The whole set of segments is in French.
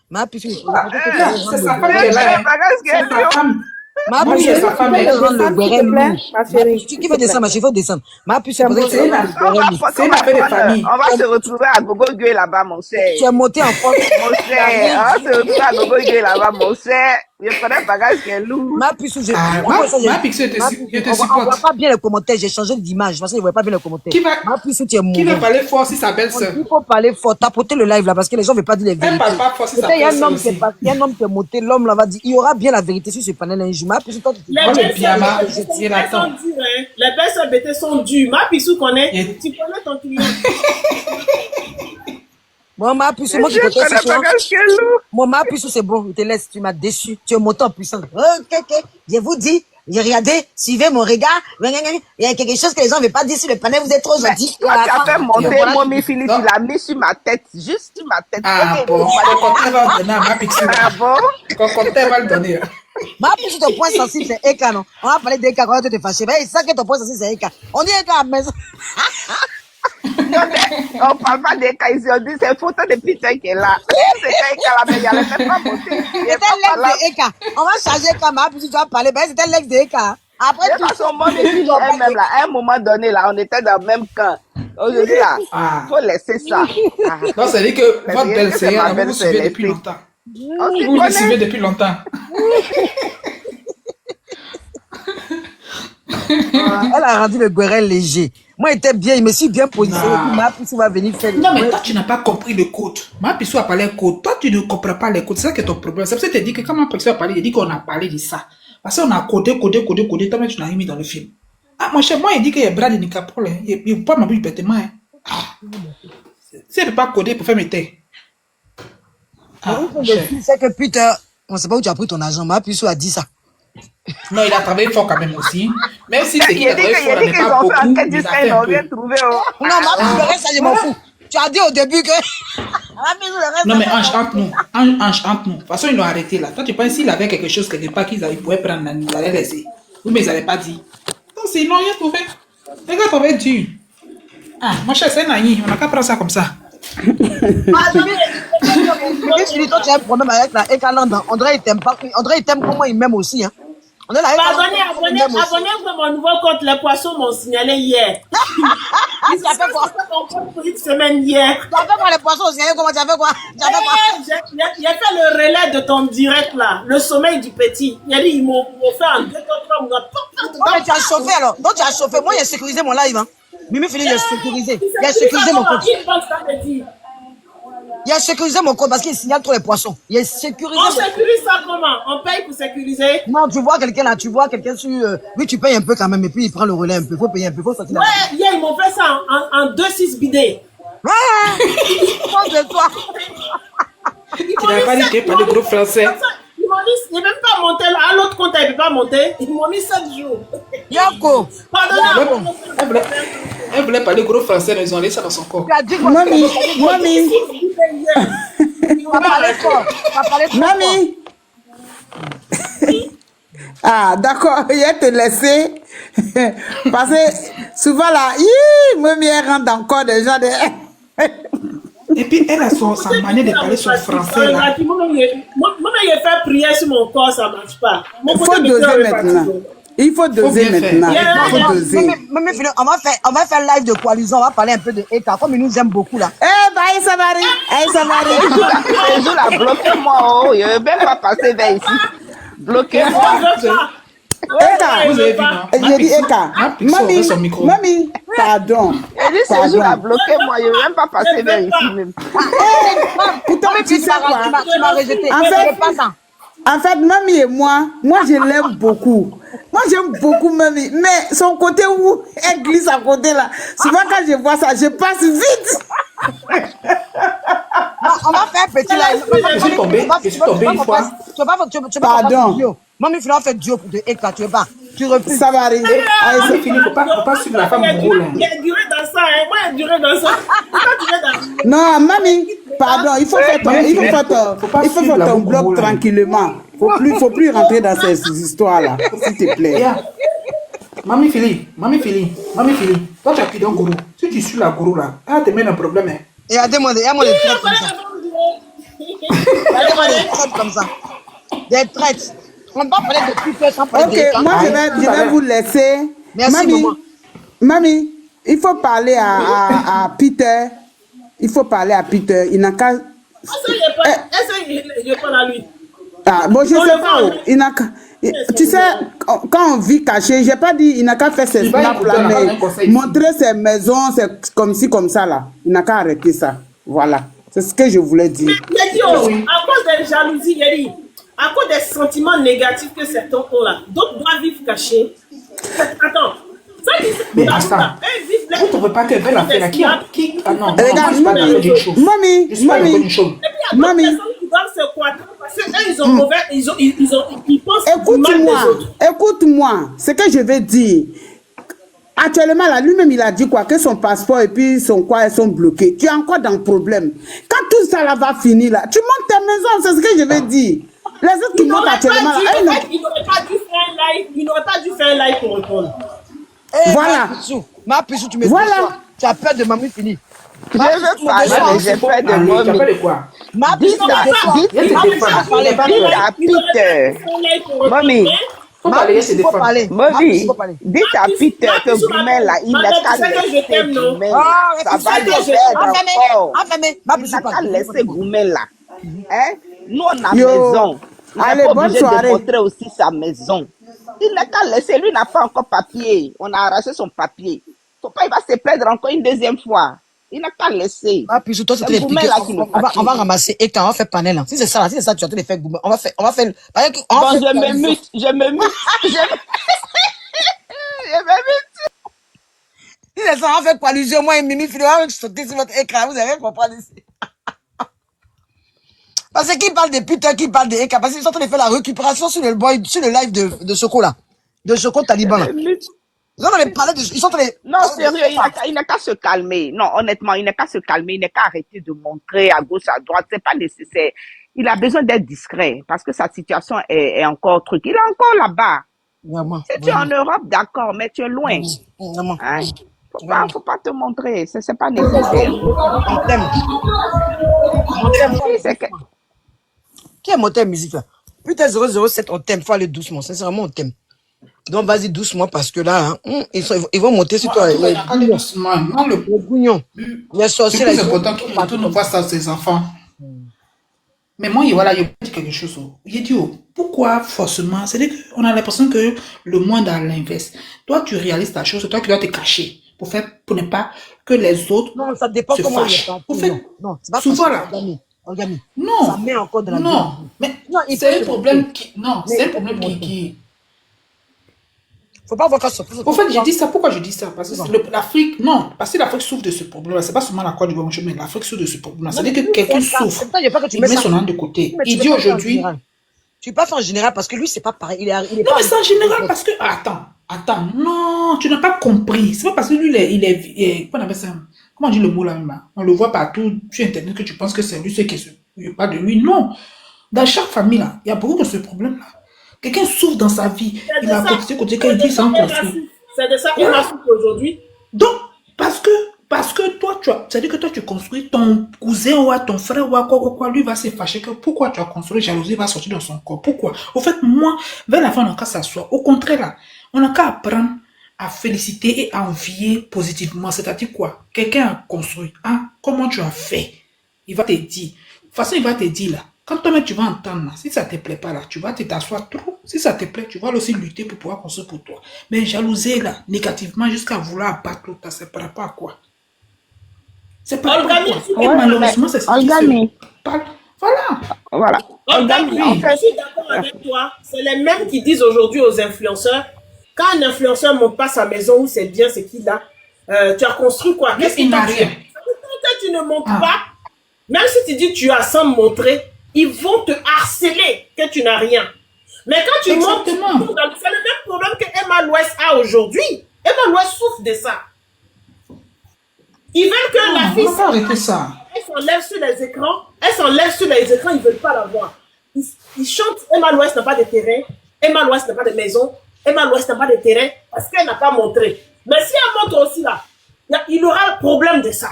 Ma puce, C'est sa femme qui est là. C'est sa femme. ma Moi, puce, c'est sa femme. elle rend le béret lourd. Ma chérie. Tu veux descendre, ma chérie, il faut descendre. Ma puce, C'est une affaire de famille. On va se retrouver à Gogo-Gué là-bas, mon cher. Tu es monté en force. Mon cher, on va se retrouver à Gogo-Gué là-bas, mon cher. Je ferai bagage qui est lourd. Ma puce, je Ma Pixel, je te on voit supporte. pas bien les commentaires. J'ai changé d'image parce que je ne voyais pas bien les commentaires. Ma puce, tu es Qui va mauvais. parler fort si sa belle-sœur? Il faut parler fort, tapoter le live là parce que les gens ne veulent pas dire les Elle vérités. parle pas fort si sa Il y a un belle-sœur homme aussi. il y a un homme qui est monté, l'homme là va dire, il y aura bien la vérité sur ce panel un jour. Ma puce, toi, Les Moi, le belles pyjama, sœurs je tire la sont tente. dures, hein. Les belles sœurs bêtées sont dures. Ma Pissou connaît. Et- Tu connais ton client. Bon, ma puce, moi qui Je te ferai ce soir. bagage qui est lourd. Mon ma puce, c'est bon, je te laisse, tu m'as déçu. Tu es monté en puissance. Ok, je vous dis, regardez, suivez mon regard. Il y a quelque chose que les gens ne veulent pas dire sur le panel, vous êtes trop gentils. Quand tu as fait monter Voilà. Mommy Philippe, Non. tu l'as mis sur ma tête, juste sur ma tête. Ah Ok, bon, Cocotte va donner à ma Pixel. Ah bon? Cocotte va le donner. Ma puce, ton point sensible, c'est Eka, non? On va parler d'Eka quand tu te fâches. Mais ça que ton point sensible, c'est Eka. On dit Eka à la maison. Non, mais on parle pas des cas ici, on dit c'est photo de Peter qui est là. C'est Eka là, mais il n'allait même pas monter. Il est C'était pas là. l'ex de Eka. On va changer Eka, ma puce, tu vas parler. Ben, c'était l'ex de Eka. Après De tout. toute façon, Mommy Philippe elle-même là, à un moment donné là, on était dans le même camp. Aujourd'hui là, Ah. faut laisser ça. Ah. Non, c'est dit que Mais votre bien que c'est belle-sœur, ma vous belle-sœur suivez depuis électrique. longtemps. On s'y Vous le connaît. suivez depuis longtemps. Elle a rendu le guérel léger. Moi, j'étais bien, il me suis bien positionné. Non. Ma puce va venir faire le Non, mais toi, tu n'as pas compris le code. Ma Pixel a parlé code. Toi, tu ne comprends pas les codes. C'est ça qui est ton problème. C'est pour ça que je te dis que quand ma Pixel a parlé, il dit qu'on a parlé de ça. Parce qu'on a codé. Toi, tu n'as rien mis dans le film. Ah, mon cher, moi, il dit qu'il y a Brad Nicapol. Il ne peut pas m'abusser bêtement. Si elle ne peut pas coder pour faire mes thés. Ah, mon cher. C'est que Peter, on ne sait pas où tu as pris ton argent. Ma puce a dit ça. Non, il a travaillé fort quand même aussi. Même si c'est qu'il Il a a dit travaillé fort, qu'ils mais pas ont fait beaucoup, enquête il a jusqu'à fait ils un n'ont peu. rien trouvé. Oh. Non, ma puce, le reste, ça, je m'en fous. Tu as dit au début que. Ma puce, le reste, Non, mais ça, Ange, entre nous. Ange, entre nous. De toute façon, ils l'ont arrêté là. Toi, tu penses s'il avait quelque chose quelque part qu'ils pouvaient prendre, ils allaient laisser. Oui, mais ils n'avaient pas dit. Donc, ils n'ont rien trouvé. Les gars t'avaient dit. Ah, mon cher, c'est Nani. On n'a qu'à prendre ça comme ça. Ah, toi, tu as un problème avec la Ekaland. André, il t'aime pas. André, il t'aime comme moi, il m'aime aussi. Hein. On est là, Abonnez-vous à mon nouveau compte. Les poissons m'ont signalé hier. Tu as fait quoi? Pour une semaine hier. Tu as fait quoi, les poissons aussi? Comment tu as fait quoi? Tu as fait quoi? J'ai fait le relais de ton direct là, le sommeil du petit. Il a dit, ils m'ont fait un 2 3 mois. Non, mais tu as chauffé alors. Donc, tu as chauffé. Moi, j'ai sécurisé mon live. Hein. Mimi Philippe, j'ai sécurisé. Il a sécurisé mon compte. Il a sécurisé mon compte parce qu'il signale trop les poissons. Il a sécurisé. On sécurise ça comment? On paye pour sécuriser? Non, tu vois quelqu'un là, tu vois quelqu'un sur. Oui, tu payes un peu quand même, et puis il prend le relais un peu. Il faut payer un peu, il faut sortir. Ouais, hier, ils m'ont fait ça en 2-6 bidets. Ouais! Pense de toi! Tu n'as pas dit qu'il n'y a pas de groupe français. Ils m'ont dit, il ne peut pas monter là. À l'autre compte, il ne peut pas monter. Ils m'ont mis 7 jours. Yoko! Pardonnez-moi. Elle voulait parler gros français, mais ils ont laissé ça dans son corps. Tu as dit quoi? Mami, Tu vas parler fort. Tu vas parler fort. mami. Ah, d'accord, il a te laissé. Parce que souvent là, mami, elle rentre encore des gens de. Et puis, elle a sa manière de parler son français là. Moi-même, j'ai fait prière sur mon corps, ça ne marche pas. Il faut doser maintenant. Il faut doser bien faire. maintenant. Il faut doser. Mais Philippe, on va faire live de coalition, on va parler un peu de Eka, comme il nous aime beaucoup là. Eh, bah, ça va aller. Ça va aller. Les jours là, bloquez-moi. Oh, je ne vais même pas passer vers ici. Bloquez-moi. Eka, Vous avez vu, non? j'ai dit Eka. Ma Pixel ouvre son micro. Mami, pardon. J'ai dit ces jours là, Pardon. bloquez-moi. Je ne vais même pas passer vers ici même. Pourtant, Mais tu sais quoi? tu m'as rejeté. En C'est fait, pas ça. En fait, Mamie et moi je l'aime beaucoup. Moi, j'aime beaucoup Mamie. Mais son côté où elle glisse à côté là, souvent quand je vois ça, je passe vite. Non, on va faire un petit live. Je suis tombé une fois. Tu veux pas Pardon. duo. Maman, il faut faire duo pour de Eka, tu veux pas. Tu refuses. Ça va arriver. Allez, C'est fini, faut pas suivre la femme gros là. Il a duré dans ça, hein. Moi, il a duré dans ça. Pourquoi tu duré dans Non, Mamie, pardon, il faut faire ton blog tranquillement. Faut plus rentrer dans ces histoires-là, s'il te plaît. Yeah. Mami Philippe, toi tu as pris d'un gourou. Si tu suis la gourou là, elle te met un problème. Hein. Et regardez-moi, il y a moi les traits comme ça. ça? Regardez-moi des traites comme ça. Des traites. On ne va pas parler de pute sans parler Ok, de cas. moi je vais vous laisser. Merci, Mamie, maman. mamie, il faut parler à Peter. Il faut parler à Peter. Il n'a qu'à. Est-ce qu'il parle à lui? Ah, bon, je On sais le pas. voit. Il n'a qu'à. Tu sais, quand on vit caché, j'ai pas dit, il n'a qu'à faire ses Il va snaps écouter, là, on a pas un mais conseil ici. montrer ses maisons, c'est comme ci, comme ça là. Il n'a qu'à arrêter ça. Voilà. C'est ce que je voulais dire. Mais dit, à cause des jalousies, il a dit, à cause des sentiments négatifs que certains ont là, d'autres doivent vivre cachés. Attends, ça qui Mais se attends, vous ne trouvez pas que Belle a fait là? Qui Ah non, Regarde, moi, je suis pas d'accord d'une chose. Mamie, Je suis pas d'accord d'une chose. Et puis il y a d'autres personnes qui doivent se croître parce qu'eux, ils ont mauvais, ils pensent du mal des autres. Écoute-moi, ce que je vais dire. Actuellement, là, lui-même, il a dit quoi? Que son passeport et puis son quoi, elles sont bloqués. Tu es encore dans le problème. Quand tout ça là va finir, là, tu montes ta maison, c'est ce que je vais dire. Les autres qui montent actuellement, là, Il n'aurait pas dû faire un live, il n'aurait pas dû faire un live pour répondre. Voilà. Ma puce, tu me Voilà. déçois. Tu as peur de mamie fini. Je veux parler, mais j'ai peur de Allez, tu moi. appelles quoi? Ma Dites puce, tu à me déçois. Peter. Mommy. Faut pas laisser Il faut défendre. parler. Mommy, dites à Peter que Goumen là, il n'est qu'à laisser Goumen. Ça va le perdre encore. Ma Il puce, n'a qu'à laisser Goumen là. Hein? Nous, on a Yo. maison. Il Allez, n'est pas bonne obligé soirée. de montrer aussi sa maison. Il n'a qu'à laisser. Lui n'a pas encore papier. On a arraché son papier. Faut pas, il va se plaindre encore une deuxième fois. Il n'a qu'à laisser. Ma puce, toi, c'est C'est Goumen là qui le on va ramasser et quand on va faire panel. Là. Si c'est ça, tu as tout les faire Goumen. On va faire. Par exemple, on va Bon, faire je me coalition. mute. Je me mute. Je me mute. Si c'est ça, on va faire coalition. Moi et Mimi, finalement, on va sauter sur votre écran. Vous allez comprendre ici. Parce que qui parle de pute, qui parle de écart. Parce qu'ils sont en train de faire la récupération sur le boy, sur le live de Choco là. De Choco Taliban là. Je me mute. Ils sont en train de parler de. Ils sont en train de. Non, sérieux, il n'a qu'à se calmer. Non, honnêtement, il n'a qu'à se calmer. Il n'a qu'à arrêter de montrer à gauche, à droite. C'est pas nécessaire. Il a besoin d'être discret parce que sa situation est encore truc. Il est encore là-bas. Vraiment. Si tu es en Europe, d'accord, mais tu es loin. Vraiment. Hein? Faut pas te montrer. C'est pas nécessaire. On t'aime. Si, c'est que- Qui est mon thème musique là? Putain 007, on t'aime. Faut aller doucement. Sincèrement, on t'aime. Donc vas-y doucement parce que là, hein, ils vont monter sur toi. Allez doucement. Non, le Les gougnons. Les sorciers là. plus ils sont important qu'il retourne voir ça à ses enfants. Mais moi, voilà, il dit quelque chose. Il dit, pourquoi forcément? C'est-à-dire qu'on a l'impression que le monde a l'inverse. Toi, tu réalises ta chose, c'est toi qui dois te cacher pour ne pas que les autres Non, ça dépend se comment il est fâchent. parti. Au fait, Non, c'est pas souvent parce que là. Orgami. Non. Ça met encore de la Non, mais Non, il c'est faut un problème qui. Non, c'est un problème qui. Faut pas voir quand ça. En fait, je dis ça. Pourquoi je dis ça? Parce que l'Afrique, non, parce que l'Afrique souffre de ce problème. C'est pas seulement la Côte d'Ivoire, mais l'Afrique souffre de ce problème. C'est-à-dire que quelqu'un souffre. Il n'y a pas que tu Il mets met ça. son âme de côté. Mais tu Il peux dit pas faire en aujourd'hui. général. Tu peux pas faire en général parce que lui, c'est pas pareil. Il est Non, mais c'est en général parce que. Attends, non, tu n'as pas compris. C'est pas parce que lui, il est. Comment on appelle ça? Comment on dit le mot là même là? On le voit partout sur Internet que tu penses que c'est lui, ce qui est pas de lui. Non. Dans chaque famille là, il y a beaucoup de ce problème là. Quelqu'un souffre dans sa vie. Il a côté quand il dit ça en construit. C'est de ça qu'on a souffert aujourd'hui. Donc, parce que toi, c'est-à-dire que toi, tu construis ton cousin ou ton frère ou quoi, lui va se fâcher que pourquoi tu as construit, jalousie va sortir dans son corps. Pourquoi? Au fait, moi, vers la fin, on n'a qu'à s'asseoir. Au contraire, là, on n'a qu'à apprendre à féliciter et à envier positivement. C'est-à-dire quoi? Quelqu'un a construit. Hein? Comment tu as fait? Il va te dire. De toute façon, il va te dire là. Quand toi-même tu vas entendre, là, si ça ne te plaît pas là, tu vas t'asseoir trop. Si ça te plaît, tu vas aussi lutter pour pouvoir construire pour toi. Mais jalouser là, négativement, jusqu'à vouloir abattre l'autre, ça ne sert pas à quoi. C'est pas Orgami, quoi. Et malheureusement, c'est ce qui Orgami. se passe. Voilà. Voilà. Orgami, Orgami, en je fait, suis d'accord avec toi. C'est les mêmes qui disent aujourd'hui aux influenceurs, quand un influenceur ne monte pas sa maison où c'est bien, c'est qu'il a, tu as construit quoi? Qu'est-ce Il qu'il n'a t'a rien. fait? Quand tu ne montes pas, même si tu dis tu as sans montrer, ils vont te harceler que tu n'as rien. Mais quand tu montes, c'est Exactement. le même problème que Emma Louest a aujourd'hui. Emma Louest souffre de ça. Ils veulent que la On fille va pas arrêter ça. elle s'enlève sur les écrans, ils ne veulent pas la voir. Ils chantent Emma Louest n'a pas de terrain, Emma Louest n'a pas de maison, Emma Louest n'a pas de terrain parce qu'elle n'a pas montré. Mais si elle montre aussi là, il aura le problème de ça.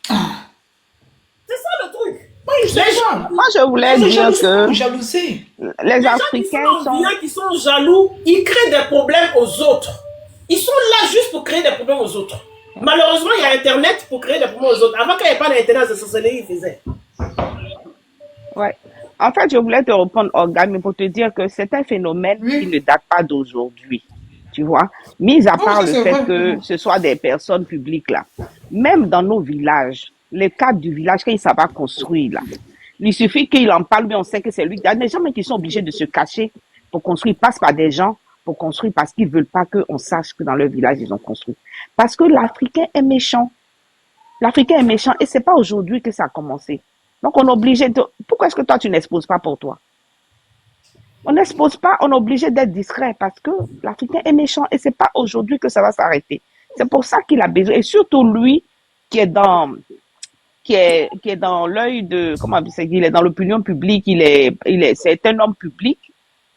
C'est ça le truc. Moi, Oui, je sais pas. Moi, je voulais Ils sont dire jaloux, que faut jalouser. les Les gens qui Africains sont sont... envieux, qui sont jaloux, ils créent des problèmes aux autres. Ils sont là juste pour créer des problèmes aux autres. Malheureusement, il y a Internet pour créer des problèmes aux autres. Avant qu'il n'y ait pas d'Internet, c'est ce qu'ils faisaient. Ouais. En fait, je voulais te répondre, Organe, mais pour te dire que c'est un phénomène qui ne date pas d'aujourd'hui. Tu vois, mis à part ça, le c'est fait vrai. que ce soit des personnes publiques là, même dans nos villages, les cadres du village, quand ils savent pas construire là, il suffit qu'il en parle, mais on sait que c'est lui. Il y a des gens qui sont obligés de se cacher pour construire, ils passent par des gens pour construire parce qu'ils veulent pas qu'on sache que dans leur village ils ont construit. Parce que l'Africain est méchant. L'Africain est méchant et c'est pas aujourd'hui que ça a commencé. Donc on est obligé de... Pourquoi est-ce que toi tu n'exposes pas pour toi? On n'expose pas, on est obligé d'être discret parce que l'Africain est méchant et c'est pas aujourd'hui que ça va s'arrêter. C'est pour ça qu'il a besoin, et surtout lui qui est dans l'œil de, comment on dit ça, il est dans l'opinion publique, c'est un homme public.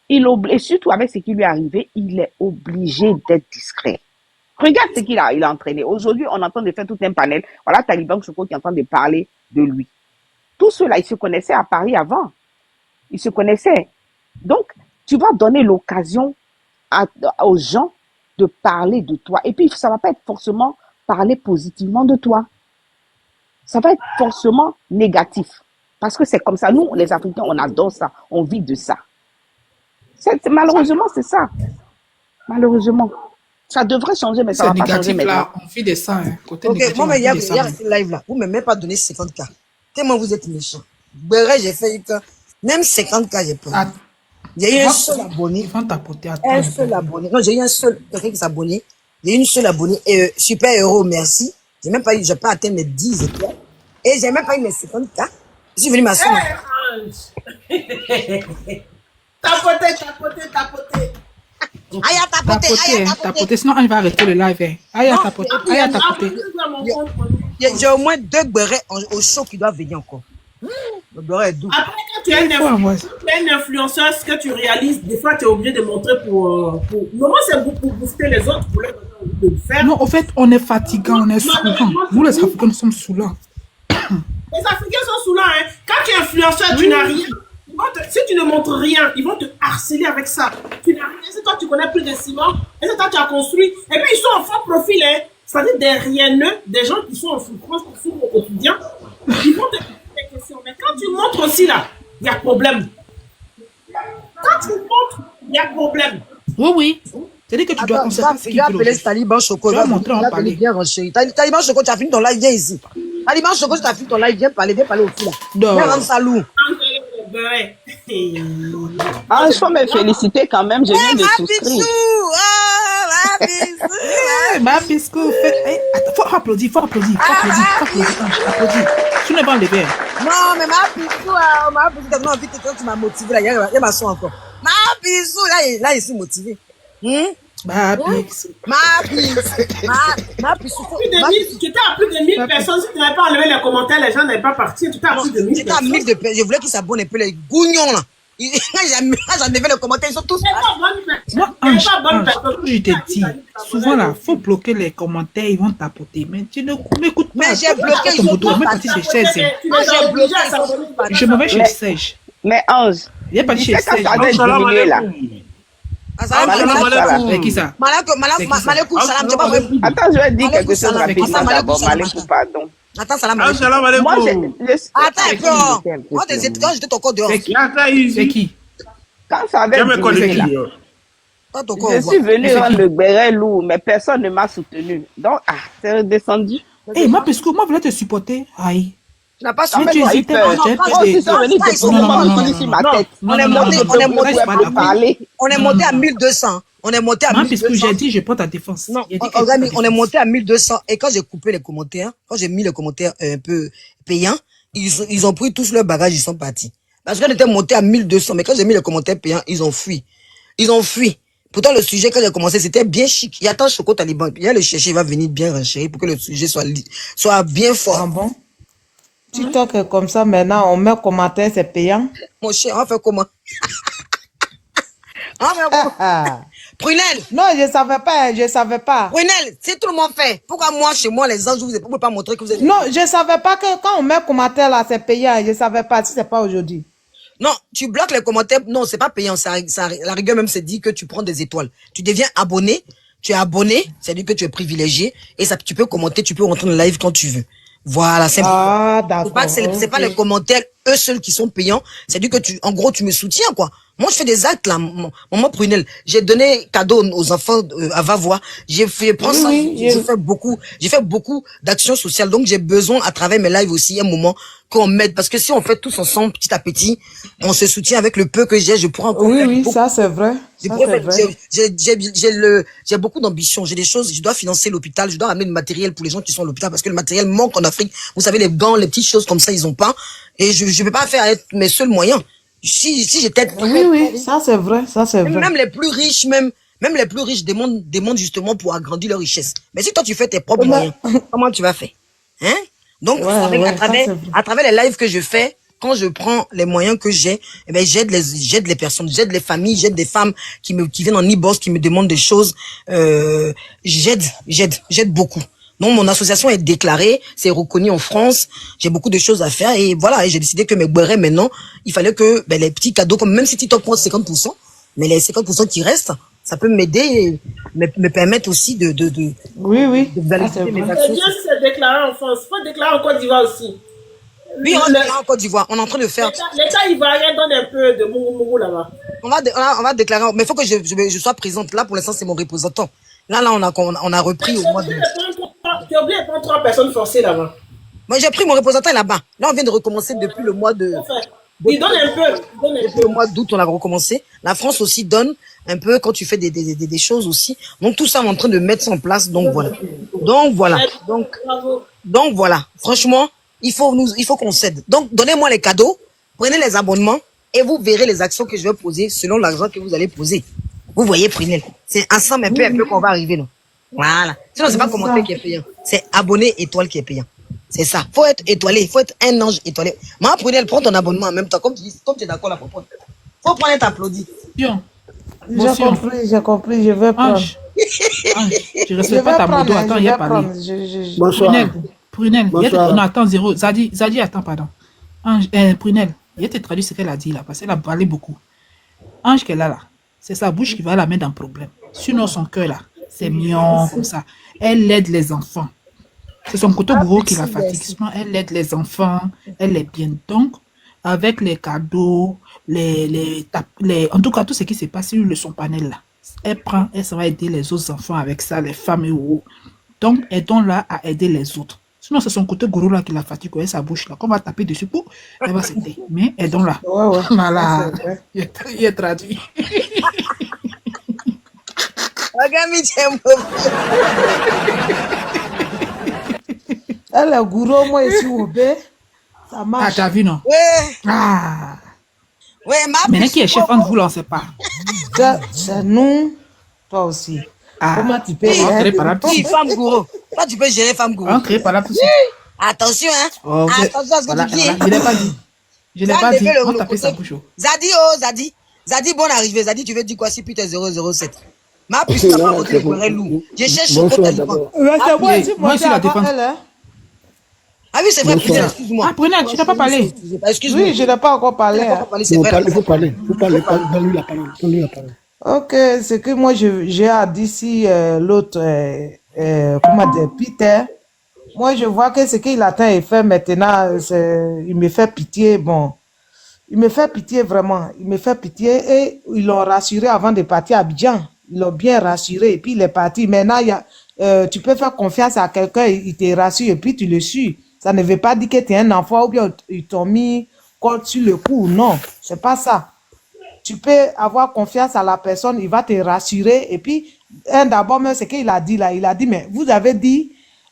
Et surtout avec ce qui lui est arrivé, il est obligé d'être discret. Regarde ce il a entraîné. Aujourd'hui, on entend de faire tout un panel. Voilà, Taliban Choco qui est en train de parler de lui. Tout cela, ils se connaissaient à Paris avant. Ils se connaissaient. Donc, tu vas donner l'occasion aux gens de parler de toi. Et puis, ça va pas être forcément parler positivement de toi. Ça va être forcément négatif. Parce que c'est comme ça. Nous, les Africains, on adore ça. On vit de ça. Malheureusement, c'est ça. Malheureusement. Ça devrait changer, mais ça C'est va pas changer négatif maintenant. là, on vit de ça. Hein. Côté Ok, négatif, moi, on mais vit hier, de ça. hier, ce live là, vous ne m'avez même pas donné 50K. Tellement vous êtes méchants. Bref, j'ai fait que même 50K, j'ai pas. Ah, Il y a eu un ils seul vont- abonné. Ils vont tapoter à Un toi. seul abonné. Non, j'ai eu un seul, quelqu'un qui s'est abonné. J'ai eu une seule abonnée. Et super héros, merci. J'ai même pas eu, j'ai pas atteint mes 10 étoiles. Et j'ai même pas eu mes 50K. Je suis venu m'asseoir. Tapoter. Aïe, à tapoter, Tapoter, aïe, à hein, tapoter. tapoter. Sinon, on va arrêter le live. Hein. Aïe, à Non, tapoter. et puis, Aïe, à il y a- tapoter. J'ai au moins 2 beurrés au show qui doivent venir encore. Le beurre est doux. Après, quand tu es Il faut avoir- un influenceur, ce que tu réalises, des fois, tu es obligé de montrer pour... Normalement, c'est pour booster les autres, pour leur donner envie de le faire. Non, en fait, on est fatigant, on est saoulant. Nous, les Africains, nous sommes saoulants. Les Africains sont sous là, hein. Quand tu es influenceur, tu n'as rien. Si tu ne montres rien, ils vont te harceler avec ça. Tu n'as rien. C'est toi, tu connais plus de ciment. Et c'est toi, tu as construit. Et puis, ils sont en fort profil, hein. C'est-à-dire derrière eux, des gens qui sont en souffrance au quotidien. Ils vont te poser des questions. Mais quand tu montres aussi, là, il y a problème. Quand tu montres, il y a problème. Oui, oui. C'est-à-dire que tu dois Attends, constater ce je qu'il vais veut. appeler ce Taliban Choco. Tu vas montrer, on va parler. Viens renchérir. Taliban Choco, tu as fini ton live, viens ici. Taliban Choco, tu as fini ton live, viens parler au fil là. Non. Viens rendre ça lourd. Ah, il faut me féliciter quand même, je viens de Ma souscrire. bisou! Oh, ma bisou! Eh, ma bisco, attends, faut applaudir. Applaudis. Applaudis. Tu n'es pas enlevé. Non, mais ma bisou, ma bisou, tellement envie que quand tu m'as motivé là, il y a ma son encore. Ma bisou, là, je suis motivé. Ma bisco. Ma bisou, ma bisou. Tu étais à plus de 1000 personnes. Si tu n'avais pas enlevé les commentaires, les gens n'avaient pas parti. Tu étais à plus de 1000 J'étais à personnes. 1000 de personnes. Je voulais qu'ils s'abonnent un peu, les gougnons là. Quand j'enlevais les commentaires, ils sont tous. Moi, Ange, je te dis, souvent là, faut bloquer les commentaires, ils vont tapoter. Mais tu ne m'écoutes pas. Mais j'ai bloqué, ils Ton sont bouton, tous même parti chez 16. Moi, j'ai bloqué, ils sont tous partis. Je m'en vais chez Serge. Mais Ange, Il est parti tu chez sais quand Serge. ça va diminuer là. Assalamu Salam alaikum. alaikum. Avec qui ça? Malaikum salam, j'ai pas vrai. Attends, je vais dire quelque chose salam. rapidement Assalamu d'abord. alaikum, Malaikum, pardon. Attends, salam alaikum. Assalamu Moi, alaikum. Attends un peu. Moi, quand j'étais encore dehors, C'est qui? Yaka C'est easy. qui? Quand ça avait Jamais diminué là, connu. quand ton corps je voit. suis venue rendre le béret lourd, mais personne ne m'a soutenu. Donc, c'est redescendu. Eh, moi, parce que moi, je voulais te supporter. Aïe. Tu n'as pas Non, Mais mais tu toi, hésitais, il peur. j'ai Moi aussi, peur. je suis venue ils sont te non, prendre non, ici sur ma tête. On est non, monté, non, on est non, monté, non, non, non, parler. on est monté à 1200. On est monté à Moi, parce que 1200. j'ai dit, je prends ta défense. Non, J'ai dit que Ogami, c'est ta on est défense. monté à 1200. Et quand j'ai coupé les commentaires, quand j'ai mis les commentaires un peu payants, ils ont pris tous leurs bagages, ils sont partis. Parce qu'on était monté à 1200. Mais quand j'ai mis les commentaires payants, ils ont fui. Ils ont fui. Pourtant, le sujet, quand j'ai commencé, c'était bien chic. Il y a tant Choco Taliban. Il y a le chercher, il va venir bien renchérir pour que le sujet soit bien fort. Ah bon? TikTok est comme ça maintenant, on met commentaire, c'est payant. Mon cher, on va faire comment? On va faire comment? Ah, Prunelle, Non, je savais pas, je savais pas. Prunelle, c'est tout le monde fait. Pourquoi moi, chez moi, les anges, vous ne pouvez pas montrer que vous êtes... Non, je savais pas que quand on met commentaire là, c'est payant. Je savais pas si c'est pas aujourd'hui. Non, tu bloques les commentaires. Non, c'est pas payant. La rigueur même se dit que tu prends des étoiles. Tu deviens abonné. Tu es abonné, c'est-à-dire que tu es privilégié. Et ça, tu peux commenter, tu peux rentrer dans le live quand tu veux. Voilà, c'est Ah, d'accord. c'est pas les commentaires, eux seuls qui sont payants. C'est-à-dire que en gros, tu me soutiens, quoi. Moi, je fais des actes, là. Maman Prunelle, j'ai donné cadeau aux enfants à Va-Voir. J'ai fait, j'ai fait beaucoup d'actions sociales. Donc, j'ai besoin, à travers mes lives aussi, un moment, qu'on m'aide. Parce que si on fait tous ensemble, petit à petit, on se soutient avec le peu que j'ai, je pourrais encore Oui, faire oui, beaucoup. ça c'est vrai. Ça, c'est vrai. J'ai beaucoup d'ambition, j'ai des choses, je dois financer l'hôpital, je dois amener du matériel pour les gens qui sont à l'hôpital parce que le matériel manque en Afrique. Vous savez, les gants, les petites choses comme ça, ils ont pas. Et je peux pas faire avec mes seuls moyens. Si j'étais Oui, oui, ça c'est vrai, ça c'est vrai. même les plus riches, même les plus riches demandent justement pour agrandir leur richesse. Mais si toi tu fais tes propres moyens, comment tu vas faire? Hein? Donc, à travers les lives que je fais, quand je prends les moyens que j'ai, eh ben, j'aide les personnes, j'aide les familles, j'aide des femmes qui viennent en e-boss, qui me demandent des choses, j'aide beaucoup. Donc, mon association est déclarée, c'est reconnu en France, j'ai beaucoup de choses à faire et voilà, et j'ai décidé que mes boirets maintenant, il fallait que, ben, les petits cadeaux, comme même si TikTok prend 50%, mais les 50% qui restent, ça peut m'aider et me permettre aussi de Oui, valider mes C'est actions. bien si c'est déclaré en France. Il faut déclarer en Côte d'Ivoire aussi. Oui, on déclare en Côte d'Ivoire. On est en train de faire. L'État ivoirien donne un peu de moumou là-bas. On va déclarer. Mais il faut que je sois présente. Là, pour l'instant, c'est mon représentant. Là, on a repris au mois de. Tu as oublié de prendre 3 personnes forcées là-bas. Moi, j'ai pris mon représentant là-bas. Là, on vient de recommencer depuis le mois de. Il donne un peu. Depuis le mois d'août, on a recommencé. La France aussi donne un peu quand tu fais des choses aussi. Donc, tout ça, on est en train de mettre ça en place. Donc, voilà. Donc, voilà. Franchement, il faut qu'on cède. Donc, donnez-moi les cadeaux, prenez les abonnements et vous verrez les actions que je vais poser selon l'argent que vous allez poser. Vous voyez, Prunelle. C'est ensemble un peu qu'on va arriver, non? Voilà. Sinon, c'est pas commentaire qui est payant. C'est abonné étoile qui est payant. C'est ça. Faut être étoilé. Il faut être un ange étoilé. Moi, Prunelle, prends ton abonnement en même temps. Comme tu es d'accord là, pour prendre. Faut prendre et t'applaudir. Bien. J'ai compris, je vais prendre. Ange, tu ne respectes pas ta moto. Attends, il y a parlé. Bonsoir. Prunelle, Bonsoir. non, attends, zéro. Zadi, attends, pardon. Ange, Prunelle, il a te traduit ce qu'elle a dit là, parce qu'elle a parlé beaucoup. Ange qu'elle a là, c'est sa bouche qui va la mettre dans le problème. Sinon, son cœur là, c'est mignon comme ça. Elle aide les enfants. C'est son côté gros qui la fatigue. Sinon, elle aide les enfants, elle est bien. Donc, avec les cadeaux, en tout cas, tout ce qui se passe sur son panel là, elle ça va aider les autres enfants avec ça, les femmes et autres. Donc, aidons-la à aider les autres. Sinon, c'est son côté gros là qui la fatigue, et sa bouche là, qu'on va taper dessus pour, elle va s'aider. Mais aidons-la. Ouais. Voilà. Il est traduit. Regarde, Michel. Elle est gourou, moi ici au B. Ça Ah, marche. t'as vu, non? Ouais. Ah. Ouais, Maintenant, qui est chef entre vous là, on ne sait pas. C'est nous, toi aussi. Ah. Comment tu peux On crée par là tout de Oui, suite. femme gourou. Toi, tu peux gérer femme gourou. On crée par là tout de suite. Attention, hein. Ok. Attention à ce que Voilà, tu dis. voilà. Je n'ai pas dit. Je n'ai Là, pas dit. levez On le tapait sa côté. bouche. Zadi, Zadi. Zadi, bonne arrivée. Zadi, tu veux dire quoi si putain 007? Ma puce, t'as pas montré le lourd. Je cherche sur ton téléphone. C'est moi ici, moi aussi, la défense. elle, hein. Ah oui, c'est vrai, putain, excuse-moi. Ah, Prunelle, tu n'as pas parlé. Excuse-moi. Oui, je n'ai pas encore parlé. Il faut Hein. pas parler, c'est Non, vrai. il faut parler. Donne-lui la parole. Donne-lui la parole. Ok, ce que moi j'ai à dire si l'autre, comment dire, Peter, moi je vois que ce qu'il attend et fait maintenant, il me fait pitié, bon, il me fait pitié vraiment, il me fait pitié et ils l'ont rassuré avant de partir à Abidjan, ils l'ont bien rassuré et puis il est parti. Maintenant, tu peux faire confiance à quelqu'un, il te rassure et puis tu le suis. Ça ne veut pas dire que tu es un enfant ou bien ils t'ont mis corde sur le cou, non, c'est pas ça. Tu peux avoir confiance à la personne, il va te rassurer. Et puis, d'abord, même ce qu'il a dit là, il a dit, mais vous avez dit,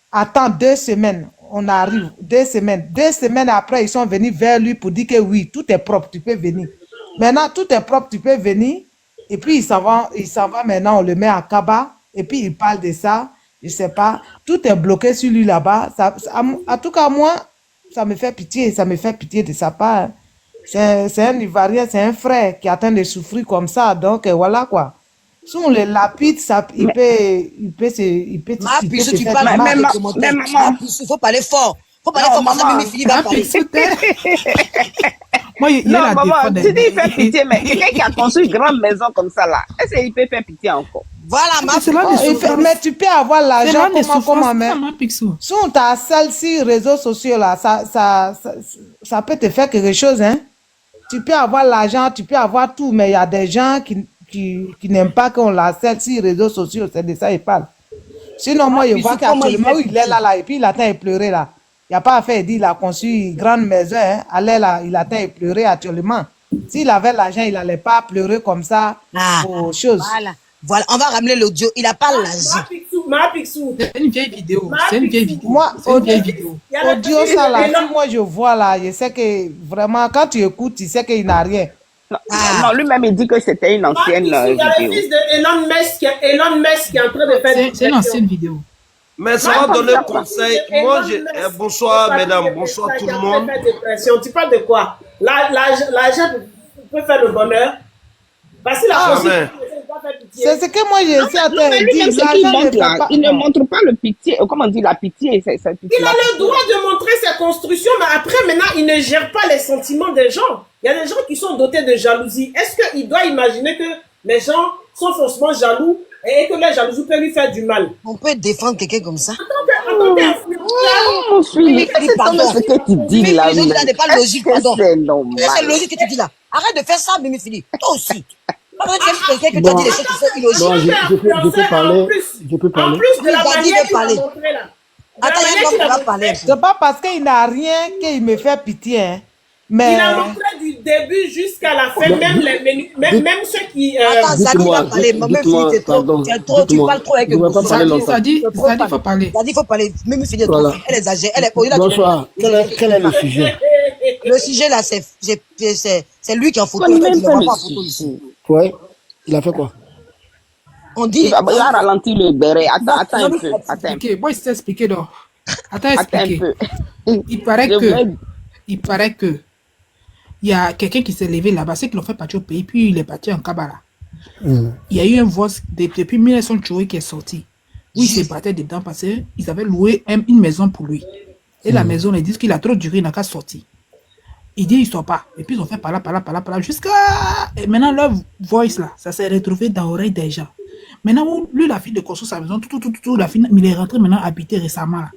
attends 2 semaines, on arrive, 2 semaines. 2 semaines après, ils sont venus vers lui pour dire que oui, tout est propre, tu peux venir. Maintenant, tout est propre, tu peux venir. Et puis, il s'en va maintenant, on le met à Kaba. Et puis, il parle de ça, je sais pas. Tout est bloqué sur lui là-bas. En tout cas, moi, ça me fait pitié de sa part. C'est un Ivoirien, c'est un frère qui est en train de souffrir comme ça. Donc, voilà quoi. Si on les lapide, ça, il peut Ma il peut puce, se tu faire parles du mal mal. des mais commentaires. maman, Ma puce, il faut parler fort. Faut parler non, fort, parce que maman, Mimi Philippe va Ma parler. pixou, moi, il non, a la maman, défense tu dis il des fait pitié, mais quelqu'un qui a construit une grande maison comme ça là, est-ce qu'il peut faire pitié encore? Voilà, ma c'est là Oh, les mais tu peux avoir C'est l'argent là les comment, souffrances. mais Ma pixou. si on t'a celle-ci, réseaux sociaux là, ça peut te faire quelque chose, hein. Tu peux avoir l'argent, tu peux avoir tout, mais il y a des gens qui n'aiment pas qu'on la celle-ci, réseaux sociaux, c'est de ça ils parlent. Sinon, moi, je puis vois c'est comment il qu'actuellement, fait où il est là, et puis il attend et pleurer là. Il n'y a pas à faire, il dit, il a conçu une grande maison, hein. Allez là, il attend et pleurer actuellement. S'il avait l'argent, il n'allait pas pleurer comme ça Ah, pour choses. voilà. Voilà, on va ramener l'audio. Il a pas l'argent. Ma Pixou. C'est une vieille vidéo. Ma C'est une vieille pixou. vidéo. Moi, C'est une vieille vidéo. Il y a la audio petite ça là, énorme- si moi je vois là, je sais que vraiment, quand tu écoutes, tu sais qu'il n'a rien. Non, Ah. non, lui-même il dit que c'était une Ma ancienne Pixou, il y a le vidéo. fils de Elon Musk qui est en train de faire C'est une ancienne vidéo. Mais ça va donner conseil. Moi, bonsoir, mesdames, bonsoir tout le monde. Tu parles de quoi? L'argent peut faire le bonheur. Parce que la Ah, chose, mais- C'est ce que moi j'ai essayé à Non, mais te lui-même, dire. ce qu'il L'argent ne montre fait là, pas. il ne montre pas le pitié. Comment on dit la pitié? il a le droit de montrer ses constructions, mais après, maintenant, il ne gère pas les sentiments des gens. Il y a des gens qui sont dotés de jalousie. Est-ce qu'il doit imaginer que les gens sont forcément jaloux et que la jalousie peut lui faire du mal? On peut défendre quelqu'un comme ça. Attendez, Mon fils, c'est pardon. ce que tu dis Mimi là. Philippe, là n'est pas logique, Est-ce que pardon. c'est normal? C'est logique que tu dis là. Arrête de faire ça, Mimi Philippe. Toi aussi. Parce que tu aimes quelqu'un que tu as Bon. dit des choses qui sont illogiques. Bon, je peux parler. Je peux En parler. plus de la Oui, Zadie manière veut qu'il a parler. montré là. De la Attends, il y a manière un qu'il homme a qui va montré. parler. C'est pas parce qu'il n'a rien qu'il me fait pitié, hein. Mais Il a montré du début jusqu'à la fin, Bon, même les menus, même ceux qui. Attends, Zadie va Dites-moi, parler. Maman dites-moi, Philippe, pardon, tu dites-moi. parles trop avec Je ne vais pas Gosso. parler longtemps. Zadie, il faut parler. Zadie, il faut parler. Mimi Philippe, Voilà. elle exagère. Elle est au-delà du- Bonsoir. Quel est le sujet? Le sujet là, c'est lui qui est en photo. On Il même ne pas voit le pas en photo ici. sujet. Ouais. Il a fait quoi? On dit. Il va ralentir le béret. Attends un peu. Attends un peu. Ok, moi, je t'ai expliqué donc. Attends, Attends un expliquer. peu. Il paraît Je que, voulais- il y a quelqu'un qui s'est levé là-bas, c'est qu'ils l'ont fait partir au pays, puis il est parti en Kabbalah. Il y a eu un voice depuis 1900 qui est sorti. Où il s'est battu dedans parce qu'ils avaient loué une maison pour lui. Et la maison, ils disent qu'il a trop duré, il n'a qu'à sortir. Il dit, il ne sort pas. Et puis ils ont fait par là, jusqu'à. Et maintenant, leur voice là, ça s'est retrouvé dans l'oreille des gens. Maintenant, lui, la fille de construire sa maison, la fille, il est rentré maintenant habiter récemment là.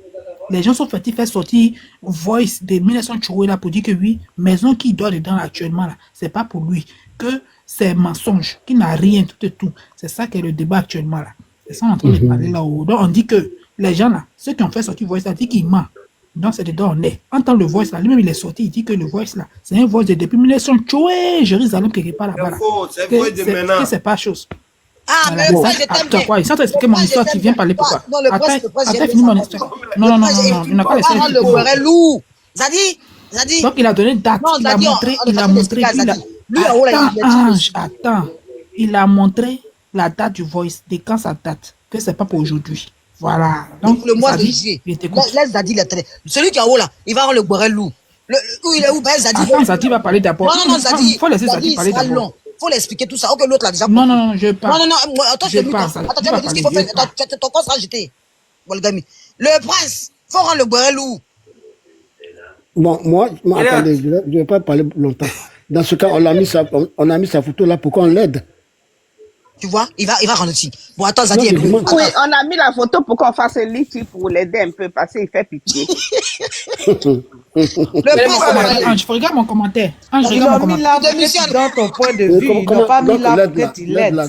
Les gens sont fait faire sortir voice de 1900 là pour dire que oui, maison qui dort dedans là, actuellement là, c'est pas pour lui, que c'est mensonge, qu'il n'a rien, tout et tout. C'est ça qui est le débat actuellement là. C'est ça on est en train de parler là-haut. Donc on dit que les gens là, ceux qui ont fait sortir voice là, disent qu'il ment. Donc c'est dedans on est. Entend le voice là, lui-même il est sorti, il dit que le voice là, c'est un voice de depuis 1900 Jérusalem quelque part là-bas. Là. C'est faux de maintenant. Que c'est pas chose. Ah, mais Voilà. ça, je t'aime Attends, bien. quoi, il s'est expliqué mon histoire, tu viens parler pourquoi? Non, le prince, Attends, finis mon histoire. Non, il n'a pas laissé le expliquer. beurre lourd. Zadie. Donc il a donné date, Non, il a Zadie, montré, on il a a fait montré, l'explication, il a... Zadie. Lui, en haut, là, il Attends, a dit Ange, attends. Il a montré la date du voice, de quand ça date, que c'est pas pour aujourd'hui. Voilà. Donc, le mois de Zadie, juillet. il t'écoute. Laisse Zadie le traiter. Celui qui est en haut là, il va avoir le beurre lourd. Où il est où? Ben, Zadie. Attends, Zadie va parler d'abord. Non, Zadie. Il faut laisser Zadie Zadie parler sera d'abord. long. Faut l'expliquer tout ça. Ok, l'autre là déjà. Non, je parle. Non, moi, attends, Je je te parle, ça. Attends, Tu tu vas me dis ce qu'il parler, faut je faire. Attends, ton corps sera jeté. Bolgami. Le prince, faut rendre le beurre lourd. Bon, moi, attendez, je ne vais pas parler longtemps. Dans ce cas, on a mis sa photo là pour qu'on l'aide. Tu vois, il va rendre aussi. Bon, attends, Zadie. Non, je demande. Oui, on a mis la photo pour qu'on fasse un litige pour l'aider un peu parce qu'il fait pitié. Le prince, Ange, regarde mon commentaire. Ange, ils regarde mon ont mis commentaire. là peut-être dans ton point de vue. Ils n'ont pas mis là peut-être il l'aide l'aide. là,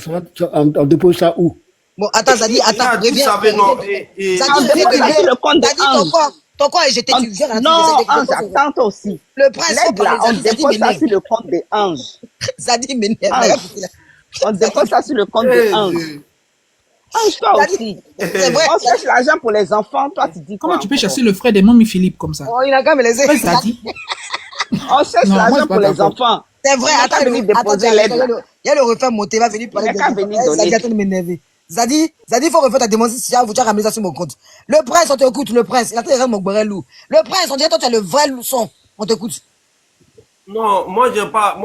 on dépose ça où? bon, attends, Zadie, attends, Ah, tu reviens. savais, non. Zadie, dépose ça sur le compte de Zadie, Ange. ton corps est jeté. Tu viens là, Non, tu Ange, attends toi aussi. Le prince, faut L'aide là, parler. on Zadie dépose ça m'énerve. sur le compte de Ange. Zadie m'énerve. Ah. Regarde, On dépose ça sur le compte de Ange. Ange, toi aussi. c'est vrai. On cherche l'argent pour les enfants, toi tu dis quoi? Comment tu peux chasser le frère de Mommy Philippe comme ça? Oh, il a quand même les Ouais, Zadie. On cherche Non, moi, je l'argent suis pour pas les d'accord. enfants. C'est vrai, Il n'a attends, qu'à venir déposer l'aide, là. il y a le refait monter, il va venir parler Il n'a qu'à venir donner. Zadie, attends de m'énerver. Zadie, il faut refaire ta démonstration, vous tu as ramené ça sur mon compte. Le prince, on t'écoute, le prince, il a traité mon beurre lourd. Le prince, on dirait toi, tu as le vrai son, on t'écoute. Non, moi j'aime pas,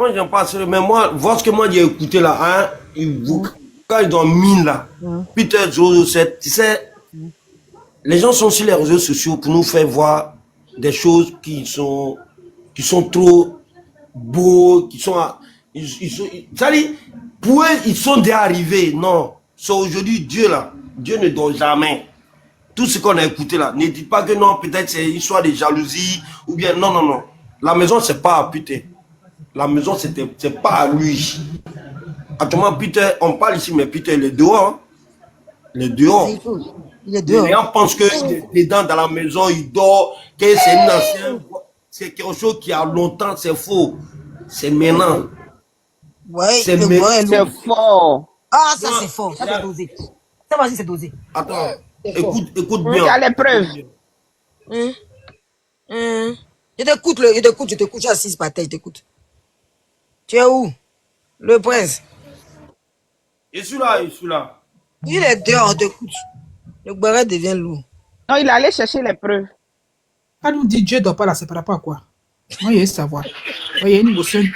mais moi, voir ce que moi j'ai écouté là, hein, quand ils ont mis là, Peter 007, tu sais, les gens sont sur les réseaux sociaux pour nous faire voir des choses qui sont trop beaux, ça dit, pour eux, ils sont déjà arrivés. Non, c'est aujourd'hui Dieu là. Dieu ne dort jamais. Tout ce qu'on a écouté là, ne dites pas que non, peut-être c'est une histoire de jalousie, ou bien non, non, non. La maison, c'est pas à Peter. La maison, c'est pas à lui. Actuellement, Peter, on parle ici, mais Peter, il est dehors. Hein. Il est dehors. Il est dehors. Les gens pensent qu'il est dans la maison, il dort, que c'est une ancienne. C'est quelque chose qui a longtemps, c'est faux. C'est maintenant. Ouais, C'est C'est fort. Ah, ça c'est fort, ça c'est dosé. Ça vas-y, c'est dosé. Attends, écoute Il bien. y a les preuves. Je t'écoute, je suis assise par terre, je t'écoute. Tu es où? Le prince. Je suis là, je suis là. Il est dehors, je t'écoute. Le barret devient lourd. Non, il est allé chercher les preuves. Quand nous dit Dieu ne dort pas là, c'est par rapport à quoi? Moi, il y a savoir. Il y a une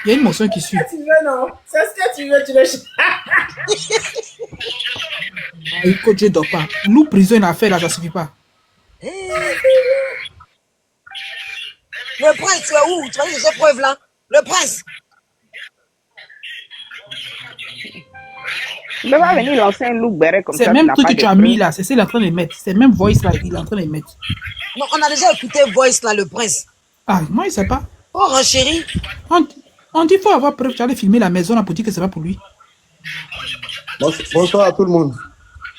émotion qui suit. Tu veux, non? C'est ce que tu veux, tu le cherches. Écoute, Dieu ne dort pas. Nous, prison, une affaire là, ça ne suffit pas. Le prince, tu es où? Tu vas dire ces preuves là? Le prince. Il va venir lancer un look béret comme ça. C'est même truc que tu as mis là, c'est ça qu'il est en train de mettre. C'est même voice là, il est en train de mettre. Non, on a déjà écouté Voice là, le prince. Ah, moi, il ne sait pas. Oh, chérie. On dit qu'il faut avoir preuve. Tu allais filmer la maison là pour dire que c'est pas pour lui. Bonsoir à tout le monde.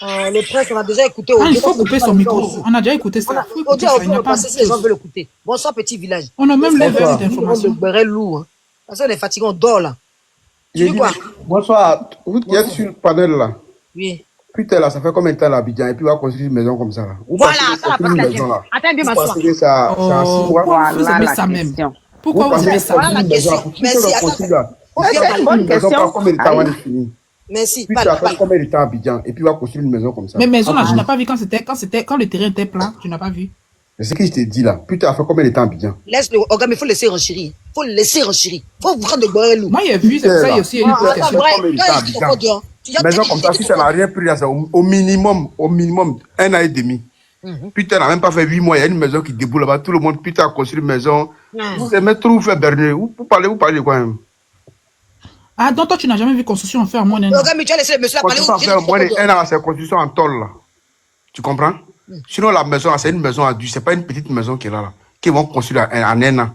Le prince, on a déjà écouté. Ah, il faut couper son micro. On a déjà écouté ça. On peut passer si les gens veulent écouter. Bonsoir, petit village. On a même levé cette On information. le lourd. Parce qu'on est fatigué, on dort là. Tu dis quoi? Bonsoir. Vous qui êtes sur le panel là. Oui. Putain là, ça fait combien de temps là, Abidjan? Et puis on va construire une maison comme ça là. Voilà, ça va pas la question. Attends, bien m'asseoir. Parce que ça, c'est en 6 mois. Pourquoi vous Voilà aimez la ça même? question. Pourquoi vous aimez ça? Voilà la question. Merci. Ouais, c'est une bonne question. Combien de temps on est fini? Merci. Puis tu as fait combien de temps à Abidjan? Et puis on va construire une maison comme ça. Mais maison là, tu n'as pas vu quand le terrain était plat, tu n'as pas vu. C'est ce que je t'ai dit là. Puis tu as fait combien de temps à Abidjan? Laisse-le. Oh, mais il faut laisser renchérir. Il faut le laisser renchérir. Il faut vous prendre de boire lourd. Moi, il a vu, c'est pour ça qu'il y a aussi une autre question. Maison comme ça, si ça n'a rien pris là, c'est au minimum, 1 an et demi. Putain, n'a même pas fait 8 mois, il y a une maison qui déboule là-bas, tout le monde, putain, a construit une maison. Vous aimez trop vous faire berner. Vous parlez de quoi même? Ah, donc toi, tu n'as jamais vu construction en faire moins d'un an. Mais tu as laissé le monsieur parler. Construction en faire moins d'un an, c'est construction en tôle là. Tu comprends? Sinon, la maison, c'est une maison à du, c'est pas une petite maison qui est là, qui vont construire en 1 an.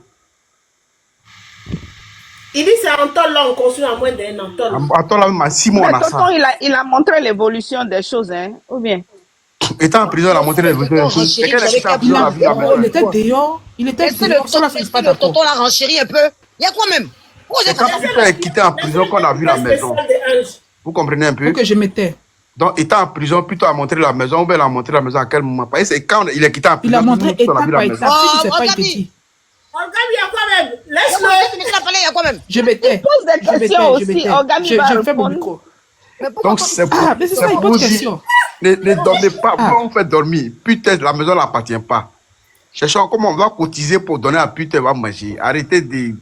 Il dit c'est en tôle là, on construit en moins d'un an. En tôle là, même à 6 mois, on Mais a ça. tonton, il a montré l'évolution des choses, hein, ou bien? Étant en prison, il a montré l'évolution des choses. C'est qu'elle est en prison, elle a vu la maison. Il était dehors. Il était dehors. Ça, là, je ne suis pas d'accord. Tonton l'a renchéri un peu. Il y a quoi même? C'est quand Putain est quitté en prison qu'on a vu la maison. Vous comprenez un peu? Pour que je m'étais. Donc, étant en prison, plutôt a montré la maison, ou bien il a montré la maison à quel moment? Parce que c'est quand il est quitté en prison. Il a montré tout le monde a étape vu par la étape. maison. Si tu sais pas, il était petit. Orgami, il y a quoi même? Laisse-le. Il y a quoi même? Je m'étais. Pose des questions aussi. Orgami va Je fais mon répondre. micro. Donc, c'est pour, Ah, mais c'est ça, il pour pose vous dire, question. ne dormez pas, vous faites dormir. Putain, la maison n'appartient pas. Cherchons comment on va cotiser pour donner à putain, va manger. Arrêtez de lui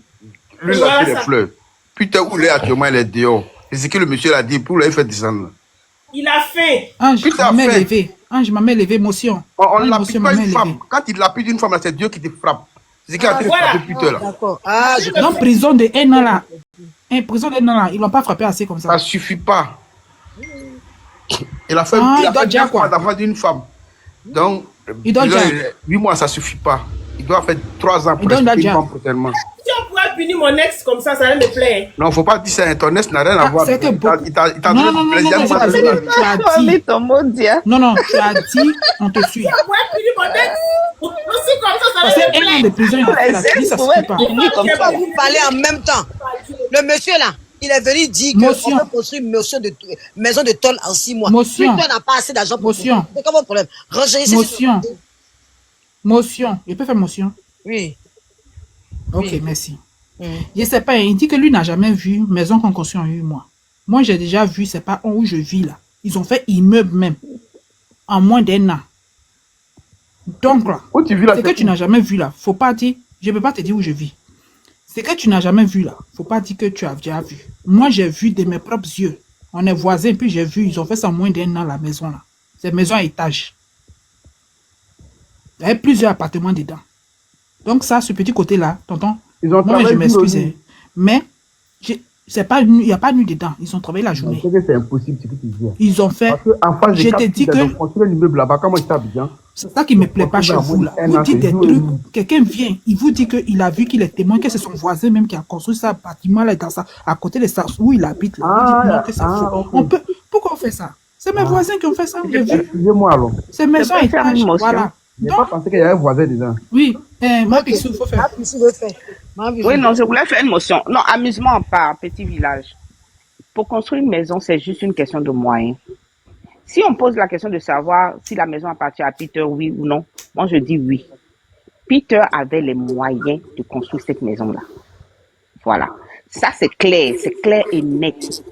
lâcher les fleurs. Putain, où il est actuellement, il est dehors. C'est ce que le monsieur a dit, pour lui faire descendre. Il a faim. Ange, Putain, ma main fait. levée. Ange, ma main levée, émotion. On Ange, l'applique émotion, pas ma main une femme. levée. Quand il l'applique une femme, là, c'est Dieu qui te frappe. C'est ce qu'il a été voilà. frappé putain là. D'accord. Ah, je Dans prison de 1 an là. Prison de 1 an là, ils l'ont pas frappé assez comme ça. Ça suffit pas. Il a fait, Ah, il il a doit fait dire 9 quoi? mois d'enfant d'une femme. Donc, Il doit dire. 8 mois, ça suffit pas. Il doit faire 3 ans Il pour doit expliquer dire. une femme prochainement. Si on pourrait punir mon ex comme ça va me plaire. Non, faut pas dire ça. Ton ex n'a rien à Ah, voir. c'est que beaucoup- Il t'a Non, non, donné non, plaisir. non, non, moi, non, de non, la- non. Tu as Tu as dit. mis ton mot dire. Non, non, tu as dit, on te suit. Si on pourrait punir mon ex aussi comme ça Parce va que me 1 an plaire. de prison, il a fait la suite, ça Vous pouvez suffit pas. punir comme ça. vous parler en même temps. Le monsieur là, il est venu dire Motion. qu'on peut construire une maison de tôle en 6 mois. Motion. Putain, on n'a pas assez d'argent pour Motion. C'est quoi votre problème? Rangez ici. Motion. Motion. Il peut faire motion. Oui. Ok, merci. Je sais pas, il dit que lui n'a jamais vu maison qu'on construit en 8 mois. Moi, j'ai déjà vu, c'est pas où je vis là. Ils ont fait immeuble même. En moins d'1 an. Donc là, Où tu vis là? c'est que tu n'as jamais vu là. Faut pas dire, je peux pas te dire où je vis. C'est que tu n'as jamais vu là. Faut pas dire que tu as déjà vu. Moi, j'ai vu de mes propres yeux. On est voisins, puis j'ai vu, ils ont fait ça moins d'un an, la maison là. C'est une maison à étage. Il y avait plusieurs appartements dedans. Donc ça, ce petit côté-là, tonton, Ils ont moi, je travaillé m'excuse, dur hein. Mais il n'y a pas de nuit dedans. Ils ont travaillé la journée. C'est impossible ce que tu dis. Ils ont fait. Parce qu'en face Je de te dis ils que ont construit un immeuble là-bas. Quand moi j'étais à Abidjan, c'est ça qui ne me plaît pas chez vous là. Vous dites des trucs, quelqu'un vient, il vous dit qu'il a vu qu'il est témoin, que c'est son voisin même qui a construit ça bâtiment là, dans ça, à côté de ça, où il habite là. Vous dites non, que c'est faux. ok. On peut, pourquoi on fait ça? C'est mes voisins qui ont fait ça, j'ai vu. Excusez-moi alors. C'est maison à peux faire une étage, motion. voilà. Je n'ai pas pensé qu'il y avait un voisin dedans. Oui, ma pixou, il faut faire. Oui, non, je voulais faire une motion. Non, amusement par petit village. Pour construire une maison, c'est juste une question de moyens. Si on pose la question de savoir si la maison appartient à Peter, oui ou non, moi je dis oui. Peter avait les moyens de construire cette maison-là. Voilà. Ça, c'est clair et net.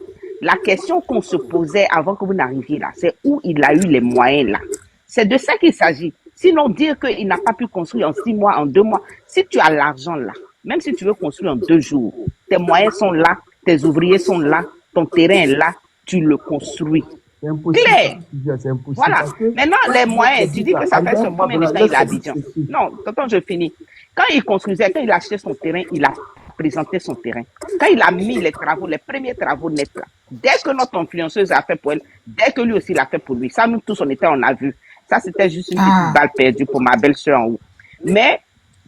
La question qu'on se posait avant que vous n'arriviez là, c'est où il a eu les moyens là. C'est de ça qu'il s'agit. Sinon, dire qu'il n'a pas pu construire en 6 mois, en 2 mois, si tu as l'argent là, même si tu veux construire en 2 jours, tes moyens sont là, tes ouvriers sont là, ton terrain est là, tu le construis. C'est impossible. Clair. C'est impossible. Voilà. Parce que- Maintenant, les moyens, tu dis que ça fait Abidjan, son combien de temps il est à Abidjan. Non, quand je finis. Quand il construisait, quand il achetait son terrain, il a présenté son terrain. Quand il a mis les travaux, les premiers travaux nets là, dès que notre influenceuse a fait pour elle, dès que lui aussi l'a fait pour lui, ça nous tous on a vu. Ça c'était juste une petite balle perdue pour ma belle-sœur en haut. Mais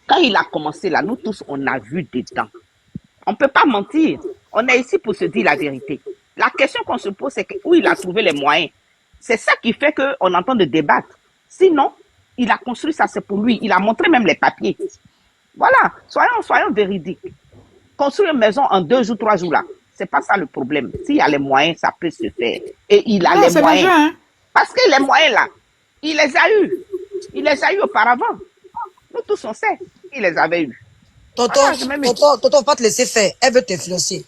quand il a commencé là, nous tous on a vu dedans. On ne peut pas mentir. On est ici pour se dire la vérité. La question qu'on se pose, c'est où il a trouvé les moyens. C'est ça qui fait qu'on entend de débattre. Sinon, il a construit ça, c'est pour lui. Il a montré même les papiers. Voilà, soyons véridiques. Construire une maison en 2 jours, 3 jours là, c'est pas ça le problème. S'il y a les moyens, ça peut se faire. Et il a Non, les c'est moyens. l'argent, hein. Parce que les moyens là, il les a eus. Il les a eus auparavant. Nous tous on sait qu'il les avait eus. Tonton, Voilà, je m'aime. tonton, faut pas te laisser faire. Elle veut t'influencer.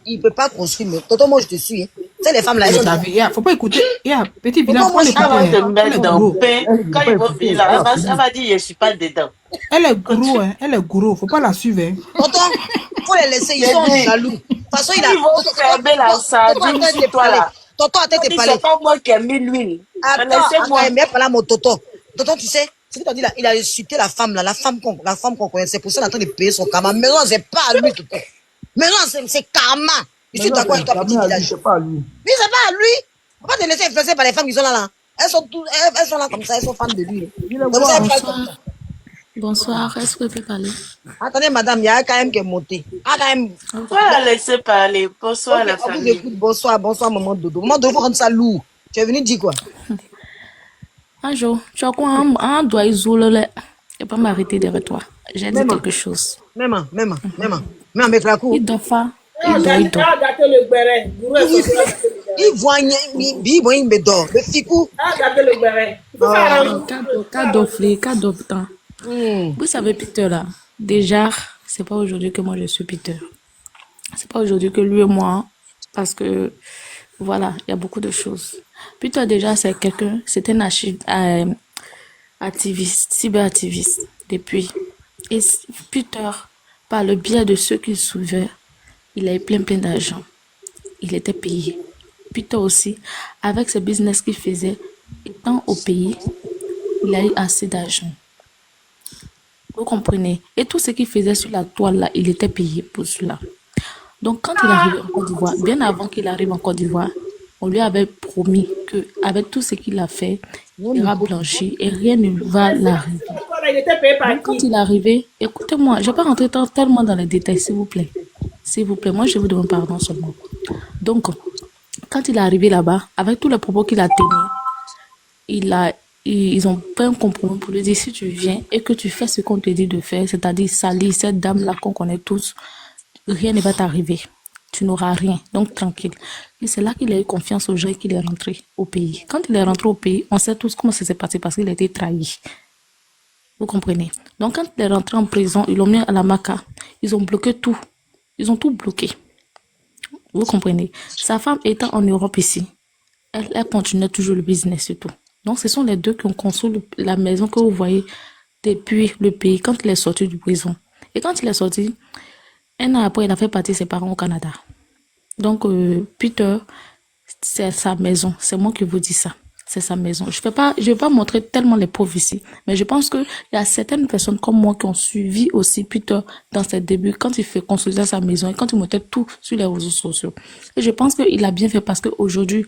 Il peut pas construire. Mais tonton, moi, je te suis. Hein. Tu sais, les femmes là, elles Vous sont savez, faut pas écouter. Petit Tonton, village, moi, faut je l'écouter. Elle va te Elle mettre est dans gros. le pain. Quand il va venir là, elle va dire, je ne suis pas dedans. Elle est gros, hein. Elle est gros. Faut pas la suivre, hein. tonton, faut les laisser. Ils J'ai sont dit, jaloux. De toute façon, il a. ils vont fermer la sardine sur toi là. Tonton, attends, On t'es dit, parlé. c'est pas moi qui ai mis l'huile. Attends, Laissez-moi. mais pas là, mon tonton. Tonton, tu sais, ce que tu as dit là, il a insulté la femme là, la femme qu'on connaît. C'est pour ça qu'il est en train de payer son karma. Mais non, c'est pas à lui, tonton. Mais non, c'est karma. Je suis d'accord avec toi, petit village. C'est pas à lui. Oui, c'est pas à lui. Faut pas te laisser influencer par les femmes qui sont là. Elles sont là comme ça, elles sont fans de lui. Donc, vous savez pas- Bonsoir. Bonsoir, est-ce que je peux parler? Attendez, madame, il y a quand même qui est monté. Ah, quand même. On va la laisser parler. Bonsoir Ok, la on vous famille. écoute. Bonsoir, maman Dodo. Maman Dodo, faut rendre ça lourd. Tu es venu dire quoi? Un jour, tu as quoi? Un doigt isolé. Je ne peux pas m'arrêter derrière toi. J'ai dit quelque chose. Même avec la cour. Il doit faire. Ah, Il doit. gâtez le béret. Il voit, il me dort. Le ficou. Ah, gâtez le béret. Il faut faire un- Cadeau, temps. Vous savez, Peter, là, déjà, c'est pas aujourd'hui que moi je suis Peter. C'est pas aujourd'hui que lui et moi, parce que, voilà, il y a beaucoup de choses. Peter, déjà, c'est quelqu'un, c'est un activiste, cyberactiviste, depuis. Et Peter, par le biais de ceux qu'il suivait, il a eu plein d'argent. Il était payé. Peter aussi, avec ce business qu'il faisait, étant au pays, il a eu assez d'argent. Vous comprenez? Et tout ce qu'il faisait sur la toile là, il était payé pour cela. Donc quand il arrive en Côte d'Ivoire, bien avant qu'il arrive en Côte d'Ivoire, on lui avait promis qu'avec tout ce qu'il a fait, il ira blanchir et rien ne va l'arriver. Il était payé par Donc quand qui? il est arrivé, écoutez-moi, je ne vais pas rentrer tellement dans les détails, s'il vous plaît. S'il vous plaît, moi je vous demande pardon seulement. Donc, quand il est arrivé là-bas, avec tous les propos qu'il a tenus, ils ont fait un compromis pour lui dire si tu viens et que tu fais ce qu'on te dit de faire, c'est-à-dire salir cette dame-là qu'on connaît tous, rien ne va t'arriver. Tu n'auras rien, donc tranquille. Et c'est là qu'il a eu confiance aux gens et qu'il est rentré au pays. Quand il est rentré au pays, on sait tous comment ça s'est passé parce qu'il a été trahi. Vous comprenez? Donc quand il est rentré en prison, ils l'ont mis à la maca. Ils ont bloqué tout. Ils ont tout bloqué. Vous comprenez? Sa femme étant en Europe ici, elle continuait toujours le business et tout. Donc ce sont les deux qui ont construit la maison que vous voyez depuis le pays quand il est sorti du prison. Et quand il est sorti, un an après, il a fait partir ses parents au Canada. Donc, Peter, c'est sa maison. C'est moi qui vous dis ça. C'est sa maison. Je vais pas montrer tellement les pauvres ici, mais je pense que il y a certaines personnes comme moi qui ont suivi aussi Peter dans ses débuts, quand il fait construire sa maison et quand il mettait tout sur les réseaux sociaux. Et je pense qu'il a bien fait parce qu'aujourd'hui,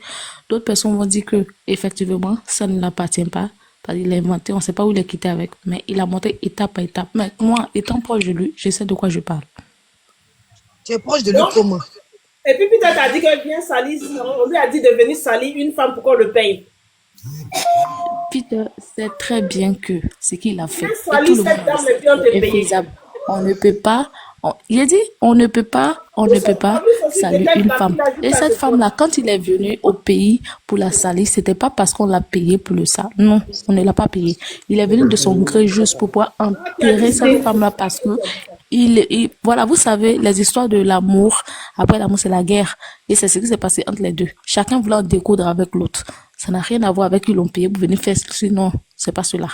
d'autres personnes vont dire que, effectivement, ça ne l'appartient pas. Parce qu'il a inventé, on ne sait pas où il est quitté avec, mais il a monté étape par étape. Mais moi, étant proche de lui, je sais de quoi je parle. Tu es proche de lui Donc, comment? et puis Peter t'a dit que bien salir, on lui a dit de venir salir une femme pour qu'on le paye. Peter sait très bien que ce qu'il a fait, Viens et tout salir le cette monde dame le et puis on te sait, est paye. faisable. On ne peut pas, il a dit, on ne peut pas saluer une femme. Et cette femme-là, quand il est venu au pays pour la salir, c'était pas parce qu'on l'a payé pour le ça. Non, on ne l'a pas payé. Il est venu de son gré juste pour pouvoir enterrer cette femme-là parce que voilà, vous savez, les histoires de l'amour, après l'amour, c'est la guerre. Et c'est ce qui s'est passé entre les deux. Chacun voulait en découdre avec l'autre. Ça n'a rien à voir avec qu'ils l'ont payé pour venir faire ceci. Non, c'est pas cela.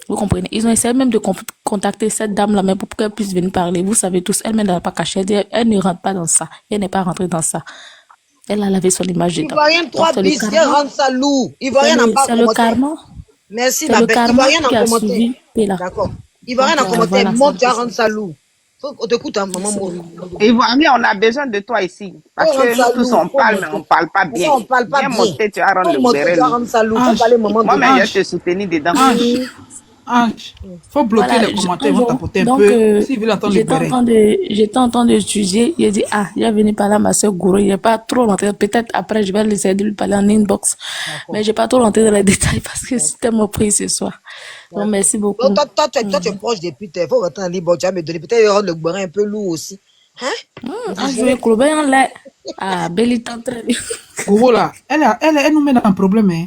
Vous comprenez? Ils ont essayé même de contacter cette dame-là, mais pour qu'elle puisse venir parler. Vous savez tous, elle-même n'a pas caché. Elle dit, elle ne rentre pas dans ça. Elle n'est pas rentrée dans ça. Elle a lavé son image dedans. Ivoirien 3 bis, viens rendre ça lourd. Ivoirien n'a pas C'est le karma. Merci, C'est ma le belle. karma Ivoirien qui a a commenté. suivi Pela. D'accord. Ivoirien a Donc, commenté. voilà, Monte, tu c'est vas ça. rendre ça lourd. On t'écoute, hein, maman. Ivoirien, on a besoin de toi ici. Parce Faut rendre que ça nous tous, lourd. on Faut parle, mais monter. on parle pas bien. Pourquoi on parle pas Viens bien? monter, tu vas rendre Faut le monter, tu béret vas lourd. rendre ça lourd. Faut parler maman Moi, de mais je vais te soutenir dedans. Ange, faut bloquer Voilà, les commentaires, un ils vont jour, tapoter un donc, peu. S'ils veulent entendre le béret. j'étais en train d'étudier. Il a dit, ah, il est venu parler à ma soeur Gouro. Il n'est pas trop rentré. Peut-être après, je vais essayer de lui parler en inbox. Mais je n'ai pas trop rentré dans les détails parce que c'est tellement pris ce soir. Donc, merci beaucoup. Donc, toi, tu es proche des putes. Il faut rentrer en libre. Tu vas me donner. Peut-être il y aura le boirin un peu lourd aussi. Hein? Ah, je vais couler en lait. Ah, belle est en train de... Gogo là, elle nous met dans un problème. Hein.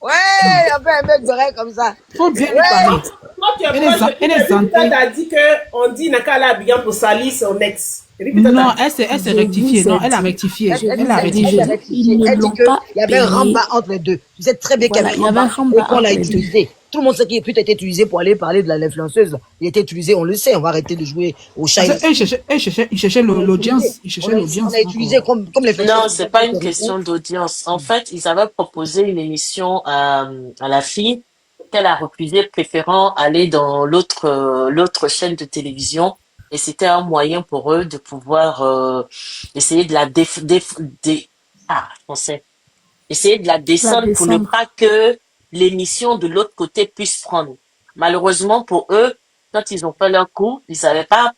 Ouais, il y a un mec boirin comme ça. Faut bien lui parler. Toi, tu es Elle est proche zan- de elle est Peter. zantée. Peter t'a dit qu'on dit n'a qu'à aller à Abidjan pour salir son ex. Et puis Peter Non, t'a dit- elle s'est rectifiée. Non, elle a rectifié. Elle a rectifié. Ils ne Elle dit l'ont qu'il pas y avait un payé. ramba entre les deux. Tu sais très bien qu'il y Voilà, avait il y avait un un ramba ramba et qu'on l'a entre les deux. utilisé. Tout le monde sait qu'il a été utilisé pour aller parler de l'influenceuse. Il a été utilisé, on le sait. On va arrêter de jouer au chat. Parce que il cherchait l'audience. Il cherchait l'audience. On l'a utilisé comme les Non, c'est pas une question d'audience. En fait, ils avaient proposé une émission à la fille qu'elle a refusé, préférant aller dans l'autre chaîne de télévision. Et c'était un moyen pour eux de pouvoir essayer de la français. Essayer de la descendre pour ne descendre. pas que l'émission de l'autre côté puisse prendre. Malheureusement pour eux, quand ils ont fait leur coup, ils n'avaient pas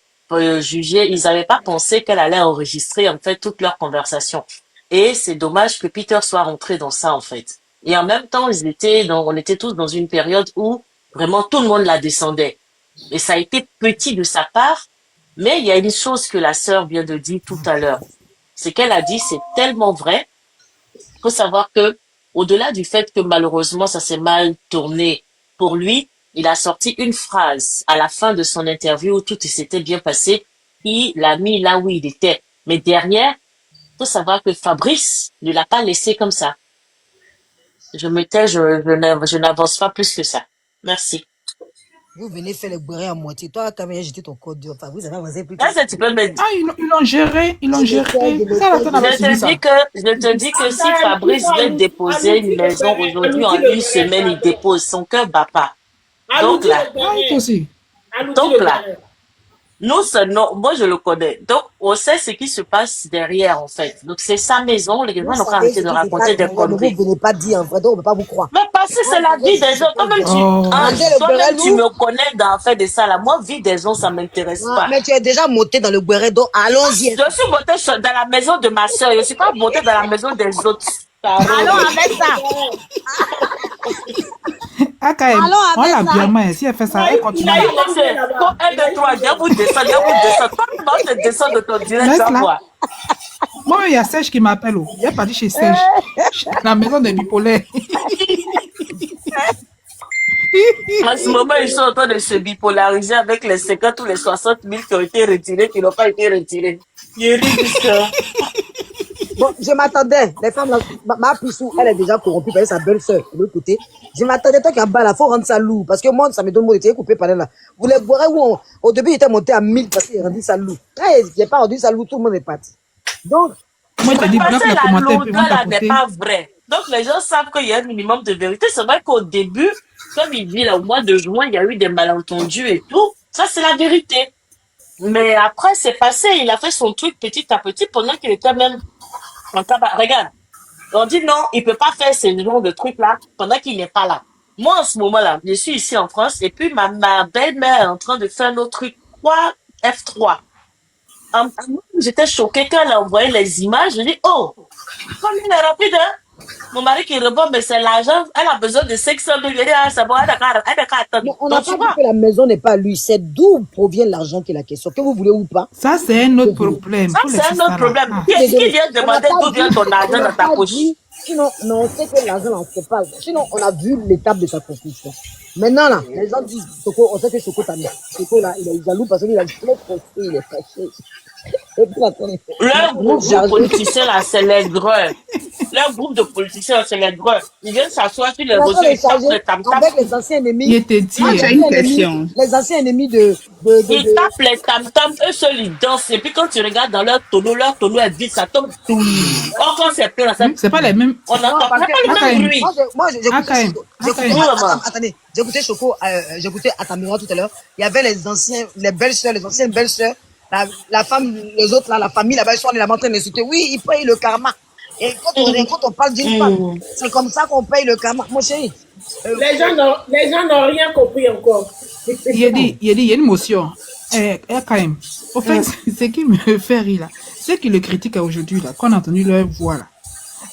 jugé, ils n'avaient pas pensé qu'elle allait enregistrer en fait toute leur conversation. Et c'est dommage que Peter soit rentré dans ça en fait. Et en même temps, on était tous dans une période où vraiment tout le monde la descendait. Et ça a été petit de sa part, mais il y a une chose que la sœur vient de dire tout à l'heure. C'est qu'elle a dit, c'est tellement vrai. Il faut savoir que, au-delà du fait que malheureusement ça s'est mal tourné pour lui, il a sorti une phrase à la fin de son interview où tout s'était bien passé. Il l'a mis là où il était. Mais derrière, il faut savoir que Fabrice ne l'a pas laissé comme ça. Je me tais, je n'avance pas plus que ça. Merci. Vous venez faire les bourrins à moitié. Toi, quand même, jeté ton code dur. Enfin, vous avez avancé plus que Là, tu peux me dire. Ah, ils l'ont géré. Ils l'ont géré. Ça, la femme avait Je suivi ça. te dis que si Fabrice veut déposer une maison aujourd'hui en une semaine, il dépose. Son cœur bat pas. Donc là, moi je le connais. Donc on sait ce qui se passe derrière en fait. Donc c'est sa maison. Les gens ont arrêté de raconter des conneries. Vous ne venez pas dire en vrai, donc on ne peut pas vous croire. Mais parce que c'est la vie des gens. Toi-même tu me connais dans fait de ça là. Moi, vie des gens, ça m'intéresse pas. Mais tu es déjà monté dans le boiret, donc allons-y. Je suis montée dans la maison de ma soeur. Je suis pas montée dans la maison des autres. Allons avec ça. Ah, quand même. On l'a bien main. Si elle fait ça, elle continue. Quand elle de toi, viens vous descendre. Comment te descends de ton direct Laisse à là. quoi? Moi, il y a Serge qui m'appelle. Il est parti chez Serge. La maison des bipolaires. En ce moment, ils sont en train de se bipolariser avec les 50 ou les 60 000 qui ont été retirés, qui n'ont pas été retirés. Bon, je m'attendais. Les femmes, là, ma Pissou, elle est déjà corrompue par sa belle-sœur de l'autre côté. Je m'attendais, toi qui as bas là, faut rendre ça lourd. Parce que moi, ça me donne mon été coupé par là. Vous les boirez où au début, il était monté à 1000 parce qu'il a rendu ça lourd. Là, il n'a pas rendu ça lourd, tout le monde est parti. Donc, Moi, je te dis, Parce bloque que les la commentaires, puis ils vont longueur là n'est t'apporter. pas vraie. Donc les gens savent qu'il y a un minimum de vérité. C'est vrai qu'au début, comme il dit là, au mois de juin, il y a eu des malentendus et tout. Ça, c'est la vérité. Mais après, c'est passé. Il a fait son truc petit à petit pendant qu'il était même en tabac. Regarde. On dit non, il peut pas faire ce genre de trucs-là pendant qu'il n'est pas là. Moi, en ce moment-là, je suis ici en France et puis ma belle-mère est en train de faire un autre truc. Quoi? F3. J'étais choquée quand elle a envoyé les images. Je dis, oh, comme il est rapide, hein? Mon mari qui répond, mais c'est l'argent. Elle a besoin de 500 000. Je dis, ah, c'est bon, elle a qu'à attendre. Mais on n'a Donc, tu pas dit vois. que la maison n'est pas à lui. C'est d'où provient l'argent qui est la question. Que vous voulez ou pas. Ça, c'est un autre problème. Ça, Faut c'est laisser un ça autre là. problème. Ah. Qui Désolé. vient On n'a demander pas d'où vient dit, ton on argent n'a dans ta pas poche? dit, sinon, mais on sait que l'argent, là, on ne sait pas. Sinon, on a vu l'étape de sa construction. Maintenant, là, les gens disent, Soko, on sait que Soko t'a mis. Soko, là, il est jaloux parce qu'il a trop construit, il est fâché. Et puis, attendez. Leur groupe de Chargé. politiciens, là, c'est les greurs. Leur groupe de politiciens, c'est les greurs. Ils viennent s'asseoir sur les On réseaux, va les ils tapent charger les tam-tams. avec les anciens ennemis. Il te dit, Les J'ai anciens une ennemis, question. les anciens ennemis Ils tapent les tam-tams, eux seuls, ils dansent. Et puis quand tu regardes dans leur tonneau est vide, ça tombe tout. Or, quand c'est plein, ça, c'est pas les mêmes. on Non, n'entend parce pas que le même bruit. moi, j'écoutais Choco. Akaim. Oui, maman. Attendez, j'écoutais Choco, j'écoutais Atamira tout à l'heure. Il y avait les anciens, les belles-sœurs, les anciennes belles-sœurs, la femme, les autres là, la famille là-bas, ils sont en train d'insulter. Oui, ils payent le karma. Et quand on parle d'une femme, c'est comme ça qu'on paye le karma. Mon chéri. Les gens n'ont rien compris encore. Il a dit, il y a une motion. Quand même. Au fait, ce qui me fait rire là, ceux qui le critiquent aujourd'hui là, qu'on a entendu leur voix là,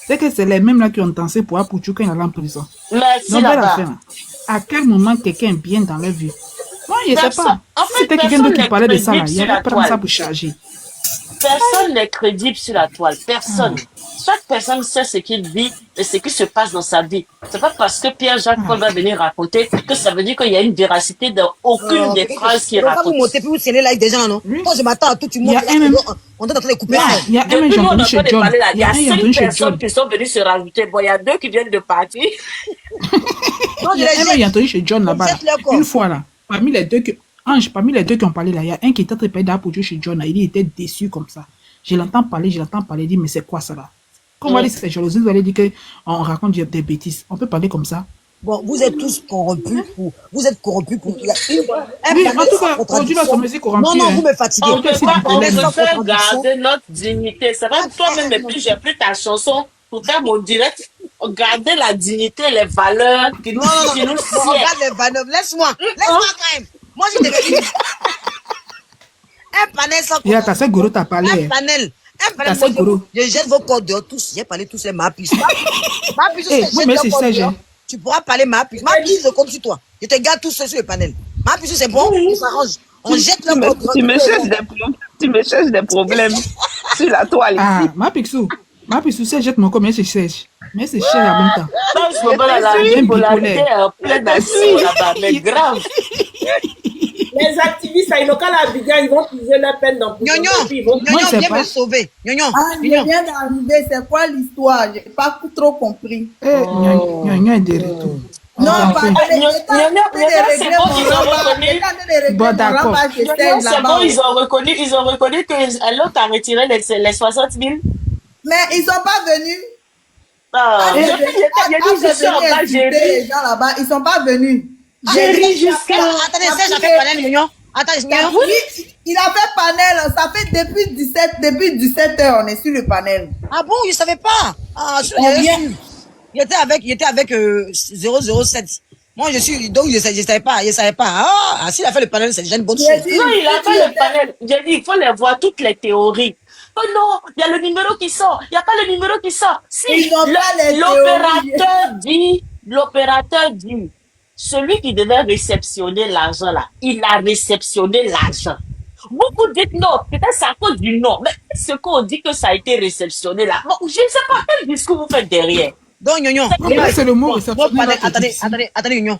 c'est que c'est les mêmes là qui ont dansé pour Apuchou quand il allait en prison. Merci Donc, belle là-bas. affaire. À quel moment quelqu'un est bien dans leur vie? Moi, je ne sais Personne- pas. en Si fait, c'était quelqu'un personne d'autre qui n'est parlait de ça là, crédible il y sur avait la prendre ça toile. pour charger. Personne n'est crédible sur la toile. Personne. Chaque personne sait ce qu'il vit et ce qui se passe dans sa vie. C'est pas parce que Pierre-Jacques Paul va venir raconter que ça veut dire qu'il y a une véracité dans aucune des phrases qu'il On va vous raconte. monter puis vous sceller like des gens là, non? Oui. Moi, je m'attends à tout le Il y monde. a un même- On est en train de couper Non, ça. Il y a un même, depuis j'ai nous, on entendu a chez pas de John. parler là. Il Il y y a a un, j'ai 5 entendu chez personnes John. qui sont venues se rajouter. Bon, il y a 2 qui viennent de partir. Non, Il y a un même, j'ai entendu chez John là-bas. Jette leur corps. Une fois là, parmi les deux qui ont parlé là, il y a un qui était en train de parler d'Apuchou chez John là. Il était déçu comme ça. Je l'entends parler, il dit, mais c'est quoi ça là? Comme on va dire que c'est jalousie, vous allez dire qu'on raconte des bêtises. On peut parler comme ça. Bon, vous êtes tous corrompus pour. Vous êtes corrompus pour. Il y a un Oui, panel en tout sans cas, aujourd'hui, là, contradiction. son musique corrompue. Non, non, hein. vous me fatiguez. On peut c'est pas, du on problème. Sans préfère contradiction. garder notre dignité. C'est vrai que toi-même, et puis j'ai pris ta chanson pour faire mon direct. Garder la dignité, les valeurs qui nous, Non, non, qui non. nous Bon, sied. regarde les vannes. Laisse-moi quand même. Moi, je te dis. Un panel sans Il y a Kassé Goro t'a parlé. Un hein. panel. Un panel. Kassé Goro. Je jette vos corps dehors tous. J'ai parlé tous les mapis. Mapis, Eh, moi, mais c'est ça, j'ai. tu pourras parler mapis. Mapis, je compte sur toi. Je te garde tous ceux sur le panel. Mapis, c'est bon. On s'arrange. On jette le corps Tu me cherches des problèmes sur la toile Ah, ici. ma pixou, c'est jette mon corps, mais c'est sèche. Mais c'est cher en même temps. Dans ce moment-là, la Bien bipolarité bipolaire. est en plein d'action là-bas, mais grave. Les activistes à Inoka Abidjan, ils vont puiser leur peine dans prison. Nyonyo, Et puis ils vont- Moi, je Nyonyo, sais viens pas. me sauver. Nyonyo, Ah, je Nyonyo. viens d'arriver, c'est quoi l'histoire? J'ai pas trop compris. Eh, Nyonyo est de retour. Non, Enfin. parce que Nyonyo, l'État est en train Nyonyo, de régler c'est bon, mon ils ont rempart. reconnu. L'État est en train de régler Bon, mon d'accord. rempart chez Non, Sèche c'est là-bas. bon, ils ont reconnu que l'autre a retiré les 60 000. Mais ils sont pas venus. Ah, Quand j'ai c'est dit, je suis en bas, j'ai insulter ri. les gens là-bas, ils sont pas venus. J'ai ri jusqu'à. Attendez, Serge a fait panel, Nyonyo. Attends, Nyonyo. Oui, il a fait panel, ça fait depuis 17 heures, on est sur le panel. Ah bon, je savais pas. Ah, On vient. il était avec 007. Moi, donc je savais pas. Ah, s'il a fait le panel, c'est déjà une bonne chose. Non, il a fait le panel. J'ai dit, il faut les voir toutes les théories. Oh non, il y a le numéro qui sort. Il n'y a pas le numéro qui sort. Si, Ils n'ont pas les l'opérateur dit, celui qui devait réceptionner l'argent là, il a réceptionné l'argent. Beaucoup disent non, peut-être c'est à cause du nom. Mais ce qu'on dit que ça a été réceptionné là, bon, je ne sais pas quel discours vous faites derrière. Donc, Nyonyo. Là, c'est le mot Notre réceptionné. panel, là, qui est attendez, Nyonyo,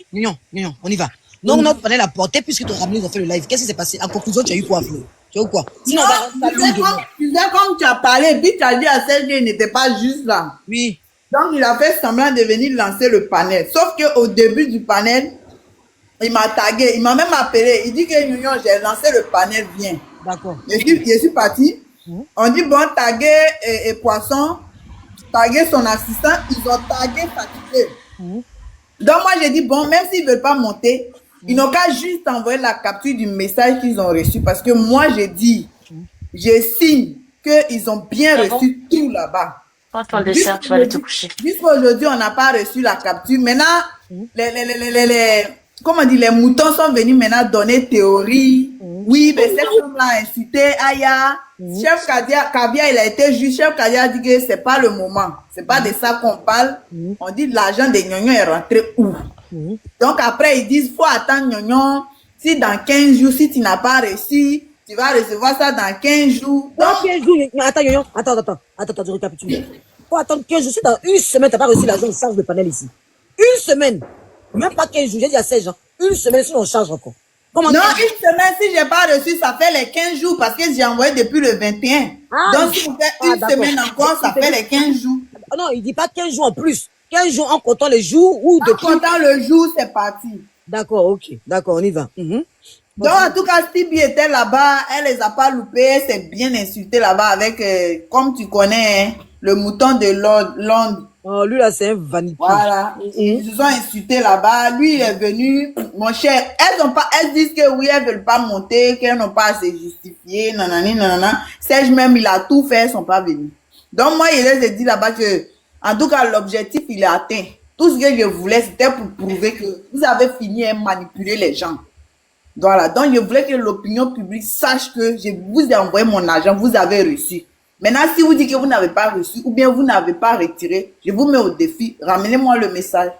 on y va. Donc, notre panel a porté, puisque ton ramené, ils ont fait le live. Qu'est-ce qui s'est passé? En conclusion, tu as eu quoi, Flo? Tu as eu quoi? Sinon, Non, on va tu sais, comme tu as parlé, puis tu as dit à Serge qu'il n'était pas juste là. Oui. Donc, il a fait semblant de venir lancer le panel. Sauf qu'au début du panel, il m'a tagué, il m'a même appelé. Il dit que Nyonyo, j'ai lancé le panel, viens. D'accord. Je suis parti. On dit, bon, taguer et poisson, taguer son assistant, ils ont tagué fatigué. Donc, moi, j'ai dit, bon, même s'ils ne veulent pas monter, ils n'ont qu'à juste envoyer la capture du message qu'ils ont reçu. Parce que moi, j'ai dit, je signe qu'ils ont bien reçu tout là-bas. Prends le dessert, tu vas aller te coucher. Jusqu'à aujourd'hui, on n'a pas reçu la capture. Maintenant, comment on dit, les moutons sont venus maintenant donner théorie. Oui, mais cette femme-là a insulté Aya. Chef Kavia, il a été juge. Chef Kavia a dit que c'est pas le moment. C'est pas de ça qu'on parle. On dit l'argent des gnognos est rentré où? Donc après, ils disent, faut attendre gnognon. Si dans 15 jours, si tu n'as pas reçu, tu vas recevoir ça dans 15 jours. Dans 15 jours, attends, gnognon. Attends, je récapitule. Faut attendre 15 jours. Si dans une semaine, tu n'as pas reçu l'argent, on charge le panel ici. Une semaine. Même pas 15 jours, j'ai dit à 16 gens. Une semaine, sinon on charge encore. Comment non, une semaine, si je n'ai pas reçu, ça fait les 15 jours parce que j'ai envoyé depuis le 21. Donc, si vous faites une semaine encore, ça fait les 15 jours. Non, il ne dit pas 15 jours en plus. 15 jours en comptant les jours ou depuis. En comptant le jour, c'est parti. D'accord, ok. D'accord, on y va. Donc, en tout cas, Stevie était là-bas, elle les a pas loupés, elle s'est bien insultée là-bas avec, comme tu connais, hein, le mouton de Londres. Oh, lui là, c'est un vanité. Voilà. Ils se sont insultés là-bas. Lui, il est venu, mon cher. Elles disent que oui, elles veulent pas monter, qu'elles n'ont pas à se justifier, nanana. Serge même, il a tout fait, elles sont pas venus. Donc, moi, il les a dit là-bas que, en tout cas, l'objectif, il est atteint. Tout ce que je voulais, c'était pour prouver que vous avez fini à manipuler les gens. Voilà. Donc, je voulais que l'opinion publique sache que je vous ai envoyé mon argent, vous avez reçu. Maintenant, si vous dites que vous n'avez pas reçu ou bien vous n'avez pas retiré, je vous mets au défi. Ramenez-moi le message.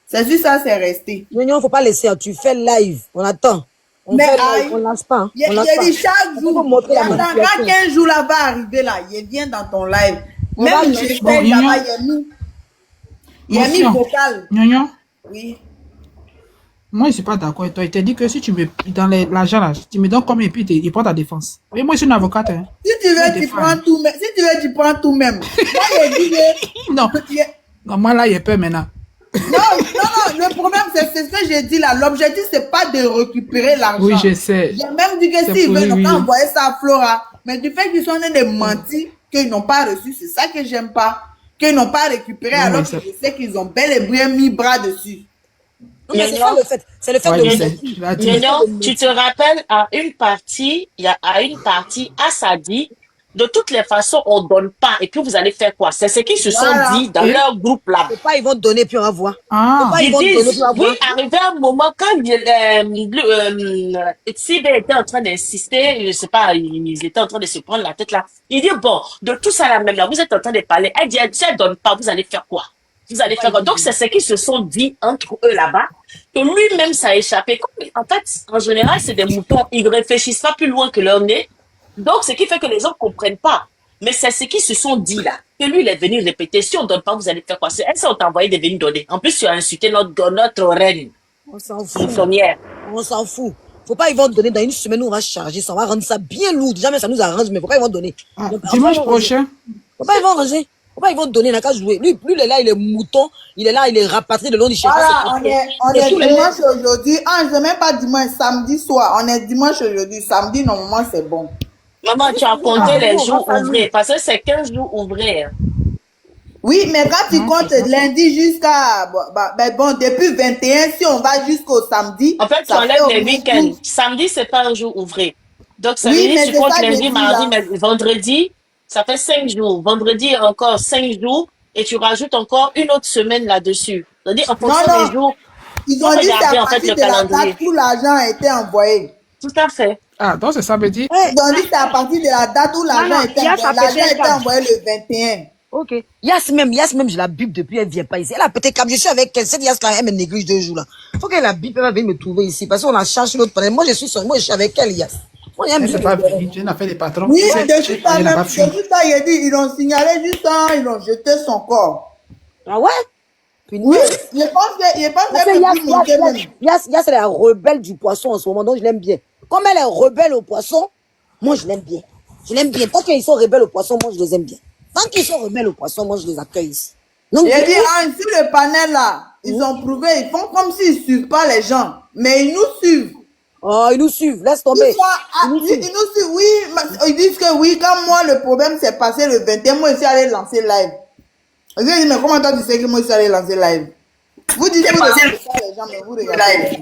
C'est juste ça, c'est resté. Non, il ne faut pas laisser. Tu fais live. On attend. On lâche pas. Il dit chaque jour. Quand 15 jours là va arriver là, il vient dans ton live. Même je fais là-bas, il y a mis vocal. Gnognon. Oui. Moi, je ne suis pas d'accord avec toi. Il t'a dit que si tu me dans l'argent là, tu me donnes combien et puis il prend ta défense. Oui, moi, je suis une avocate. Hein. Si tu veux, tu prends tout même. Si tu veux, tu prends tout même. Moi, je dis que... Non, moi là, il a peur maintenant. Non, le problème, c'est ce que j'ai dit là. L'objectif, c'est pas de récupérer l'argent. Oui, je sais. J'ai même dit que s'ils veulent, on peut envoyer ça à Flora. Mais du fait qu'ils sont en train de mentir, qu'ils n'ont pas reçu, c'est ça que j'aime pas. Qu'ils n'ont pas récupéré, alors que je sais qu'ils ont bel et bien mis bras dessus. C'est ça le fait. C'est le fait de... Non, tu te rappelles, à une partie, à Sadi, de toutes les façons, on donne pas. Et puis, vous allez faire quoi? C'est ce qu'ils se sont dit dans leur groupe là. C'est pas, ils vont donner, puis on va voir. Ils disent, oui, arrivé un moment, quand Tsibe était en train d'insister, je sais pas, ils étaient en train de se prendre la tête là. Il dit, bon, de tout ça là même là, vous êtes en train de parler. Elle dit, elle donne pas, vous allez faire quoi? Vous allez faire quoi? Donc, c'est ce qu'ils se sont dit entre eux là-bas, que lui-même, ça a échappé. En fait, en général, c'est des moutons, ils réfléchissent pas plus loin que leur nez. Donc, ce qui fait que les gens comprennent pas. Mais c'est ce qu'ils se sont dit là. Que lui, il est venu répéter. Si on donne pas, vous allez faire quoi? Elles sont envoyées de venir donner. En plus, tu as insulté notre reine. On s'en fout. On s'en fout. Faut pas, ils vont donner dans une semaine, nous, on va charger ça. On va rendre ça bien lourd. Jamais ça nous arrange, mais faut pas, ils vont donner. Donc, dimanche prochain. Faut pas, ils vont ranger. Faut pas, ils vont donner, n'a qu'à jouer. Lui, il est là, il est mouton. Il est là, il est rapatrié de long du chef. Voilà, on est dimanche aujourd'hui. C'est même pas dimanche, samedi soir. On est dimanche aujourd'hui. Samedi, normalement, c'est bon. Maman, tu as compté les jours ouvrés, parce que c'est 15 jours ouvrés. Oui, mais quand tu comptes lundi jusqu'à... bon, depuis 21, si on va jusqu'au samedi... En fait, tu enlèves les week-ends. Samedi, c'est pas un jour ouvré. Donc, ça veut dire que tu comptes lundi, mardi, mais vendredi, ça fait 5 jours. Vendredi, encore 5 jours. Et tu rajoutes encore une autre semaine là-dessus. C'est-à-dire, en fonction des jours... Ils ont dit que c'est à partir de la date où l'argent a été envoyé. Tout à fait. Ah, donc c'est ça veut dire... Ils ont dit que c'est à partir de la date où l'argent a été envoyé le 21. Ok. Yas même, je la bip depuis, elle vient pas ici. Elle a pété câble, je suis avec elle. Cette Yas là, elle me néglige 2 jours là. Faut qu'elle la bip, elle va venir me trouver ici. Parce qu'on a cherché l'autre panel. Moi, je suis avec elle, Yas. Elle n'est pas venue, tu n'as fait les patrons. Oui, depuis ça, il a dit, ils ont signalé juste ça, ils ont jeté son corps. Ah ouais? Oui, je pense que Yas, elle est la rebelle du poisson en ce moment, donc je l'aime bien. Comme elle est rebelle au poisson, moi je l'aime bien. Je l'aime bien. Tant qu'ils sont rebelles au poisson, moi je les aime bien. Tant qu'ils sont rebelles au poisson, moi je les accueille ici. Donc, j'ai dit, sur le panel là, ils ont prouvé, ils font comme s'ils ne suivent pas les gens, mais ils nous suivent. Oh, ils nous suivent, laisse Ils tomber. sont, ils nous suivent, oui, ils disent que oui, quand moi, le problème s'est passé le 21, moi, je suis allé lancer live. Je dis, mais comment toi, tu sais que moi, je suis allé lancer live? Vous dites que vous regardez pas les gens, mais vous regardez live.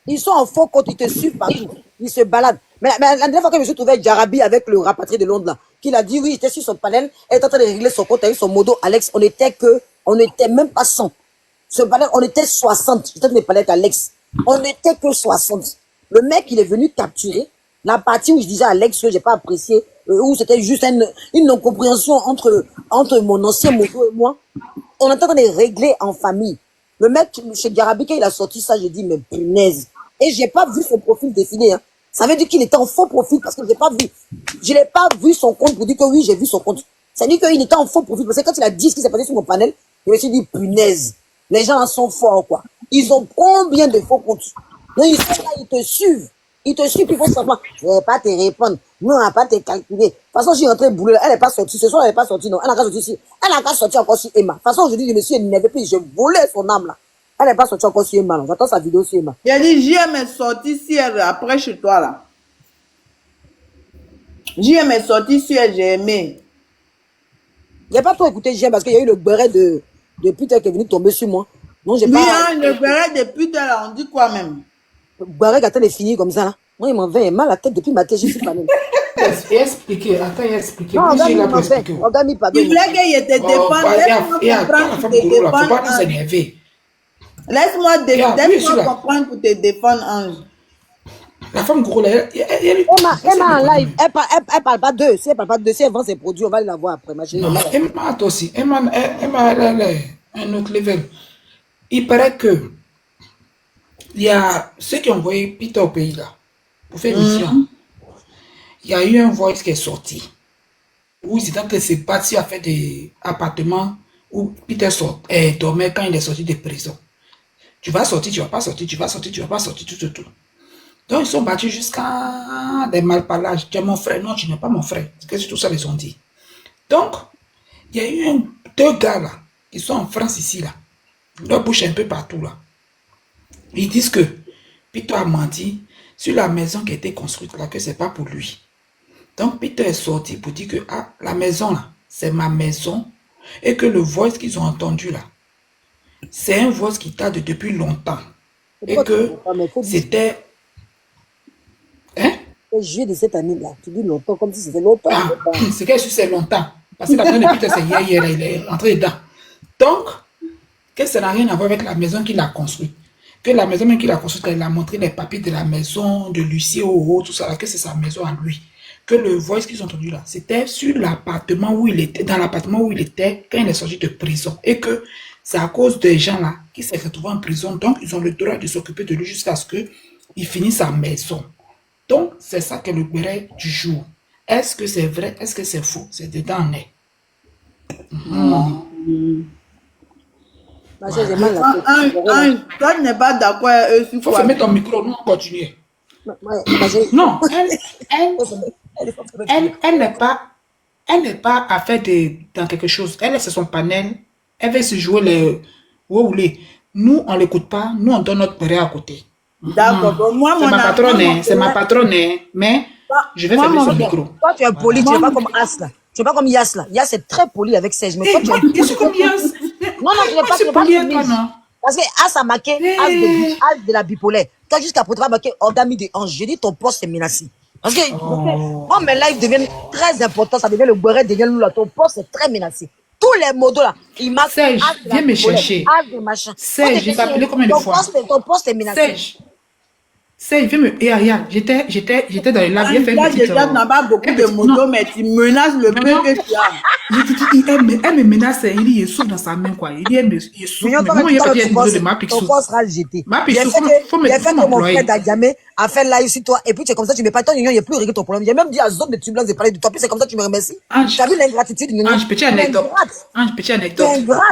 Ils sont en faux compte, ils te suivent partout. Ils se baladent. Mais la dernière fois que je me suis trouvé avec Jarabi, avec le rapatrié de Londres, là, qu'il a dit, oui, j'étais sur son panel, elle était en train de régler son compte avec son modo, Alex, on n'était même pas 100. Ce panel, on était 60. J'étais en train de parler avec Alex. On n'était que 60. Le mec, il est venu capturer la partie où je disais à Alex que j'ai pas apprécié, où c'était juste une non-compréhension entre mon ancien modo et moi. On est en train de régler en famille. Le mec, chez Garabi, quand il a sorti ça, j'ai dit, mais punaise. Et j'ai pas vu son profil défiler, hein. Ça veut dire qu'il était en faux profil parce que j'ai pas vu. Je n'ai pas vu son compte pour dire que oui, j'ai vu son compte. Ça veut dire qu'il était en faux profil. Parce que quand il a dit ce qui s'est passé sur mon panel, je me suis dit, punaise. Les gens en sont forts, quoi. Ils ont combien de faux comptes? Non, ils sont là, ils te suivent. Ils te suivent, ils font simplement. Je ne vais pas te répondre. Nous, on n'a pas te calculer. De toute façon, j'ai rentré boulot. Elle n'est pas sortie. Ce soir, elle n'est pas sortie, non. Elle n'a qu'à sortir ici. Elle n'a qu'à sortir encore sur Emma. De toute façon, aujourd'hui, je me suis énervé, puis je volais son âme, là. Elle n'est pas sortie encore sur Emma, là. J'attends sa vidéo sur Emma. Il a dit, JM est sorti si elle après chez toi, là. JM est sorti si elle, j'ai aimé. Il n'y a pas trop écouté JM parce qu'il y a eu le béret de Peter qui est venu tomber sur moi. Non, j'ai Oui, pas. hein, le béret de pute, là, on dit quoi même? Le béret qui attend de finir comme ça, là. Moi, il m'en fait mal la tête depuis ma tête, je suis pas même. Il a expliqué, attends, il a expliqué. Non, Oui, regarde, j'ai là il pour m'en fait. expliquer. Regarde, il pardonne. Il voulait qu'il te défende. Et attends, la femme Gourou, là, faut pas nous s'énerver. Laisse-moi là. comprendre pour te défendre, Ange. La femme Gourou, là, Emma en live, elle parle pas d'eux. Si elle parle pas d'eux, si elle vend ses produits, on va la voir après. Ma chérie. Non, Emma, toi aussi. Emma, elle est un autre level. Il paraît que il y a ceux qui ont envoyé Peter au pays là pour faire une mission. Il y a eu un voice qui est sorti où ils étaient en train de se battre à faire des appartements où Peter dormait quand il est sorti de prison. Tu vas sortir, tu vas pas sortir, tu vas sortir, tu vas pas sortir, tout. Donc ils sont battus jusqu'à des malparlages. Tu es mon frère, non, tu n'es pas mon frère. C'est tout ça ils ont dit. Donc, il y a eu deux gars là qui sont en France ici là. Leur bouche un peu partout là. Ils disent que Peter a menti sur la maison qui a été construite là, que c'est pas pour lui. Donc Peter est sorti pour dire que la maison là, c'est ma maison et que le voice qu'ils ont entendu là, c'est un voice qui date depuis longtemps. Et que c'était... Hein? C'est juillet de cette année là. Tu dis longtemps comme si c'était longtemps. C'est qu'elle c'est longtemps. Parce que la maison de Peter c'est hier, il est rentré dedans. Donc, que ça n'a rien à voir avec la maison qu'il a construite. Que la maison même qu'il a construite, il a montré les papiers de la maison de Lucie, tout ça, que c'est sa maison à lui. Que le voice qu'ils ont entendu là, c'était sur l'appartement où il était, dans l'appartement où il était quand il est sorti de prison. Et que c'est à cause des gens là qui s'est retrouvé en prison. Donc, ils ont le droit de s'occuper de lui jusqu'à ce qu'il finisse sa maison. Donc, c'est ça que le béret du jour. Est-ce que c'est vrai? Est-ce que c'est faux? C'est dedans, on est. Toi, tu n'es pas d'accord avec eux sur quoi? Il faut fermer ton micro, nous on continue. Non, elle n'est pas à faire dans quelque chose. Elle, c'est son panel. Elle veut se jouer les roulés. Nous, on ne l'écoute pas. Nous, on donne notre béret à côté. D'accord. Moi, c'est ma patronne, c'est ma patronne. Mais je vais fermer son micro. Toi, tu es poli, tu n'es pas comme As là. Tu n'es pas comme Yas là. Yas est très poli avec Serge. Mais toi, tu es comme Yas. Non, tu n'es pas poli, non. Parce que As a marqué As de la bipolaire. Toi, jusqu'à pour toi, marqué orgami de ange. Je dis ton poste est menacé. Parce que quand mes lives deviennent très importants, ça devient le béret, devient nous là. Ton poste est très menacé. Tous les modos là, ils marquent Serge, viens me chercher. Serge, j'ai appelé combien de fois? Ton poste est menacé. Serge, viens me... J'étais dans le live, j'ai fait une petite... Tu n'as pas beaucoup de motos, mais tu menaces le peu que tu as. Elle me menace, il dit, il souffle dans sa main, quoi. Il dit, il souffle. Mais comment il n'y a pas de ma pixou? Ton poste sera jeté. Ma pixou, faut m'employer. Il a fait que mon frère Dajamé a fait live sur toi, et puis tu es comme ça, tu ne mets pas ton union, il n'y a plus réglé ton problème. J'ai même dit à Zone de Tublance de parler de toi, puis c'est comme ça, tu me remercies. Tu as vu l'ingratitude? Ange, petite anecdote.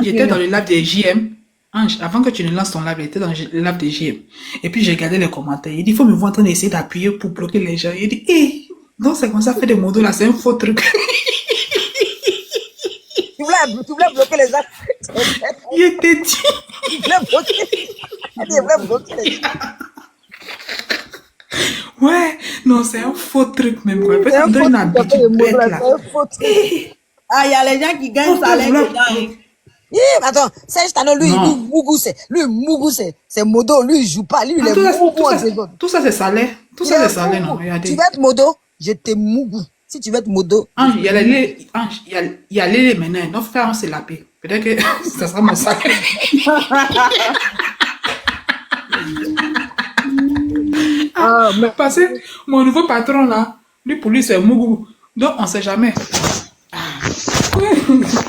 J'étais dans le live des JM. Ange, avant que tu ne lances ton live, il était dans le live des JM. Et puis j'ai regardé les commentaires. Il dit, il faut me voir en train d'essayer d'appuyer pour bloquer les gens. Il dit, hé, donc c'est comme ça, fait des modos là, c'est un faux truc. Tu voulais bloquer les gens. Il était dit. Tu voulais bloquer les gens. Ouais, non, c'est un faux truc même. Quoi. C'est Ça un me donne une faux truc, habitude bête là. c'est un faux truc. Ah, il y a les gens qui gagnent On peut salaire vouloir- dedans. Hein. Attends, Serge Tano, lui, Non. Mougou, c'est Modo, lui, il joue pas, lui, il Ah, est Mougou en seconde. tout ça, c'est salaire. Tout Tu ça, es c'est salaire, non. Mougou. Regardez. Tu vas être Modo, je te Mougou. Si tu veux être Modo, Ange, il y a les Ange, il y a les maintenant. Nos frères, on s'est lapé. Peut-être que ça sera mon sac. mais Parce que mon nouveau patron là, lui pour lui c'est Mougou. Donc on sait jamais.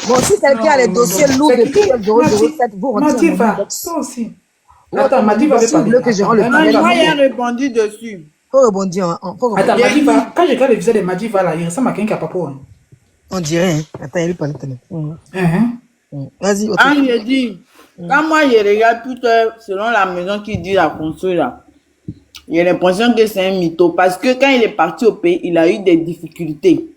bon, si quelqu'un a les dossiers lourds de Putel 007, vous rentrez dans mon Madiva, inbox. toi aussi. Ou Attends, Madiva avait si vous voulez que je rende le parlé. pareil. Moi, il a répondu dessus. Faut rebondir, faut Attends, rebondir. Madiva, quand je regarde le visage de Madiva là, il ressemble à quelqu'un qui a pas peau. On dirait, hein. Attends, il lui parle de Vas-y, autre. Ah, je dis, quand moi je regarde tout selon la maison qui dit la construire là, j'ai l'impression que c'est un mytho parce que quand il est parti au pays, il a eu des difficultés.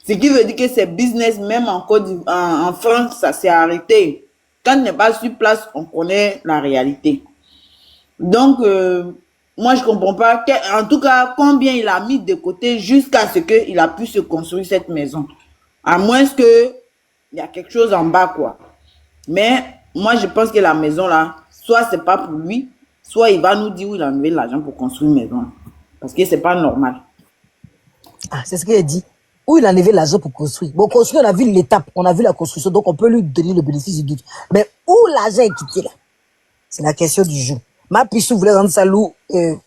Ce qui veut dire que ses business, même en en France, ça s'est arrêté. Quand il n'est pas sur place, on connaît la réalité. Donc, moi, je comprends pas, en tout cas, combien il a mis de côté jusqu'à ce qu'il a pu se construire cette maison. À moins que il y a quelque chose en bas, quoi. Mais moi, je pense que la maison, là, soit c'est pas pour lui, soit il va nous dire où il a enlevé l'argent pour construire une maison. Parce que c'est pas normal. Ah, c'est ce qu'il a dit. Où il a enlevé l'argent pour construire. Bon, construire, on a vu l'étape, on a vu la construction, donc on peut lui donner le bénéfice du doute. Mais où l'argent est quitté, là? C'est la question du jeu. Ma Pichou voulait rendre ça lourd,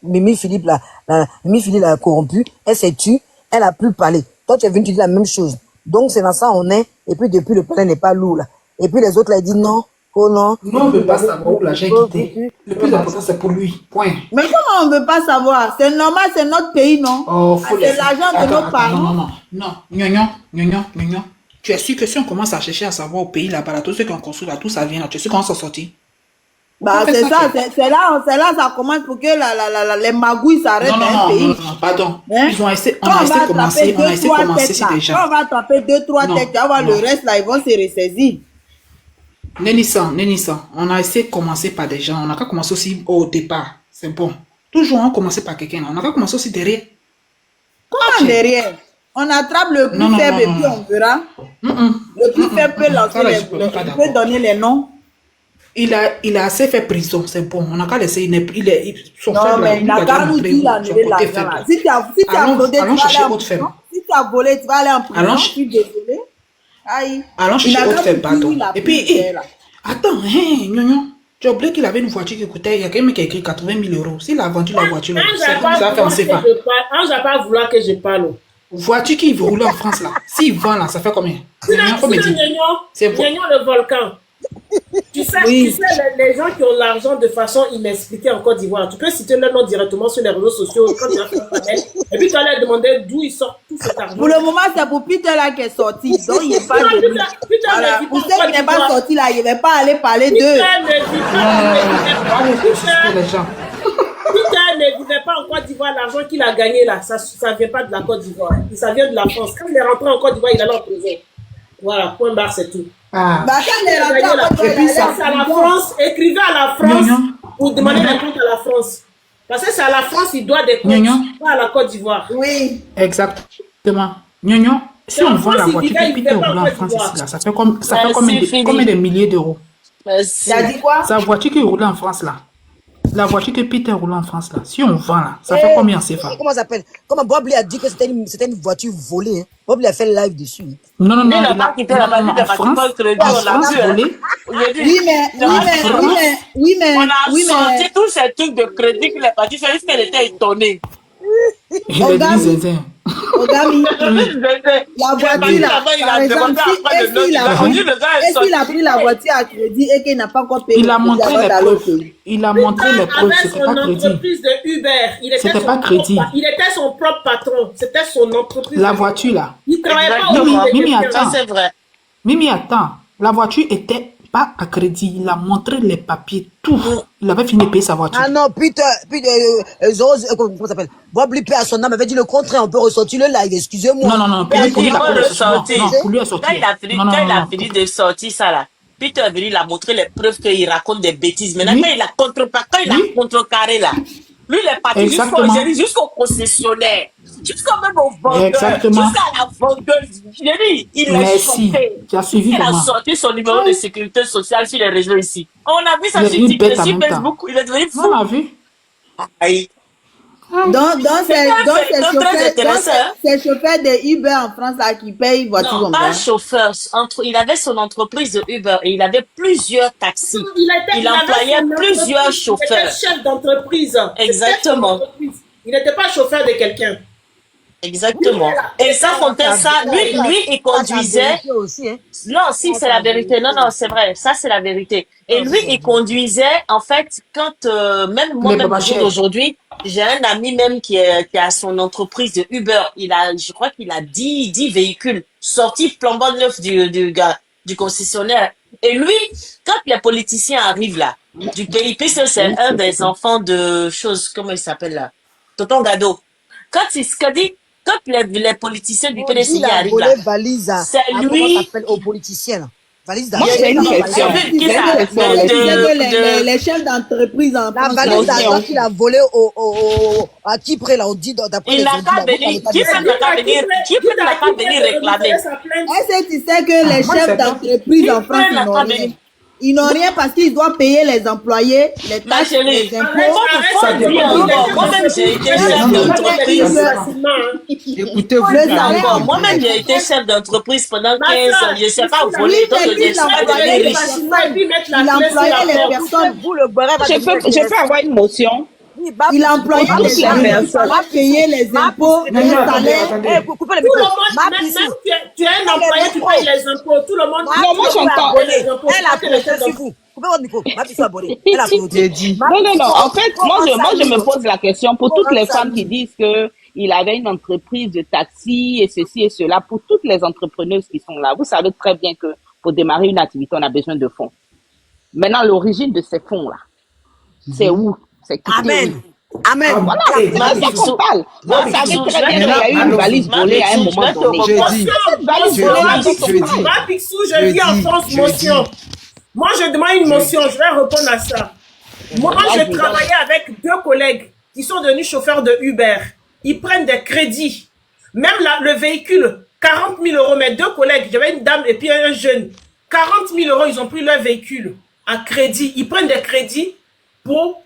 Mimi Philippe l'a corrompu, elle s'est tue, elle a plus parlé. Toi, tu es venu, tu dis la même chose. Donc, c'est dans ça on est, et puis depuis, le palais n'est pas lourd, là. Et puis les autres, là, ils disent non, oh non. Non, on ne veut pas savoir où l'argent est quitté. Le plus important, c'est pour lui. Point. Mais comment on ne veut pas savoir? C'est normal, c'est notre pays, non? Oh, faut c'est l'argent de nos parents. Non. Gnognon. Tu es sûr que si on commence à chercher à savoir au pays là-bas, là, tous ceux qui ont construit là, tout ça vient là, tu es sûr qu'on va s'en sortir? Bah, c'est ça, c'est là, ça commence pour que les magouilles s'arrêtent dans un pays. Non, pardon. Hein? On a essayé de commencer sur des gens. Quand on va taper 2-3 têtes, tu vas voir le reste là, ils vont se ressaisir. Nénissan, on a essayé de commencer par des gens. On n'a qu'à commencer aussi au départ. C'est bon. Toujours on commencer par quelqu'un. On n'a qu'à commencer aussi derrière. Comment derrière? On attrape le plus faible et puis on verra. Le plus faible peut lancer peut donner les noms. Il a assez fait prison, c'est bon. On n'a qu'à laisser. Non, mais il n'a qu'à nous dire enlever l'argent là. Si tu as volé, tu vas aller en prison. Si tu as volé, tu vas aller en prison. Je suis désolé. Aïe. Allons chercher autre femme, pardon. Et puis, attends, Gnognon, tu as oublié qu'il avait une voiture qui coûtait, il y a quelqu'un qui a écrit 80 000 euros. S'il a vendu la voiture, ça va faire, on ne sait pas. Ange n'a pas vouloir que je parle. Voiture qui veut rouler en France là, s'il vend là, ça fait combien? Gnognon, le volcan. Tu sais, les gens qui ont l'argent de façon inexpliquée en Côte d'Ivoire, tu peux citer leur nom directement sur les réseaux sociaux quand tu as fait un panel, et puis tu vas leur demander d'où ils sortent tout cet argent. Pour le moment, c'est pour Peter là qui est sorti, donc il n'est pas venu. Voilà. Pour ceux qui n'est pas sorti là, il ne va pas aller parler d'eux. Peter ne vivait pas en Côte d'Ivoire, l'argent qu'il a gagné là, ça ne vient pas de la Côte d'Ivoire, ça vient de la France. Quand il est rentré en Côte d'Ivoire, il allait en prison. Voilà, point barre, c'est tout. Bah, quand il est rentré en Côte et puis ça, c'est à la France, écrivez à la France pour demander des comptes à la France. Parce que c'est à la France, il doit des comptes, pas à la Côte d'Ivoire. Oui. Exactement. Gnognon, si on vend la voiture que Peter roule en France ici, là, ça fait combien de milliers d'euros? Il a dit quoi? Sa voiture qui roule en France là. La voiture que Peter roule en France là, si on vend là, ça fait combien en CFA? Comment ça s'appelle? Comme Bob Lee a dit que c'était une voiture volée. Hein. Bob Lee a fait le live dessus. Non, il n'a pas quitté la voiture de France volée. Oui, mais. On a sorti tous ces trucs de crédit qu'il est parti faire, juste qu'elle était étonnée. Il a dit Zézin. Ogami, la voiture là, par exemple, est-ce qu'il a pris la voiture à crédit et qu'il n'a pas encore payé? Il a montré les preuves. Il a montré les preuves, c'était pas crédit. Entreprise de Uber. C'était pas crédit. Il était son propre patron. C'était son entreprise. La voiture là. Il travaillait pas au Mimi, attends. C'est vrai. Mimi, attends. La voiture était pas à crédit. Il a montré les papiers, tout. Il avait fini de payer sa voiture. Ah non, Peter, comment ça s'appelle? Bob Lee à son âme avait dit le contraire, on peut ressortir le live, excusez-moi. Non, pour lui, il faut ressortir. Non, pour lui, Quand il a fini de sortir ça là, Peter est venu, il a montré les preuves qu'il raconte des bêtises. Maintenant, quand il a contrecarré là, Lui, il est parti Exactement. jusqu'au concessionnaire, jusqu'au même au vendeur, Exactement. jusqu'à la vendeuse. J'ai dit, il est Merci. choqué. Tu as suivi Il a vraiment. sorti son numéro de sécurité sociale sur les réseaux ici. On a vu ça Il est sur devenu TikTok, bête en sur même temps. Facebook. Il est devenu fou. On a vu. Aïe. Donc, Très intéressant. Hein? ces chauffeurs de Uber en France là, qui payent voiture Non, comme pas ça. chauffeur. Il avait son entreprise de Uber et il avait plusieurs taxis. Il employait plusieurs chauffeurs. Il était chef d'entreprise. Exactement. Il n'était pas chauffeur de quelqu'un. Exactement. Et sans compter ça, lui, il conduisait. Non, si, c'est la vérité. Non, c'est vrai. Ça, c'est la vérité. Et lui, il conduisait, en fait, quand, même moi-même, au jour d'aujourd'hui, j'ai un ami même qui a son entreprise de Uber. Je crois qu'il a 10 véhicules sortis flambant neufs du concessionnaire. Et lui, quand les politiciens arrivent là, du pays, puisque c'est un des enfants de choses, comment il s'appelle là? Tonton Gado. Quand les politiciens du PDCI arrivent là, c'est lui. Comment s'appelle aux politiciens là? Valise Moi, j'ai une question. Les chefs d'entreprise en La France. valise d'argent qu'il a volé à qui près là, on dit d'après il n'a qu'à venir. Qui n'a qu'à venir réclamer? Est-ce que tu sais que les chefs d'entreprise en France, ils n'ont rien parce qu'ils doivent payer les employés, les taxes, les impôts. Moi-même, j'ai été chef d'entreprise. Écoutez-vous. Moi-même, j'ai été chef d'entreprise pendant 15 ans. Je ne sais pas voler, donc je ne sais pas devenir riche. Il employait les personnes. Je peux avoir une motion. Il employait les personnes. Il va payer les impôts, les salaires. Tout le monde, même tu es un employé, tu payes les impôts. Tout le monde. Non, moi j'entends. Elle a priorité sur vous. Coupez votre micro. Ma fille soit abonnée. Elle a priorité. Non. En fait, moi je me pose la question pour toutes les femmes qui disent que il avait une entreprise de taxi et ceci et cela. Pour toutes les entrepreneuses qui sont là, vous savez très bien que pour démarrer une activité, on a besoin de fonds. Maintenant, l'origine de ces fonds-là, c'est où? C'est qui? Amen. Amen. Voilà, c'est ça qu'on parle. Vous savez très bien qu'il y a eu une valise volée à un moment donné. Je dis en France, motion. Moi, je demande une motion. Je vais répondre à ça. Moi, je travaillais avec 2 collègues qui sont devenus chauffeurs de Uber. Ils prennent des crédits. Même le véhicule, 40 000 euros. Mes 2 collègues, j'avais une dame et puis un jeune. 40 000 euros, ils ont pris leur véhicule à crédit. Ils prennent des crédits pour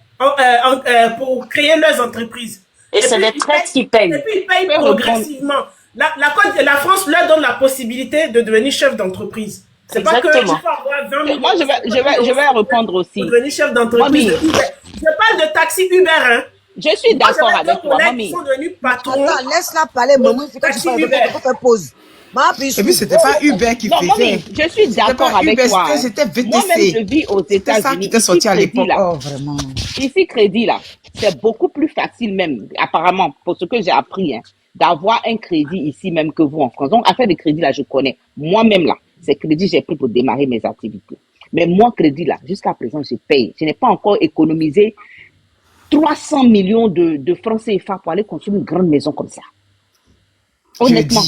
créer leurs entreprises. Et c'est les traites qui payent. Et puis ils payent progressivement. La France leur donne la possibilité de devenir chef d'entreprise. C'est pas que tu peux avoir 20 000. Moi, je vais répondre aussi. Pour devenir chef d'entreprise. Je parle de taxi Uber, hein. Je suis d'accord avec toi, mamie. Ils sont devenus patrons. Attends, laisse-la parler, maman. C'est quand tu parles de pause. Et puis, c'était pas Uber qui faisait. Mamie, je suis d'accord avec toi. C'était VTC. Moi-même, je vis aux États-Unis. C'est ça qui était sorti à l'époque. Oh, vraiment. Ici, crédit, là, c'est beaucoup plus facile même, apparemment, pour ce que j'ai appris, hein, d'avoir un crédit ici même que vous en France. Donc, affaire de crédit, là, je connais. Moi-même, là, ces crédits, j'ai pris pour démarrer mes activités. Mais moi, crédit, là, jusqu'à présent, je paye. Je n'ai pas encore économisé 300 millions de francs CFA pour aller construire une grande maison comme ça. Honnêtement.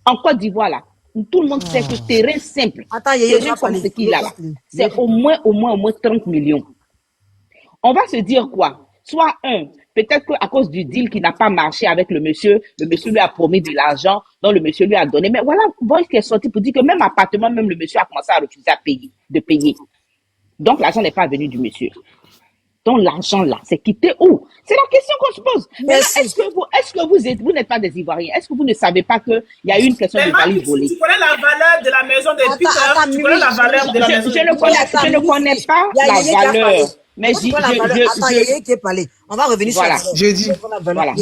En Côte d'Ivoire, là, tout le monde sait que terrain simple, terrain comme ce qu'il a là, c'est au moins 30 millions. On va se dire quoi? Soit peut-être qu'à cause du deal qui n'a pas marché avec le monsieur lui a promis de l'argent, donc le monsieur lui a donné. Mais voilà, Voice qui est sorti pour dire que même appartement, même le monsieur a commencé à refuser de payer. Donc l'argent n'est pas venu du monsieur. Donc l'argent là, c'est quitté où? C'est la question qu'on se pose. Mais est-ce que vous n'êtes pas des Ivoiriens? Est-ce que vous ne savez pas qu'il y a eu une question de valise volée? Tu connais la valeur de la maison de Peter? Tu connais la valeur de la maison? Je ne connais pas la valeur. Mais on va revenir sur la je dis, voilà.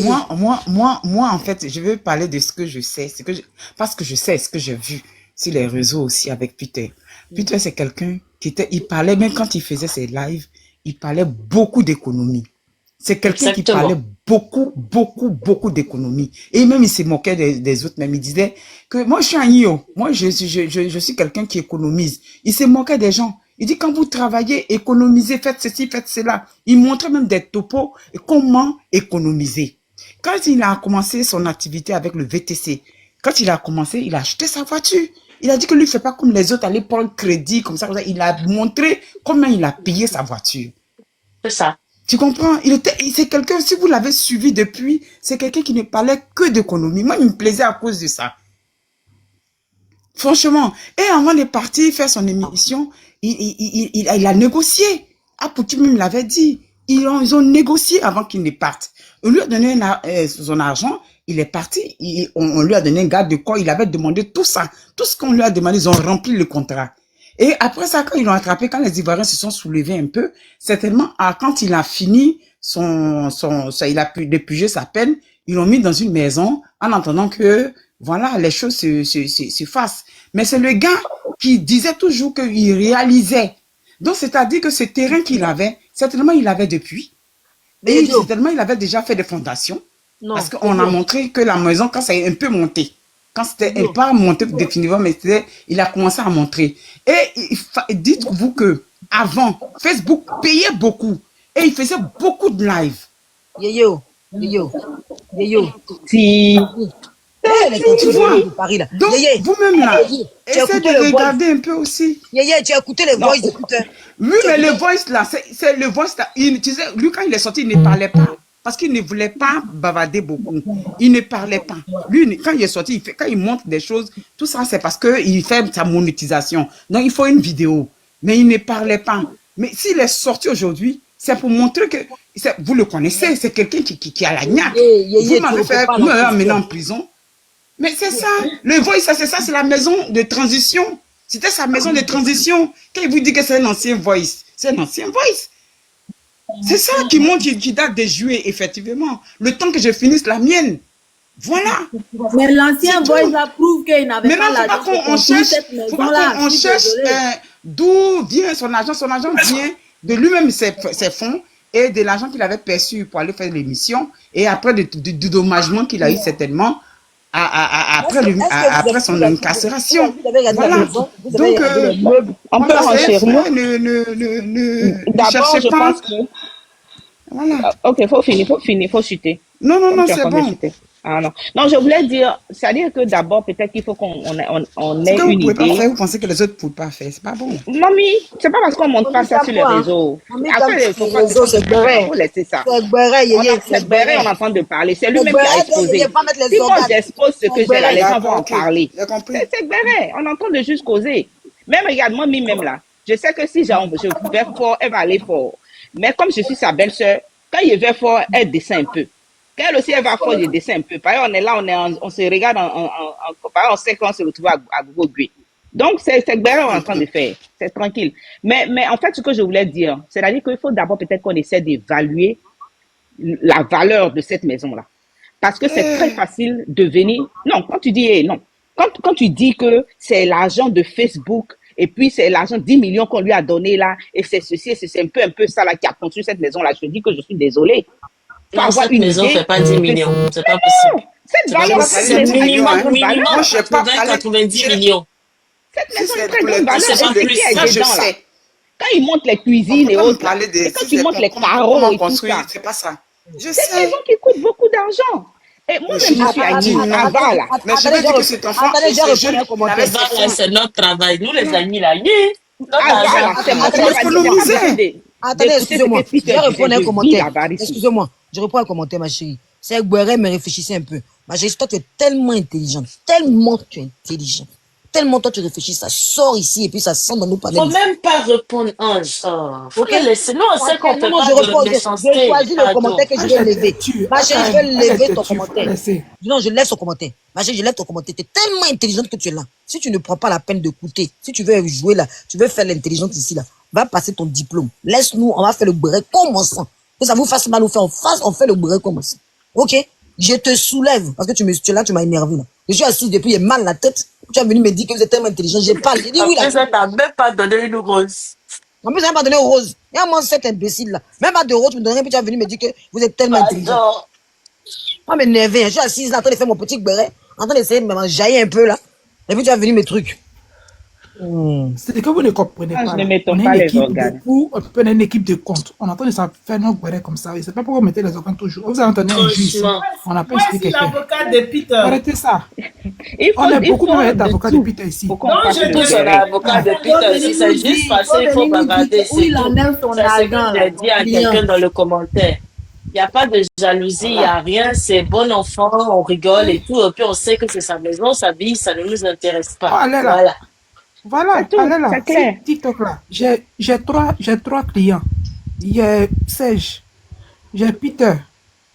Moi, en fait, je veux parler de ce que je sais, parce que je sais ce que j'ai vu sur les réseaux aussi avec Peter. Peter, c'est quelqu'un il parlait, même quand il faisait ses lives, il parlait beaucoup d'économie. C'est quelqu'un qui parlait beaucoup d'économie. Et même, il se moquait des autres. Même, il disait que moi, je suis un IO. Moi, je suis quelqu'un qui économise. Il se moquait des gens. Il dit, quand vous travaillez, économisez, faites ceci, faites cela. Il montrait même des topos et comment économiser. Quand il a commencé son activité avec le VTC, quand il a commencé, il a acheté sa voiture. Il a dit que lui, il ne fait pas comme les autres, aller prendre crédit, comme ça. Il a montré comment il a payé sa voiture. C'est ça. Tu comprends? C'est quelqu'un, si vous l'avez suivi depuis, c'est quelqu'un qui ne parlait que d'économie. Moi, il me plaisait à cause de ça. Franchement. Et avant de partir faire son émission, il a négocié. Ah, Poutou me l'avait dit. Ils ont négocié avant qu'il ne parte. On lui a donné son argent, il est parti. On lui a donné un garde de corps, il avait demandé tout ça. Tout ce qu'on lui a demandé, ils ont rempli le contrat. Et après ça, quand ils l'ont attrapé, quand les Ivoiriens se sont soulevés un peu, certainement, quand il a fini il a pu dépuger sa peine, ils l'ont mis dans une maison en attendant que, voilà, les choses se fassent. Mais c'est le gars qui disait toujours qu'il réalisait. Donc, c'est-à-dire que ce terrain qu'il avait, certainement, il l'avait depuis. Et certainement, il avait déjà fait des fondations. Non, parce qu'on a montré que la maison, quand ça est un peu monté, quand c'était pas monté définitivement, mais il a commencé à montrer. Et dites-vous que avant, Facebook payait beaucoup. Et il faisait beaucoup de live. Si. Tu vois, donc vous-même là, essayez de regarder un peu aussi. Tu as écouté les voice de Twitter. Oui, mais le voice là, c'est le voice là. Tu sais, lui quand il est sorti, il ne parlait pas. Parce qu'il ne voulait pas bavarder beaucoup. Il ne parlait pas. Lui, quand il est sorti, quand il montre des choses, tout ça, c'est parce qu'il fait sa monétisation. Donc, il faut une vidéo. Mais il ne parlait pas. Mais s'il est sorti aujourd'hui, c'est pour montrer que, vous le connaissez, c'est quelqu'un qui a la gnaque. Vous m'avez fait maintenant en prison. Mais c'est ça. Le voice, c'est ça, c'est la maison de transition. C'était sa maison de transition. Quand il vous dit que c'est un ancien voice, c'est un ancien voice. C'est ça qui montre, qui date de juillet, effectivement. Le temps que je finisse la mienne. Voilà. Mais l'ancien voice là prouve qu'il n'avait pas l'argent. On cherche d'où vient son argent. Son argent vient de lui-même, ses fonds, et de l'argent qu'il avait perçu pour aller faire l'émission, et après du dédommagement qu'il a eu certainement après son incarcération. Voilà. Donc, on peut renchérir. Ne cherchez pas. Voilà. Ok, faut finir, faut chuter. Non, c'est bon. Ah non. Non, je voulais dire, c'est-à-dire que d'abord, peut-être qu'il faut qu'on ait une idée. Vous pensez que les autres ne peuvent pas faire, c'est pas bon. Mamie, c'est pas parce qu'on montre pas ça sur les réseaux. Après, il faut pas c'est beurré. Faut laisser ça. C'est beurré, C'est beurré, on est en train de parler. C'est lui-même qui a exposé. Si moi j'expose ce que j'ai là, les gens vont en parler. C'est beurré. On est en train de juste causer. Même, regarde, moi, même là, je sais que si je vais fort, elle va aller fort. Mais comme je suis sa belle-sœur, quand il va fort, elle descend un peu. Quand elle aussi, elle va fort, je descends un peu. Par exemple, on est là, on se regarde par exemple, on sait qu'on se retrouve à Gogo-Gui. Donc, c'est bien on est en train de faire. C'est tranquille. Mais en fait, ce que je voulais dire, c'est-à-dire qu'il faut d'abord peut-être qu'on essaie d'évaluer la valeur de cette maison-là. Parce que c'est très facile de venir. Non, quand tu dis non. Quand tu dis que c'est l'argent de Facebook, et puis c'est l'argent 10 millions qu'on lui a donné là, et c'est ceci, et c'est un peu ça là qui a construit cette maison-là, je te dis que je suis désolée. Non, cette maison ne fait pas 10 millions. C'est pas possible. Cette valeur, c'est minimum 90 millions. Cette maison est très grande valeur. Ça, je sais. Quand ils montent les cuisines et autres, et quand ils montent les carreaux et tout ça, c'est pas ça. C'est une maison qui coûte beaucoup d'argent. Et moi-même, je suis à Vala. Mais je veux dire que cet enfant, c'est notre travail. Nous, les amis, là, attendez, excusez-moi. Je vais répondre à un commentaire. Excusez-moi. Je reprends un commentaire, ma chérie. C'est Guéré, mais réfléchissez un peu. Ma chérie, toi, tu es tellement intelligente. Tellement tu es intelligente. Tellement toi, tu réfléchis, ça sort ici et puis ça sent dans nos panels. Faut même pas répondre, Ange. Faut laisser. Non, c'est qu'on peut pas de méchanceté. Je choisis le commentaire que je vais lever. Ma chérie, je vais lever ton commentaire. Non, je lève son commentaire. Ma chérie, je lève ton commentaire. Tu es tellement intelligente que tu es là. Si tu ne prends pas la peine d'écouter, si tu veux jouer là, tu veux faire l'intelligente ici là, va passer ton diplôme. Laisse-nous, on va faire le break comme ensemble. Que ça vous fasse mal ou faire en face, on fait le break comme ça. Ok? Je te soulève parce que tu es là, tu m'as énervé là. Je suis assis depuis, j'ai mal la tête. Tu es venu me dire que vous êtes tellement intelligent. J'ai pas. J'ai dit oui là. Ça t'a même pas donné une rose. En plus, ça m'a pas donné une rose. Et à moi, cet imbécile là. Même pas de rose, tu me donnerais, puis tu es venu me dire que vous êtes tellement intelligent. Pas m'énerver. Je suis assise là, en train de faire mon petit béret, en train d'essayer de me jaillir un peu là. Et puis tu as venu mes trucs. C'est que vous ne comprenez Ah, pas. je ne Là. mettons On a pas une les équipe de organes. coups, on a une équipe de compte. On entend ça faire nos guerres comme ça. Et c'est pas pourquoi vous mettez les organes toujours. Vous avez entendu un juge ici. Franchement. On n'a pas Moi, expliqué je suis quelqu'un. l'avocat de Peter. Arrêtez ça. Il On est il beaucoup faut mieux être de avocat de tout. Peter ici. Faut qu'on Donc, fasse je le Tous on est gérer. avocat de Il faut Peter. Si venir c'est nous juste dire, passé, il faut venir nous dire bavarder, où c'est il tout. enlève son C'est ce que argent, là, j'ai dit à son client. quelqu'un dans le commentaire. Il n'y a pas de jalousie, il n'y a rien. C'est bon enfant, on rigole et tout. Et puis on sait que c'est sa maison, sa vie, ça ne nous intéresse Oh, pas. allez là. Voilà. Voilà, C'est tout, allez là. c'est clair. TikTok là. J'ai trois clients. Il y a Serge, j'ai Peter.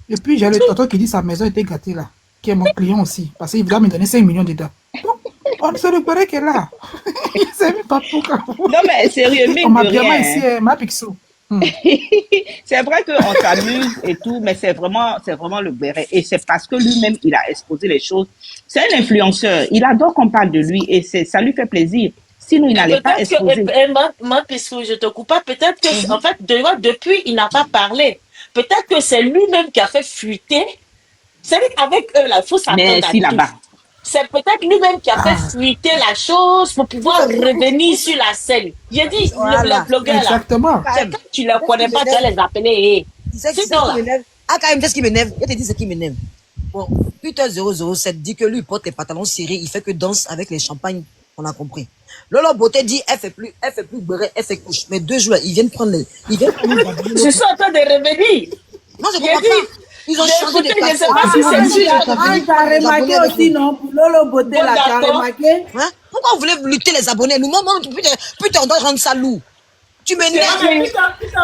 Et puis j'ai le tonton qui dit sa maison était gâtée là. Qui est mon client aussi. Parce qu'il doit me donner 5 millions dedans. Donc, on se le paraît qu'elle est là. C'est même pas pour quand Non, mais sérieux, on mine m'a de bien rien. ici, ma pixo. C'est vrai qu'on s'amuse et tout, mais c'est vraiment le béret. Et c'est parce que lui-même, il a exposé les choses. C'est un influenceur. Il adore qu'on parle de lui et ça lui fait plaisir. Sinon, il n'allait pas Peut-être exposer. que, moi, puisque je te coupe pas, peut-être que, en fait, depuis, il n'a pas parlé. Peut-être que c'est lui-même qui a fait fuiter. C'est lui avec eux, là, il faut Mais s'attendre à si tout. là-bas. C'est peut-être lui-même qui a fait fuiter la chose pour pouvoir revenir sur la scène. J'ai dit, Voilà. les blogueurs, là, Exactement. c'est quand tu ne les connais pas, tu vas les appeler. Tu sais Sinon, ce là, qui m'énerve? Ah, quand même, c'est ce qui m'énerve. Je te dis ce qui m'énerve. Bon, Peter 007 dit que lui, il porte les pantalons serrés, il fait que danse avec les champagnes. On a compris. Lolo Beauté dit, elle fait plus beurrer, elle fait couche. Mais 2 jours, là, ils viennent prendre les je suis en train de revenir. Non, je J'ai comprends dit, pas. Ils ont j'ai changé de écouté, je ne sais plateforme. pas si c'est lui. Ah, t'as remarqué aussi, non, pour Lolo Beauté, Bon, là, t'as d'accord. remarqué? Hein? Pourquoi vous voulez lutter les abonnés? Nous, putain, on doit rendre ça lourd. Tu Non, m'énerves. mais Peter,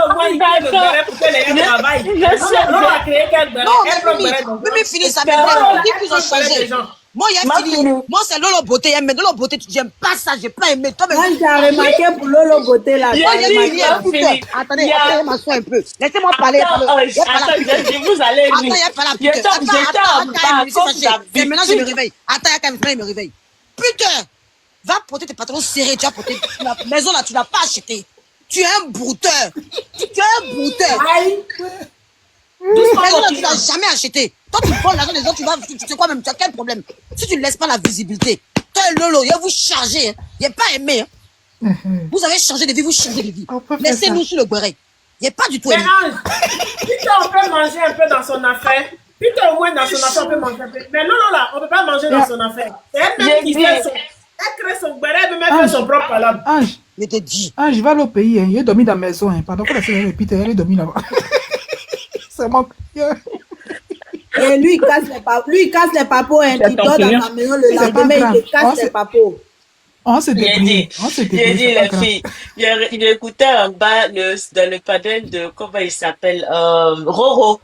au moins, il crée le béret pour que les gens travaillent. Non, on a créé quel béret? Non, Elle prend le béret. mais fini, ça Non, m'énerve. là, Dis elle qu'ils prend ont le béret changé. des gens. Moi, il y a fini. Moi, c'est Lolo Beauté. Mais Lolo Beauté, j'aime pas ça. J'ai pas aimé. Toi, mais Moi, t'as remarqué pour Lolo Beauté, là, J'ai t'as dit, remarqué. il y a fini. Attendez, Il y a- attendez, m'asseoir un peu. Laissez-moi parler. Attends, Il y a pas la attends, pute. je dis, vous allez Attends, lui. il y a pas la J'étais pute. Attends, en bas, je suis comme fâché. C'est maintenant que je me d'habitude. réveille. Attends, il y a quand même il me réveille. Putain, va porter tes pantalons serrés. Tu as porté la maison là, tu l'as pas acheté. Tu es un brouteur. Tu es un brouteur. Aïe. Doucement, maison là, tu l'as jamais acheté. Toi, tu prends l'argent des autres, tu sais quoi même, tu as quel problème? Si tu ne laisses pas la visibilité, toi, Lolo, il va vous charger. Hein. Il n'est pas aimé. Hein. Vous avez changé de vie, vous changez de vie. Laissez-nous sur le béret. Il n'est pas du tout Mais aimé. Ange, Peter, on peut manger un peu dans son affaire. Peter, au moins, dans son affaire, on peut manger un peu. Mais non, là, on ne peut pas manger dans son affaire. C'est elle-même qui fait son... Elle crée son béret, elle peut même faire son propre palabre. Ange, Je te dis. Ange, je vais aller au pays. Hein. Il a dormi dans la maison. Hein. Pendant que la semaine est Peter, elle est dormi là-bas. C'est mon client. Et lui, il casse les papos, hein, C'est qui ton dort dans client. la maison le C'est pas lendemain, grave. il te casse les papos. On s'est J'ai débrouillé. dit, On s'est j'ai débrouillé. dit C'est pas les grave. filles, il écoutait en bas dans le panel de, comment il s'appelle, Roro.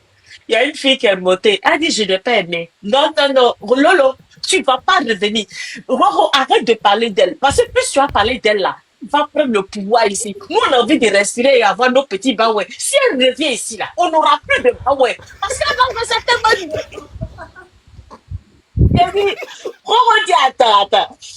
Il y a une fille qui est montée. Elle dit, je n'ai pas aimé. Non, non, non, Lolo, tu vas pas revenir. Roro, arrête de parler d'elle. Parce que plus tu vas parler d'elle là, va prendre le pouvoir ici. Nous, on a envie de respirer et avoir nos petits baouets. Si elle revient ici là, on n'aura plus de baouets. Parce qu'elle va faire tellement. J'ai dit, Roro dit, attends.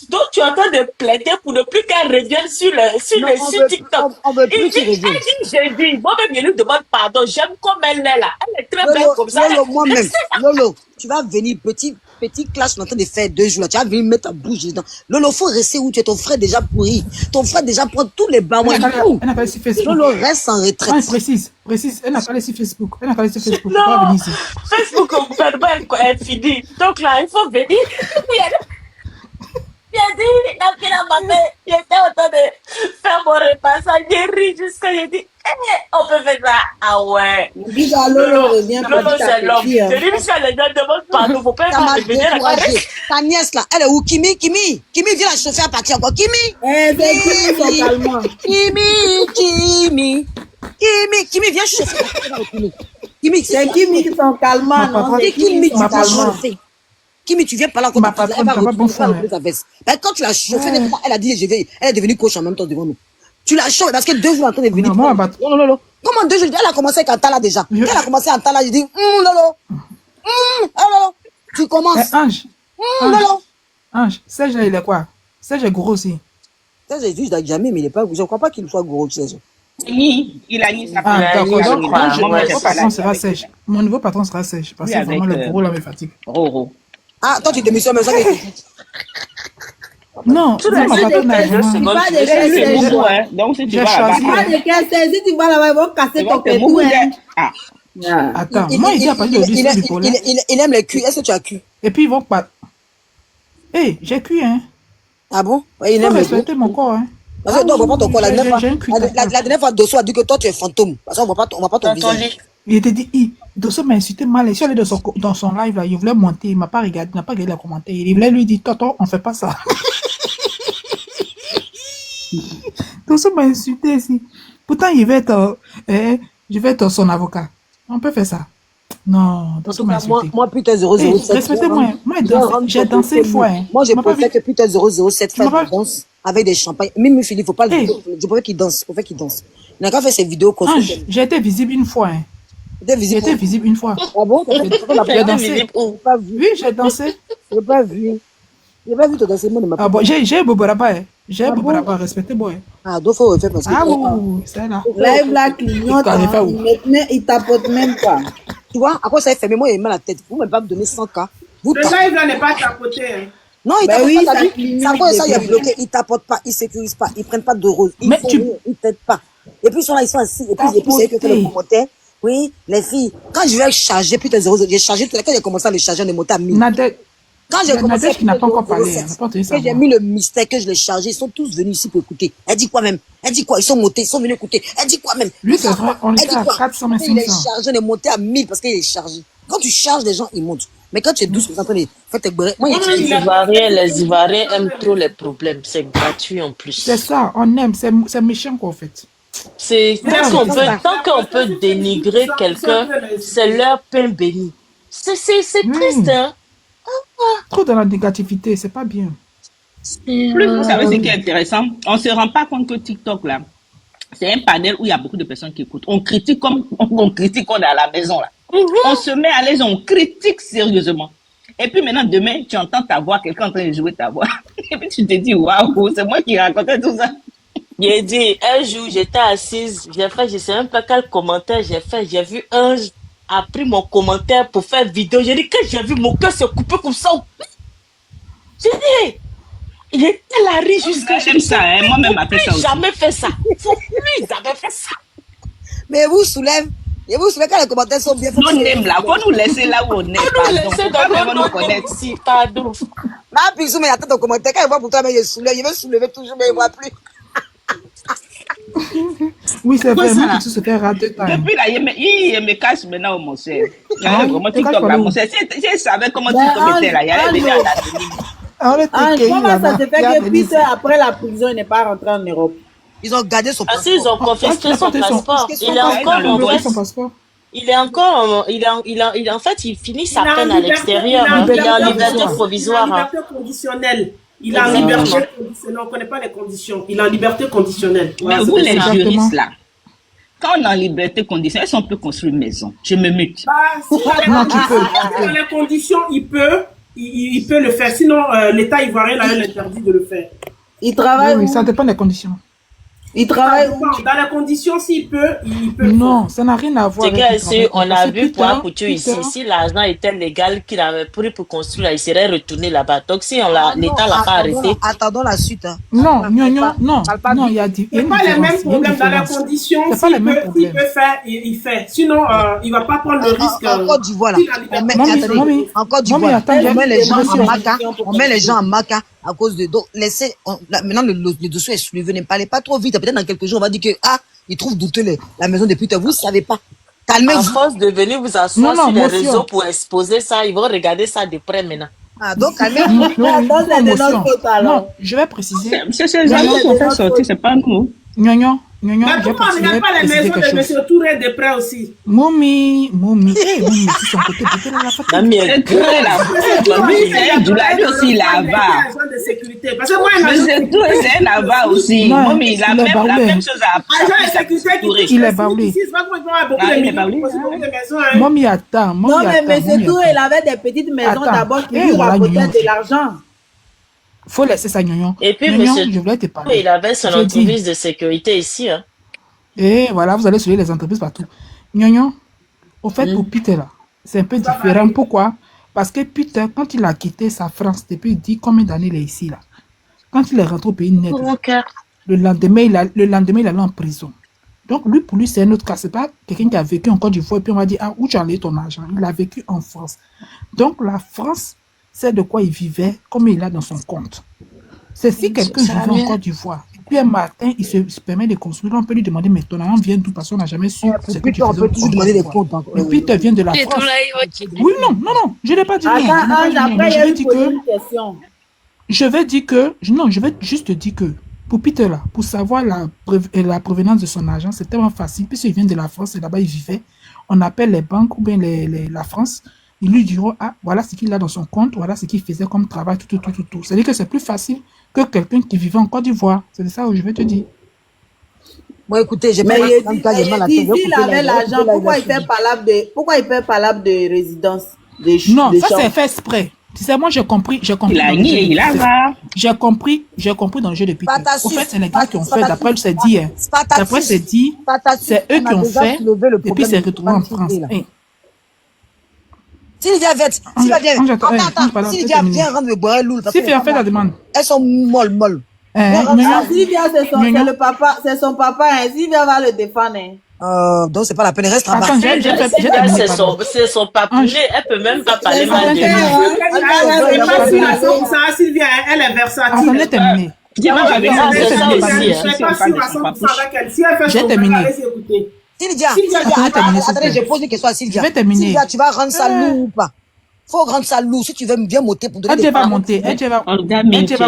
Donc, tu es en train de plaider pour ne plus qu'elle revienne sur TikTok. On veut plus Il dit, qu'il revienne. j'ai dit, moi-même, je lui demande pardon. J'aime comme elle est là. Elle est très belle comme ça. Lolo, moi-même. Lolo, tu vas venir, petit clash, on est en train de faire 2 jours là. Tu vas venir mettre ta bouche dedans. Lolo, faut rester où tu es. Ton frère déjà pourri. Ton frère déjà prend tous les baouets. Elle n'a pas laissé Facebook. Lolo reste en retraite. Ah, précise. Elle n'a pas laissé Facebook. Elle n'a pas laissé Facebook. Non. Faut pas venir ici. Facebook, au gouvernement est fini. Donc là, il faut venir. Il a dit, il était en train de faire mon repassage. J'ai ri jusqu'à, j'ai dit, on peut faire ça. Ah ouais. Dis à Lolo, revient Lolo, petit à c'est l'homme. petit. Hein. Je dis, monsieur, les gens demandent pardon. Faut pas Ça m'a revenir à la découragé. Ta nièce là, elle est où? Kimi, viens la chauffer à partir encore. Kimi, Eh, c'est qui son calmant? Kimi, viens chauffer à partir de Kimi. Kimi, C'est qui son calmant, non? C'est qui Kimi, tu son vas calmant? chauffer. Kimi, tu viens par là encore. Ma Elle patronne, va t'as pas bon retrouver fond, hein. sa veste. Ben, quand tu l'as chauffée, elle a dit, elle est devenue coach en même temps devant nous. Tu l'as chauffée parce que 2 jours en train de venir. Non, moi, ma patronne- Non. Comment 2 jours? Elle a commencé avec Antala déjà. Je- Elle a commencé Antala, j'ai dit, Lolo. Lolo. Tu commences. Eh, Ange. Lolo. Ange. Serge, là, il est quoi? Serge est gros aussi. Ça, j'ai dit, jamais, mais il est pas, je crois pas qu'il soit gros, tu sais. Il a mis sa Ah, Ouais, d'accord. oui, je Donc, crois. mon Ouais, nouveau c'est patron ça. sera Serge. Mon nouveau patron sera Serge. Parce Oui, que vraiment, avec, le gros, là, me fatigue. Roro. Ah, toi, tu démissionnes même ça. Non, Tu dis l'as ma dit patronne depuis a 2 secondes. Pas Tu de veux caisse, c'est c'est beaucoup, hein. Donc si tu J'ai vas choisi. là-bas, Pas de caisse, si tu vas là-bas, ils vont casser ton c'est pétou, beaucoup hein. de... Attends, moi, il dit à partir de 10 bipolaire. Il aime les culs. Est-ce que tu as culs? Et puis, ils vont pas. Hé, j'ai cuit, hein. Ah bon? Ouais, il Faut aime les respecter mon corps, hein. Parce que toi, on voit pas ton corps. La dernière fois, J'ai un cuit. la dernière fois, Dosso a dit que toi, tu es fantôme. Parce qu'on voit pas ton dans ton visage. lit. Il était dit, Dosso m'a insulté mal. Et je suis allé dans son live, là, il voulait monter. Il m'a pas regardé, il n'a pas regardé les commentaires. Il voulait lui dire, Toto, on fait pas ça. Dosso m'a insulté ici. Pourtant, je vais être son avocat. On peut faire ça. Non, Dosso m'a insulté. Moi, putain, 007. Respectez-moi. Moi, j'ai dansé une fois. Hein. Moi, je préfère que putain 007 fasse des danses avec des champagnes. Même Philippe, faut pas le dire. Je préfère qu'il danse. Il faut qu'il danse. Il n'a qu'à faire ses vidéos comme ça. J'ai été visible une fois. Hein. J'ai été visible une fois. Ah bon? J'ai dansé. Oui, j'ai dansé. Je n'ai pas vu. Je n'ai pas vu te danser. Ah bon, j'ai Bobo là-bas. Hein. J'ai Bobo là-bas. Respectez-moi. Ah, donc faut refaire parce que. Ah oui, c'est là. Live là, clignote. Il tapote même pas. Tu vois, à quoi ça est fermé? Moi, il m'a la tête. Vous ne m'avez pas me donner 100K. Le live là n'est pas tapoté. Hein. Non, il tapote pas, t'as vu? C'est à cause de ça, il est bloqué. Il tapote pas, il sécurise pas, ils prennent pas de rôle. Ils t'aident pas. Et puis, ils sont assis. Et puis c'est que le commentaire. Oui, les filles. Quand je vais charger, putain, 0, j'ai chargé, quand j'ai commencé à le charger, on est monté à 1000. Quand j'ai commencé à qui n'a pas encore parlé, que j'ai mis le mystère, que je l'ai chargé, ils sont tous venus ici pour écouter. Elle dit quoi même? Elle dit quoi? Ils sont montés, ils sont venus écouter. Elle dit quoi même? Lui, c'est vrai, on était à 400, mais 500. Il est chargé, on est monté à 1000 parce qu'il est chargé. Quand tu charges, les gens, ils montent. Mais quand tu es douce, en train de faire tes beurres, moi, les Ivoiriens aiment trop les problèmes. C'est gratuit en plus. C'est ça, on aime, c'est méchant quoi en fait. Tant qu'on peut dénigrer quelqu'un, c'est leur pain béni. C'est triste, hein? Trop dans la négativité, c'est pas bien. Plus vous savez ce qui est intéressant, on se rend pas compte que TikTok là, c'est un panel où il y a beaucoup de personnes qui écoutent. On critique comme on critique quand on est à la maison là. On se met à l'aise, on critique sérieusement. Et puis maintenant, demain, tu entends ta voix, quelqu'un en train de jouer ta voix. Et puis tu te dis, waouh, c'est moi qui racontais tout ça. J'ai dit, un jour, j'étais assise, je sais même pas quel commentaire j'ai fait. J'ai vu un a pris mon commentaire pour faire vidéo. J'ai dit, quand j'ai vu mon cœur se couper comme ça, j'ai dit, il était la riche jusqu'à ça, hein? Moi-même, après ça aussi. Jamais fait ça. Lui, ils avaient fait ça. Mais vous soulève. Et vous savez quand les commentaires sont bien faits. On aime là, faut nous laisser là où on est. Faut nous laisser dans nos connaître si, pardon. Ma Picsou, mais attends ton commentaire. Quand il voit pour toi, mais il soulève. Il veut soulever toujours, mais il ne voit plus. Oui, c'est vrai, moi, Picsou se fait rater. Depuis là, il me cache maintenant, mon cher. Vraiment, TikTok là, mon cher. Si je savais comment TikTok était là, il y avait déjà la comment ça se fait que Peter, après la prison, il n'est pas rentré en Europe? Ils ont gardé son passeport. Ils ont confisqué son passeport. Il est encore en fait, il finit sa peine à l'extérieur. Il est en liberté provisoire. Il est en liberté conditionnelle. Il est en liberté conditionnelle. On ne connaît pas les conditions. Il est en liberté conditionnelle. Mais vous, les juristes là, quand on est en liberté conditionnelle, est-ce qu'on peut construire une maison? Je me mute. Dans les conditions, il peut le faire. Sinon, l'État ivoirien a l'interdit de le faire. Il travaille. Oui, ça dépend des conditions. Il travaille dans les conditions, s'il peut, il peut. Non, ça n'a rien à voir avec le on a vu pour un couture ici. Si l'argent était légal qu'il avait pris pour construire, il serait retourné là-bas. Donc, si l'État l'a pas arrêté. Attendons la suite. Hein. Non, il y a dit. C'est pas les mêmes problèmes dans les conditions. S'il peut faire, il fait. Sinon, il ne va pas prendre le risque. En Côte d'Ivoire, en Côte d'Ivoire, on met les gens en maca à cause de. Donc, maintenant, le dossier est soulevé. Ne parlez pas trop vite. Peut-être dans quelques jours, on va dire que, ils trouvent douteux la maison de Peter. Vous ne savez pas. Calmez-vous. À force de venir vous asseoir sur les réseaux pour exposer ça, ils vont regarder ça de près maintenant. Ah, donc calmez-vous. Non, je vais préciser. C'est ces gens qui ont fait sortir, c'est pas nous. Mais pourquoi on ne regarde pas les maisons de M. Touré de près aussi? Momi, si son côté, peut-être la fête. Mamie, elle crée là. Mamie, lui aussi, il est avare. Parce que moi, M. Touré, c'est un avare aussi. Momi, il a la même chose à apprendre. Il est baoulé. Momi, attends. Non, mais M. Touré, il avait des petites maisons d'abord qui lui rapportaient de l'argent. Faut laisser ça, Gnognon. Et puis, monsieur, il avait son entreprise de sécurité ici. Hein. Et voilà, vous allez suivre les entreprises partout. Gnognon, au fait, pour Peter, là, c'est un peu différent. Pourquoi? Parce que Peter, quand il a quitté sa France, depuis 10 combien d'années il est ici, là. Quand il est rentré au pays net, Pour mon cœur. le lendemain, il allait en prison. Donc, lui, pour lui, c'est un autre cas. C'est pas quelqu'un qui a vécu en Côte d'Ivoire et puis on va dire, ah, où tu as enlevé ton argent? Il a vécu en France. Donc, la France, c'est de quoi il vivait, comme il a dans son compte. C'est si quelqu'un Ça va vivait en bien. Côte d'Ivoire, et puis un matin, il se permet de construire, on peut lui demander, mais ton argent vient d'où? Parce qu'on n'a jamais su ce que tu Putain, on faisais peut toujours en Côte demander des d'Ivoire. comptes. Hein. Mais Peter vient de la Et tout France. là, il va- Oui, non, je n'ai pas dit non. Je n'ai Attends, pas dit non, Ange, mais après, je il vais a dire posé que, une question. je vais juste dire que, pour Peter là, pour savoir la provenance de son argent, c'est tellement facile, puisqu'il vient de la France et là-bas il vivait, on appelle les banques ou bien la France, ils lui diront, ah, voilà ce qu'il a dans son compte, voilà ce qu'il faisait comme travail, tout. C'est-à-dire que c'est plus facile que quelqu'un qui vivait en Côte d'Ivoire. C'est ça que je vais te dire. Bon, écoutez, j'ai Mais pas il dit, s'il avait l'argent, pourquoi il fait palabre de résidence? Non, ça c'est fait exprès. Tu sais, moi j'ai compris. Il a nié, il a va. J'ai compris dans le jeu de Peter. Spartacus, Au fait, c'est les gars qui ont fait, Spartacus, d'après elle s'est dit, Spartacus, d'après c'est dit, Spartacus, c'est eux on a qui ont déjà fait, soulevé le et puis problème c'est de retrouvé en Sylvie, France. là. Hein. Sylvia, attends, Sylvia, viens rendre le boire lourd. Sylvia, fais la demande. Elles sont molles. Ah, Sylvia, c'est son papa. Hein. Sylvia va le défendre. Hein. Donc c'est pas la peine, reste en bas. Attends, c'est son papounet, elle peut même pas parler mal de lui. Elle n'est pas sûre à 100%, Sylvia, elle est versatile. Attendez, terminé. Moi, j'avais ça, c'est ça aussi. Je ne suis pas sûre à 100% avec elle. Si elle fait J'ai son terminé. travail, allez écouter. Sylvia, attendez, je pose une question à Sylvia. Je vais terminer. Sylvia, tu vas rendre ça lourd ou pas? Faut rendre ça lourd. Si tu veux bien monter pour donner Elle des va parents. monter, elle va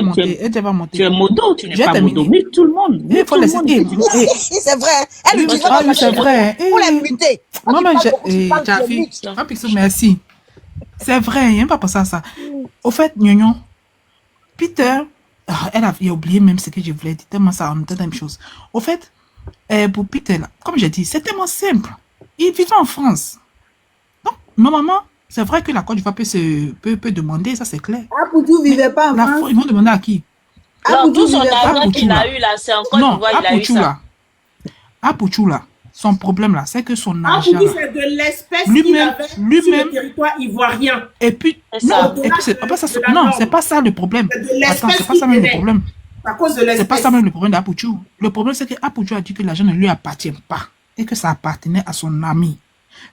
monter. Tu es modo, tu n'es J'ai pas terminé. modo. Mais tout le monde. Il faut laisser. C'est vrai. Elle lui dit c'est vrai. Faut la muter. Moi, Jafi, merci. C'est vrai, il n'y a pas pensé à ça. Au fait, Nyonyo, Peter, elle a oublié même ce que je voulais dire, tellement ça en même temps la même chose. Au fait, pour Peter, là, comme j'ai dit, c'est tellement simple. Il vivait en France. Donc, normalement, c'est vrai que la Côte d'Ivoire peut demander, ça c'est clair. Apoutou ne vivait pas en France. Ils vont demander à qui? Non, tout son argent qu'il a eu là, c'est en Côte d'Ivoire, il a eu ça. Apoutou là, son problème là, c'est que son argent. Apoutou, c'est de l'espèce qu'il avait sur le territoire ivoirien. Et puis, non, c'est pas ça le problème. Attends, c'est pas ça même le problème. À cause de l'espèce. C'est pas ça même le problème d'Apoutou. Le problème, c'est que Apoutou a dit que l'argent ne lui appartient pas et que ça appartenait à son ami.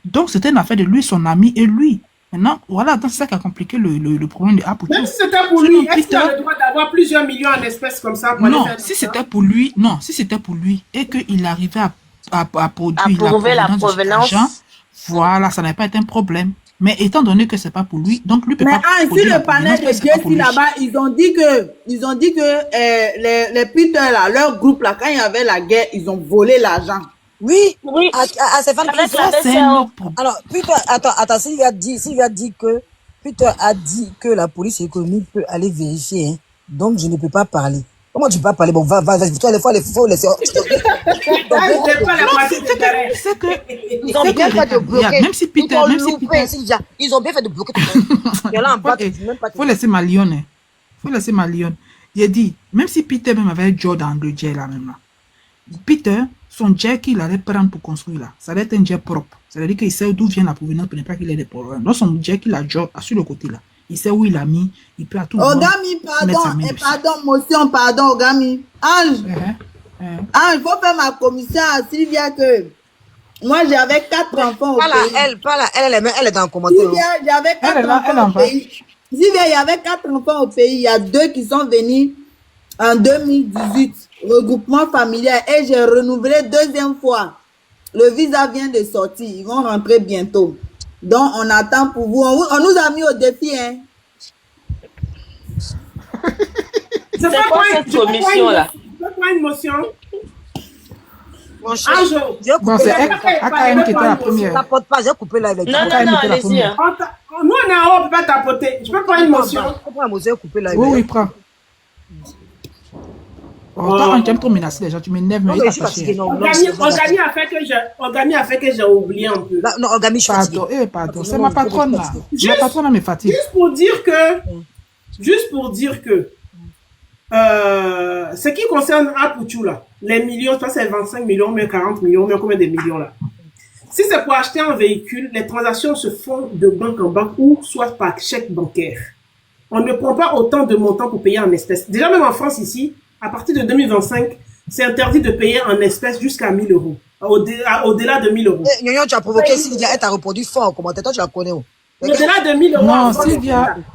Donc, c'était une affaire de lui, son ami et lui. Maintenant, voilà, c'est ça qui a compliqué le problème de Apoutou. Même si c'était pour lui, est-ce qu'il a le droit d'avoir plusieurs millions en espèces comme ça pour Non, si c'était pour lui, et qu'il arrivait à produire la provenance de l'argent, voilà, ça n'a pas été un problème. Mais étant donné que c'est pas pour lui, donc lui peut pas produire la provenance. Mais sur le panel de Jesse là-bas, ils ont dit que les Peter là, leur groupe là, quand il y avait la guerre, ils ont volé l'argent. Oui, à ses femmes qui alors, Peter, attends, Sylvia dit que Peter a dit que la police économique peut aller vérifier, hein. Donc je ne peux pas parler. Comment tu peux pas parler? Bon, vas-y, toi, il faut laisser. C'est que ils ont bien fait de bloquer. Même si Peter, ils ont bien fait de bloquer tout le monde. Faut laisser ma lionne. Il a dit, même si Peter même avait Joe dans le jet là même là, Peter, son jet qu'il allait prendre pour construire là, ça allait être un jet propre. C'est-à-dire qu'il sait d'où vient la provenance pour ne pas qu'il ait des problèmes. Donc son jet qu'il a Joe sur le côté là, il sait où il a mis, il peut à tout moment. Ogami, pardon, Ogami. Ange, il faut faire ma commission à Sylvia que moi j'avais 4 enfants au pays. Elle est dans le commentaire. Sylvia, j'avais 4 enfants au pays. Sylvia, il y avait 4 enfants au pays. Il y a 2 qui sont venus en 2018, regroupement familial, et j'ai renouvelé 2e fois. Le visa vient de sortir, ils vont rentrer bientôt. Donc, on attend pour vous. On nous a mis au défi, hein. C'est quoi cette commission-là? C'est quoi une motion? Bon, c'est AKM qui était la première. Tapote pas, j'ai coupé là. Non, allez-y. Nous, on est en haut, on ne peut pas tapoter. Je peux prendre une motion. Je prends la motion, couper là. Oui, prends. Toi, tu aimes trop menacer les gens, tu m'énerves, mais il est fâché. Ogami a fait que j'ai oublié un peu. Non, Ogami, je suis fatigué. Pardon, c'est ma patronne là. Ma patronne me fatigue. Juste pour dire que, ce qui concerne Apoutou là, les millions, ça c'est 25 millions, mais 40 millions, mais combien de millions là? Si c'est pour acheter un véhicule, les transactions se font de banque en banque ou soit par chèque bancaire. on ne prend pas autant de montants pour payer en espèces. Déjà, même en France, ici, à partir de 2025, c'est interdit de payer en espèces jusqu'à 1 000 euros. Au-delà de 1 000 euros. Nyonyo, tu as provoqué Sylvia, elle t'a répondu fort en commentaire. Toi, tu la connais. Au-delà de 1 000 euros. Non,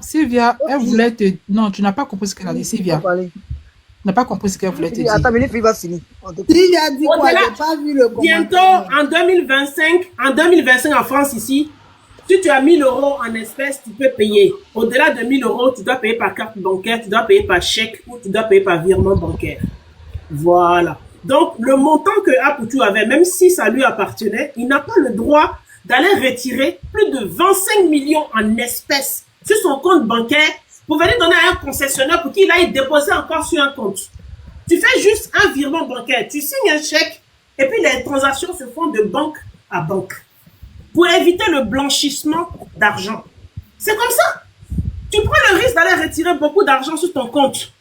Sylvia, elle voulait te... Non, tu n'as pas compris ce qu'elle a dit, Sylvia. Tu n'as pas compris ce qu'elle voulait te dire. Attends, mais il va finir. Sylvia dit quoi? J'ai pas vu le commentaire. Bientôt, en 2025 en France, ici, si tu as 1 000 euros en espèces, tu peux payer. Au-delà de 1 000 euros, tu dois payer par carte bancaire, tu dois payer par chèque ou tu dois payer par virement bancaire. Voilà. Donc, le montant que Apoutou avait, même si ça lui appartenait, il n'a pas le droit d'aller retirer plus de 25 millions en espèces sur son compte bancaire pour venir donner à un concessionnaire pour qu'il aille déposer encore sur un compte. Tu fais juste un virement bancaire, tu signes un chèque et puis les transactions se font de banque à banque pour éviter le blanchissement d'argent. C'est comme ça. Tu prends le risque d'aller retirer beaucoup d'argent sur ton compte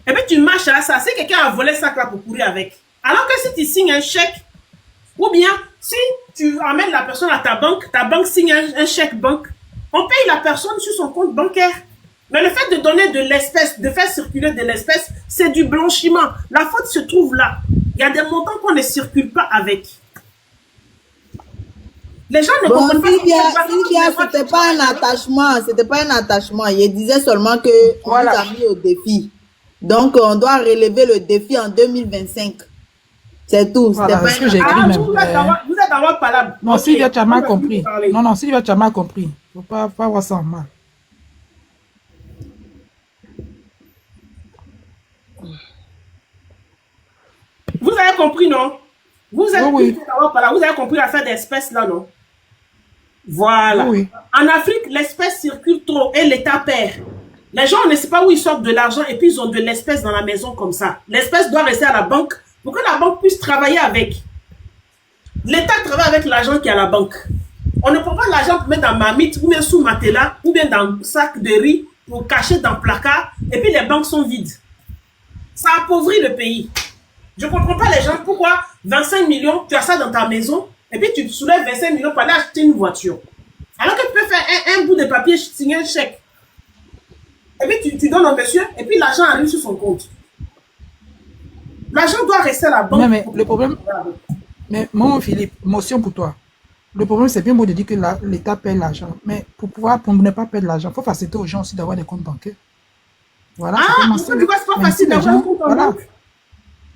et puis tu marches à ça. Si quelqu'un a volé ça là pour courir avec. Alors que si tu signes un chèque, ou bien si tu amènes la personne à ta banque signe un chèque banque, on paye la personne sur son compte bancaire. Mais le fait de donner de l'espèce, de faire circuler de l'espèce, c'est du blanchiment. La faute se trouve là. Il y a des montants qu'on ne circule pas avec. Les gens ne comprennent pas. Sylvia, c'était pas un attachement. Il disait seulement que on nous a mis au défi. Donc, on doit relever le défi en 2025. C'est tout. Voilà, c'est ce que j'ai écrit même. Vous êtes dans votre palabre. Non, Sylvia, tu as mal compris. Non, Sylvia, tu as mal compris. Il ne faut pas voir ça en mal. Vous avez compris, non? Vous êtes oui. vous avez compris l'affaire d'espèces là, non? Voilà. Oui. En Afrique, l'espèce circule trop et l'État perd. Les gens ne savent pas où ils sortent de l'argent et puis ils ont de l'espèce dans la maison comme ça. L'espèce doit rester à la banque pour que la banque puisse travailler avec. L'État travaille avec l'argent qui est à la banque. On ne prend pas l'argent pour mettre dans marmite ou bien sous matelas ou bien dans un sac de riz pour cacher dans le placard et puis les banques sont vides. Ça appauvrit le pays. Je ne comprends pas les gens pourquoi 25 millions, tu as ça dans ta maison et puis tu soulèves 25 millions pour aller acheter une voiture. Alors que tu peux faire un bout de papier, signer un chèque. Et puis tu donnes au monsieur et puis l'argent arrive sur son compte. L'argent doit rester à la banque. Non, mais le problème, mais mon Philippe, motion pour toi. Le problème, c'est bien beau de dire que l'État paie l'argent, mais pour ne pas perdre l'argent, il faut faciliter aux gens aussi d'avoir des comptes bancaires. Voilà. Pourquoi tu vois, c'est pas facile d'avoir un compte en banque?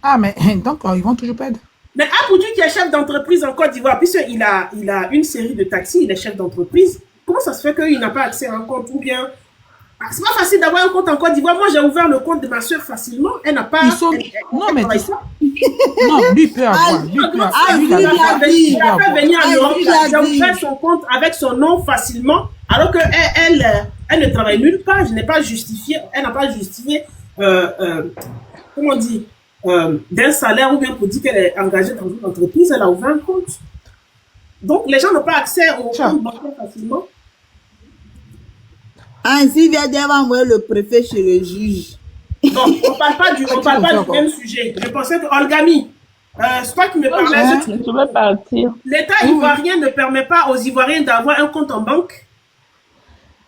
Ah, mais donc, ils vont toujours perdre. Mais Apoutou qui est chef d'entreprise en Côte d'Ivoire, puisqu'il a une série de taxis, il est chef d'entreprise, comment ça se fait qu'il n'a pas accès à un compte ou bien... C'est pas facile d'avoir un compte en Côte d'Ivoire. Moi, j'ai ouvert le compte de ma soeur facilement. Elle n'a pas... Non, mais non, lui peut avoir. Lui peut avoir. Il a fait venir en Europe. J'ai ouvert son compte avec son nom facilement, alors qu'elle ne travaille nulle part. Je n'ai pas justifié. Elle n'a pas justifié, comment on dit, d'un salaire ou bien pour dire qu'elle est engagée dans une entreprise. Elle a ouvert un compte. Donc, les gens n'ont pas accès au compte bancaire facilement. Ah, Sylvia dit va envoyer le préfet chez le juge. Non, on parle pas du même sujet. Je pensais que Olgami, c'est toi qui me parlais. Tu veux partir. L'État ivoirien ne permet pas aux Ivoiriens d'avoir un compte en banque.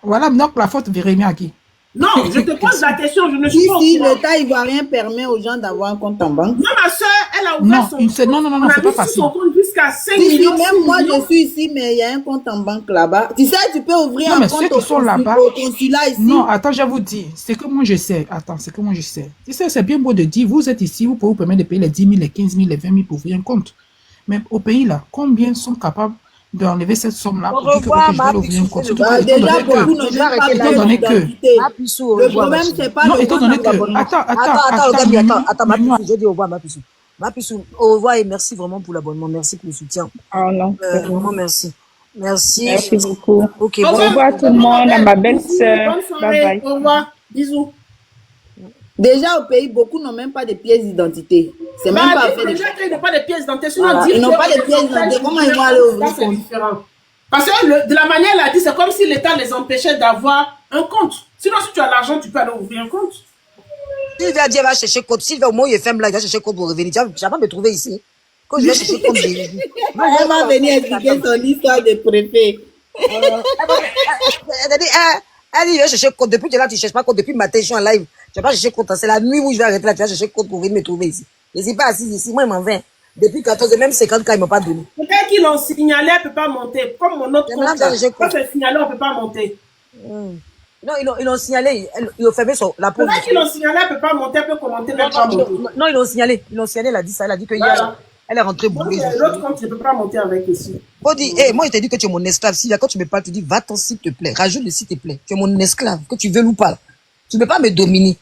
Voilà, donc la faute Vérémie à qui? Non, je te pose la question, je ne suis pas... Si l'État ivoirien permet aux gens d'avoir un compte en banque. Non, ma soeur, elle a ouvert son compte. Non, c'est pas facile. Son compte jusqu'à 5 millions. Même moi, je suis ici, mais il y a un compte en banque là-bas. Tu sais, tu peux ouvrir un compte au consulat ici. Non, attends, je vais vous dire. C'est que moi, je sais. Attends, c'est que moi, je sais. Tu sais, c'est bien beau de dire, vous êtes ici, vous pouvez vous permettre de payer les 10 000, les 15 000, les 20 000 pour ouvrir un compte. Mais au pays, là, combien sont capables d'enlever cette somme-là pour dire que je vais ouvrir un compte? Déjà, beaucoup n'ont pas d'identité. Le problème, c'est pas le compte. Attends, ma Pissou, j'ai dit au revoir, ma Pissou. Ma Pissou, au revoir et merci vraiment pour l'abonnement. Merci pour le soutien. Oh non. Vraiment, merci. Merci. Merci beaucoup. Ok, au revoir tout le monde, à ma belle-sœur. Bye bye. Au revoir. Bisous. Déjà au pays, beaucoup n'ont même pas de pièces d'identité. C'est même pas fait. Déjà qu'ils n'ont pas de pièces d'identité. Ils n'ont pas de pièces d'identité. Comment ils vont aller ouvrir compte? Parce que de la manière elle a dit, c'est comme si l'État les empêchait d'avoir un compte. Sinon, si tu as l'argent, tu peux aller ouvrir un compte. Sylvia dit, elle va chercher compte. Sylvia, au moins, il est femme là, il va chercher compte pour revenir. Tu vas pas me trouver ici. Quand je vais chercher compte, elle va venir expliquer son histoire de préfet. Elle a dit, Elle dit, je vais chercher compte. Depuis que là, tu ne cherches pas compte. Depuis matin, je suis en live. Tu vas pas chercher compte. C'est la nuit où je vais arrêter là. Tu vas chercher compte pour venir me trouver ici. Je ne suis pas assise ici. Moi, je m'en vais. Depuis 14 même 50 cas, ils ne m'ont pas donné. Peut-être qu'ils l'ont signalé, elle ne peut pas monter. Comme mon autre compte. Quand c'est signalé, on ne peut pas monter. Non, ils l'ont signalé. Ils ont fermé la pause. Peut-être qu'ils l'ont signalé, elle ne peut pas monter, elle peut commenter, même pas monter. Non, ils l'ont signalé. Elle a dit ça. Elle a dit que hier, elle est rentrée bourrée. L'autre compte, je ne peux pas monter avec ici. Moi, je t'ai dit que tu es mon esclave. Si quand tu me parles, tu dis, va-t'en, s'il te plaît. Rajoute le s'il te plaît. Tu es mon esclave, que tu veux ou pas. Tu ne peux pas me dominer.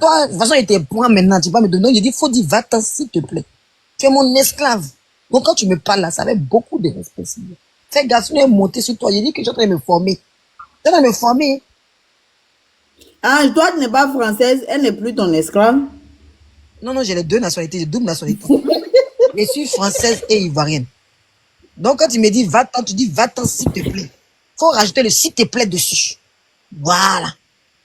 Toi, de toute façon, il était point maintenant. Tu ne peux pas me dominer. Je dis, faut dire, va-t'en, s'il te plaît. Tu es mon esclave. Donc, quand tu me parles là, ça avec beaucoup de respect. Fais garçon est monté sur toi. J'ai dit que je suis en train de me former. Je suis en train de me former. Ah, toi, tu n'es pas française. Elle n'est plus ton esclave. Non, j'ai les deux nationalités. J'ai double nationalité. Je suis française et ivoirienne. Donc, quand tu me dis va-t'en, tu dis va-t'en s'il te plaît. Faut rajouter le s'il te plaît dessus. Voilà.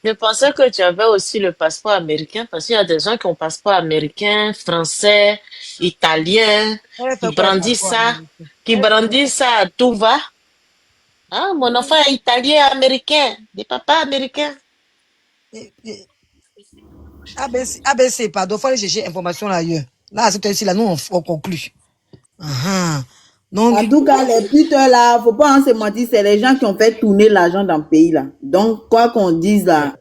Je pensais que tu avais aussi le passeport américain parce qu'il y a des gens qui ont passeport américain, français, italien, qui brandissent ça à tout va. Ah, mon enfant est italien, américain, des papas américains. ABC, pardon, il faut aller chercher information là ailleurs. Là, c'est ici, là, nous, on conclut. Donc, en tout cas, les puteurs là, faut pas en se mentir, c'est les gens qui ont fait tourner l'argent dans le pays là. Donc, quoi qu'on dise là.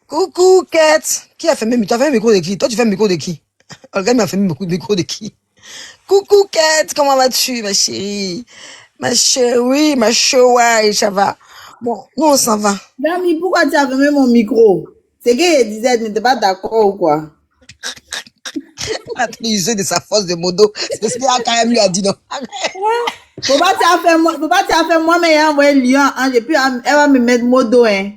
Coucou, Kate. Qui a fait même, tu as fait un micro de qui? Toi, tu fais un micro de qui? Olga m'a fait un micro de qui? Coucou, Kate, comment vas-tu, ma chérie? Ma chérie, ma chérie, ça va? Bon, nous, on s'en va. Dami, pourquoi tu as fermé mon micro? C'est qu'elle disait, tu n'étais pas d'accord ou quoi? La télévision de sa force de modo. C'est ce qu'il a quand même lui a dit, non? Faut pas t'en faire moi, mais il a envoyé Lyon, hein, et puis elle va me mettre modo, hein.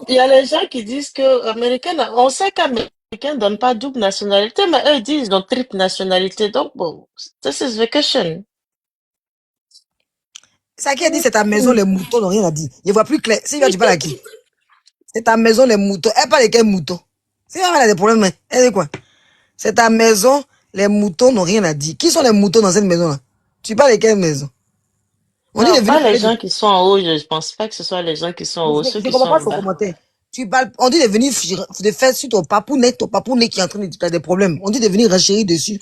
Il y a les gens qui disent que Américains, on sait qu'Américains ne donnent pas double nationalité, mais eux ils disent qu'ils ont triple nationalité. Donc, bon, this is vacation. Ça qui a dit, c'est ta maison, les moutons n'ont rien à dire. Je vois plus clair. Si tu parles à qui? C'est ta maison, les moutons. Elle parle de quel mouton? Si elle a des problèmes, elle dit quoi? C'est ta maison, les moutons n'ont rien à dire. Qui sont les moutons dans cette maison-là? Tu parles de quelle maison? On non, dit pas les gens qui sont en haut. Je pense pas que ce soit les gens qui sont en haut. Ceux qui sont en bas. Commentaire. Tu parles, on dit de venir de faire sur ton papounet qui est en train de faire des problèmes. On dit de venir renchérir dessus.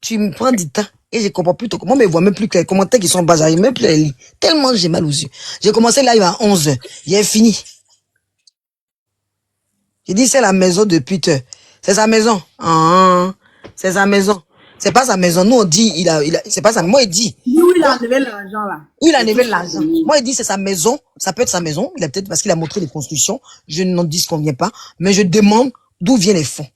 Tu me prends du temps et je comprends plus ton comment, mais je vois même plus que les commentaires qui sont bas, j'arrive même plus à les lire. Tellement j'ai mal aux yeux. J'ai commencé live à 11h. J'ai fini. J'ai dit c'est la maison de Peter. C'est sa maison. C'est sa maison. C'est pas sa maison. Nous, on dit, c'est pas ça. Moi, il dit. Nous, il a enlevé l'argent, là. Il a enlevé l'argent. Moi, il dit, c'est sa maison. Ça peut être sa maison. Il a peut-être, parce qu'il a montré les constructions. Je n'en dis ce qu'on vient pas. Mais je demande d'où viennent les fonds.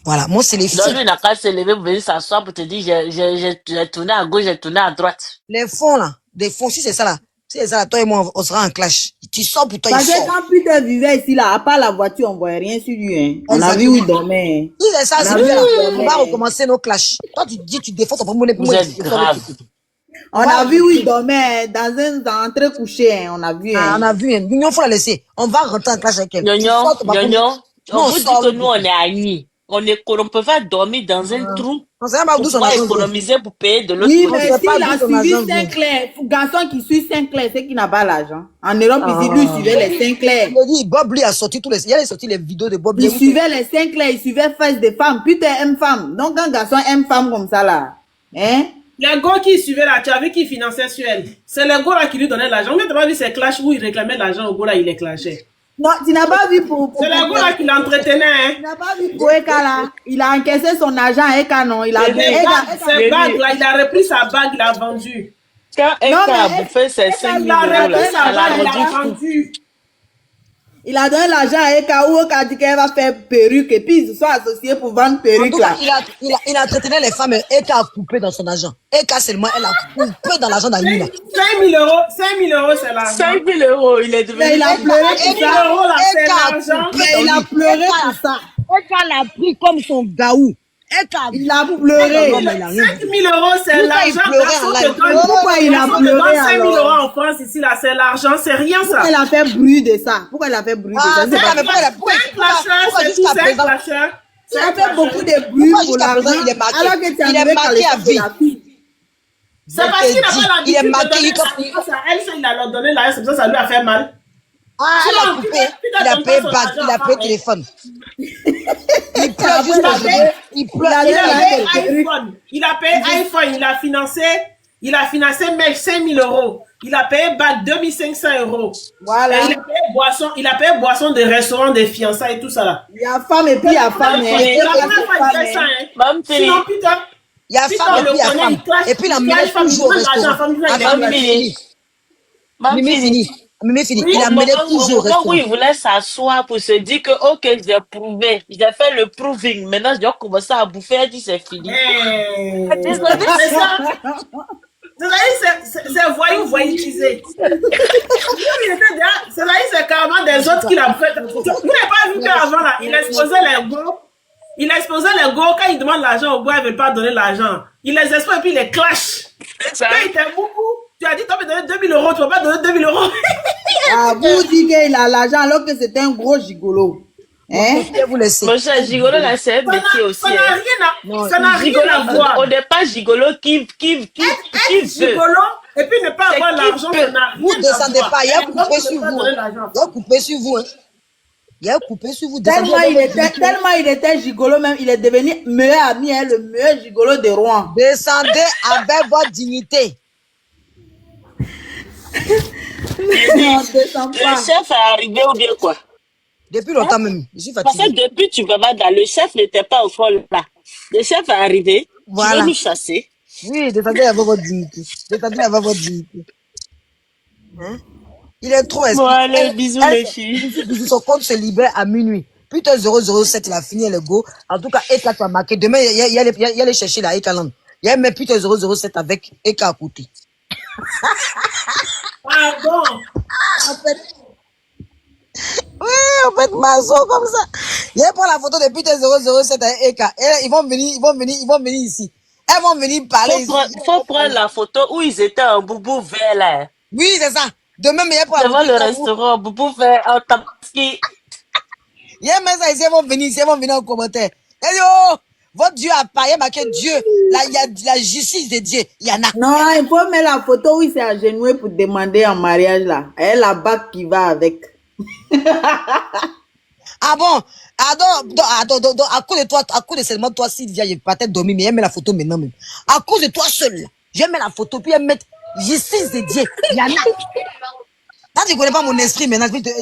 Voilà. Moi, c'est les fonds. Donc, lui, il n'a qu'à se lever pour venir s'asseoir pour te dire, j'ai tourné à gauche, j'ai tourné à droite. Les fonds, là. Des fonds, si c'est ça, là. Si c'est ça, là, toi et moi, on sera en clash. Tu sors pour toi, parce il sort. Parce que quand Peter vivait ici, là, à part la voiture, on voyait rien sur lui, hein. On a vu où il dormait. Si c'est ça, c'est on va recommencer nos clashs. Toi, tu dis, tu défends ton premier pour moi. Vous êtes grave. On a vu où il dormait, dans un entrée couché, hein. On a vu, hein. On a vu, hein. L'union, faut la laisser. On va rentrer en clash avec elle. On vous dit que nous, on est amis. On ne peut pas dormir dans un trou pour pouvoir économiser pour payer de l'autre côté. Oui, mais s'il a suivi Sinclair, garçon qui suit Sinclair, c'est qu'il n'a pas l'argent. En Europe, ici, lui, il suivait les Sinclair. Bob Lee a sorti tous les... Il a sorti les vidéos de Bob Lee. Il suivait les Sinclair, il suivait face des femmes. Putain, aime femme. Donc, un garçon aime femme comme ça, là. Hein? Les gars qui suivaient là, tu as vu qui finançait sur elle. C'est les gars là qui lui donnaient l'argent. Mais tu n'as pas vu ces clashs où il réclamait l'argent au gars là, il les clashait. Non, tu n'as pas vu pour c'est le gars là qui l'entretenait, hein. Tu n'as pas vu pour Eka là. Il a encaissé son argent à Eka, non. Il a ses bagues là, il a repris sa bague, il a vendu. Quand Eka a bouffé ses 5 000 €, il a vendu. Il a donné l'argent à Eka où Eka dit qu'elle va faire perruque et puis ils se sont associés pour vendre perruque là. Il a entretenu les femmes et Eka a coupé dans son argent. Eka seulement, elle a coupé dans l'argent d'Alina. 5 000 €, c'est l'argent. 5 000 €, il est devenu. Mais il a pleuré pour 5 000 € là, c'est l'argent. Mais il a pleuré pour ça. Eka l'a pris comme son gaou. Il a pleuré. 5 000 €, c'est l'argent. Pourquoi il a pleuré 5 000 € en France, ici, là, c'est l'argent, c'est rien ça. Pourquoi il a fait bruit de ça? Pourquoi il a fait bruit de ça? C'est un clasheur, c'est tout ça, un clasheur. Ça a fait beaucoup de bruit pour l'argent. Alors que tu as marqué à vie. C'est parce qu'il n'a pas il est l'habitude de marqué, donner ça. Elle, il a leur donné l'argent, c'est pour ça que ça lui a fait mal. Ah, elle a coupé, il a payé bague, il a payé téléphone. Il pleure juste aujourd'hui. Il pleure. Il a payé iPhone, il a financé 5 000 euros. Il a payé bague 2 500 euros. Voilà. Et il a payé boisson de restaurant, des fiançailles et tout ça là. Il y a femme et puis il y a femme. C'est la première fois qu'il fait ça. Sinon, putain. Il y a femme et puis il y a femme. Et puis la mêlée toujours au restaurant. Mimi fini. Il a mêlé toujours au Au moment où restaurant. il voulait s'asseoir pour se dire que, ok, j'ai prouvé, j'ai fait le proving, maintenant je dois commencer à bouffer, elle dit c'est fini. C'est ça. C'est voyoutisé. C'est carrément des autres qui l'ont fait. Vous n'avez pas vu qu'avant, là, il exposait les go. Il exposait les go. Quand il demande l'argent aux go, ils ne veulent pas donner l'argent. Il les expose et puis il les clash. Quand il t'aime beaucoup, tu as dit, tu vas me donner 2 000 euros, tu ne vas pas donner 2 000 euros. Ah, vous dites qu'il a l'argent alors que c'était un gros gigolo. Hein? Vous laissez. Mon cher, gigolo, là, c'est un métier aussi. Ça n'a rien à voir. Au départ, gigolo qui être veut. gigolo et puis ne pas avoir l'argent, ça n'a rien à voir. Vous ne descendez pas, il y a coupé sur vous. Il y a coupé sur vous. Il y a coupé sur vous. Tellement il était gigolo même, il est devenu meilleur ami, hein, le meilleur gigolo de Rouen. Descendez avec votre dignité. Non, descends pas. Le chef est arrivé ou bien quoi? Depuis longtemps même. Je suis Parce que fatigué. depuis, tu vas pas dans le chef n'était pas au fond là. Le chef est arrivé, Voilà. tu veux nous chasser. Oui, descendez avec votre dignité. Descendez avec votre dignité. Hein? Il est trop Bon, allez, bisous les filles. Son compte se libère à minuit. Putain 007, il a fini le go. En tout cas, Eka tu as marqué. Demain, il y a aller chercher la Eka Land. Il y a même putain 007 avec Eka à côté. Ah bon? Oui, on peut être maçon comme ça. Il prend la photo de putain 007 avec Eka. Et ils vont venir ici. Elles vont venir parler ici. Faut prendre la photo où ils étaient en boubou vert là. Oui, c'est ça. Demain, mais il y a pas devant le restaurant, boubou vert en tabaski. Il y a même ça ici, ils vont venir en commentaire. Et oh, votre Dieu a pas, il y a marqué Dieu. Là, il y a la justice de Dieu. Il y en a. Non, il faut mettre la photo où il s'est agenouillé pour demander en mariage là. Et la bague qui va avec. Ah bon? Donc, à cause de toi, à cause de seulement toi, Sylvia, je vais peut-être dormir, mais elle met la photo maintenant même. À cause de toi seul, là, je vais mettre la photo, puis elle met justice de Dieu. Il y en a. Là, tu ne connais pas mon esprit maintenant. Je dis,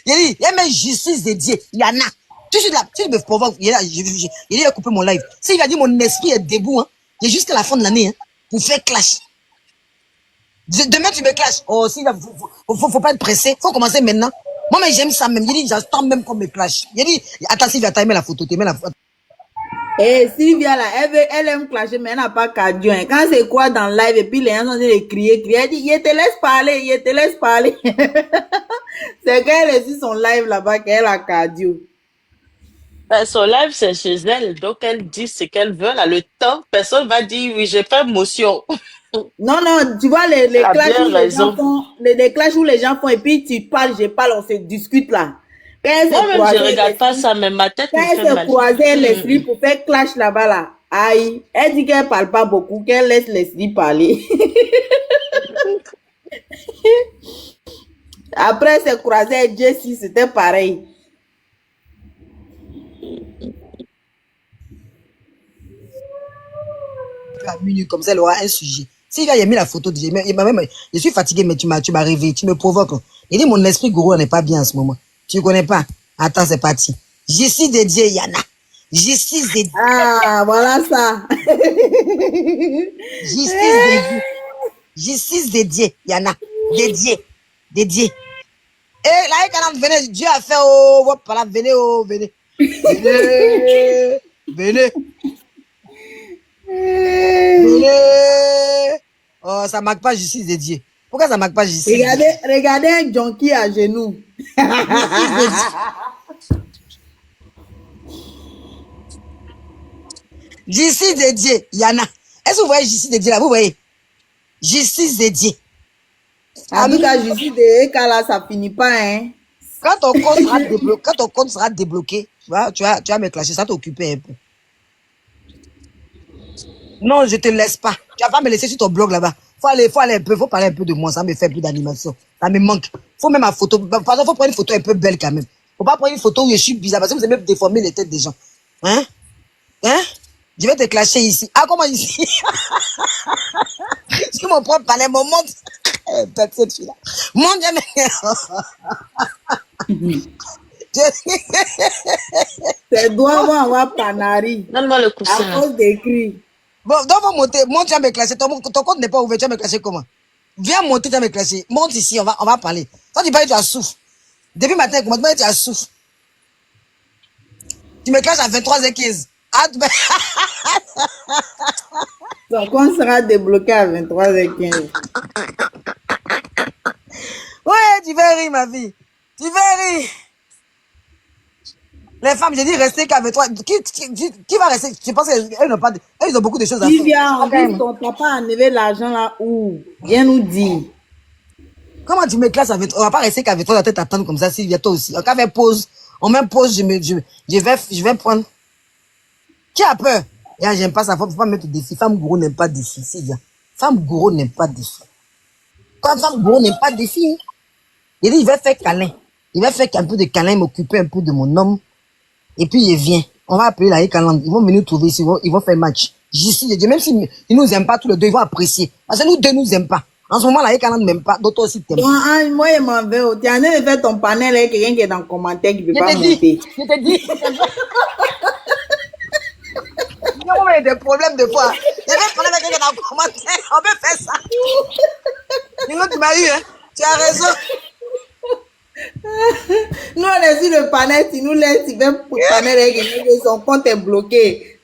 elle met justice de Dieu. Il y en a. Tout de suite là, tu me provoques. Il a coupé mon live. S'il a dit mon esprit est debout, hein, il est jusqu'à la fin de l'année, hein, pour faire clash. Demain, tu me clashes. Oh, si, faut pas être pressé. Faut commencer maintenant. Moi, mais j'aime ça même. Il dit, j'attends même qu'on me clash. Il dit, attends, Sylvia, t'as aimé la photo, t'as aimé la photo. Et Sylvia là, elle aime clasher, mais elle n'a pas cardio. Hein. Quand c'est quoi dans le live et puis les gens sont en train de crier, elle dit, il te laisse parler. C'est qu'elle est sur son live là-bas qu'elle a cardio. Son live, c'est chez elle, donc elle dit ce qu'elle veut. Là, le temps, personne va dire, oui, j'ai pas motion. Non, tu vois les clashs où les gens font, les clashs où les gens font et puis tu parles, je parle, on se discute là. Moi-même, je regarde pas ça, mais ma tête me fait mal. Quand elle se croisait l'esprit pour faire clash là-bas là, aïe, elle dit qu'elle parle pas beaucoup, qu'elle laisse l'esprit parler. Après, elle se croisait avec Jessie, c'était pareil. À minuit, comme ça, elle aura un sujet. Si il a mis la photo, je suis fatigué, mais tu m'as réveillé, tu me provoques. Il dit, mon esprit gourou n'est pas bien en ce moment. Tu ne connais pas? Attends, c'est parti. Justice de Dieu, Yana. Justice de Dieu. Ah, voilà ça. Justice de Dieu. Justice de Dieu, Yana. De Dieu. Et là, quand venez, Dieu a fait, oh, voilà, venez, oh, venez. Venez. Oh, ça marque pas justice de Dieu. Pourquoi ça marque pas justice? Regardez un junkie à genoux. Justice de Dieu, Yana. Est-ce que vous voyez justice de Dieu là? Vous voyez? Justice de Dieu. En tout cas, justice de Eka là, ça finit pas, hein. Quand ton compte sera débloqué, tu vas me clasher, ça t'occuper un peu. Non, je te laisse pas. Tu vas pas me laisser sur ton blog là-bas. Faut aller un peu, faut parler un peu de moi. Ça me fait plus d'animation. Ça me manque. Faut même ma photo. Par exemple, faut prendre une photo un peu belle quand même. Faut pas prendre une photo où je suis bizarre parce que vous aimez déformer les têtes des gens. Hein? Je vais te clasher ici. Ah, comment ici? Si mon propre palais me montre. Cette fille-là. Mon Dieu, Tes doigts vont avoir panari. Donne-moi le À coussin. cause des cris. Bon, donc, va monter. Monte, tu vas me clasher. Ton compte n'est pas ouvert. Tu vas me clasher comment? Viens monter, tu vas me clasher. Monte ici, on va parler. Toi, tu parles, tu as souffle. Depuis matin, comment tu as souffle? Tu me clashes à 23h15. Ah, Ton compte sera débloqué à 23h15. Ouais, tu vas rire, ma vie. Tu vas rire. Les femmes, j'ai dit rester qu'avec toi. Qui va rester? Je pense qu'elles n'ont pas elles ils ont beaucoup de choses à faire. Sylvia, on dit ton papa a enlevé l'argent là où? Viens nous dire. Comment tu me classes avec toi? On va pas rester qu'avec toi la tête attendre comme ça, Sylvia, toi aussi. On fait pause. On met pause, je vais prendre. Qui a peur? Et j'aime pas ça, faut pas mettre défi. Femme gourou n'aime pas défi, Sylvia. Femme gourou n'aime pas défi. Quand femme gourou n'aime pas défi, il dit, il va faire câlin. Il va faire un peu de câlin, m'occuper un peu de mon homme. Et puis, il vient. On va appeler la Ekaland. Ils vont venir trouver ici. Ils vont faire match. J'y dis, même s'ils nous aiment pas tous les deux, ils vont apprécier. Parce que nous deux nous aiment pas. En ce moment, la Ekaland m'aime pas. D'autres aussi t'aiment. Moi, je m'en vais. Tu as de faire ton panel avec quelqu'un qui est dans le commentaire qui ne peut pas monter. Je t'ai dit. On a des problèmes de fois. Je vais parler avec quelqu'un dans le commentaire. On peut faire ça. Tu m'as eu, hein. Tu as raison. Nous, on est sur le panel, tu nous laisses, tu vas pour le panel avec quelqu'un, son compte est bloqué.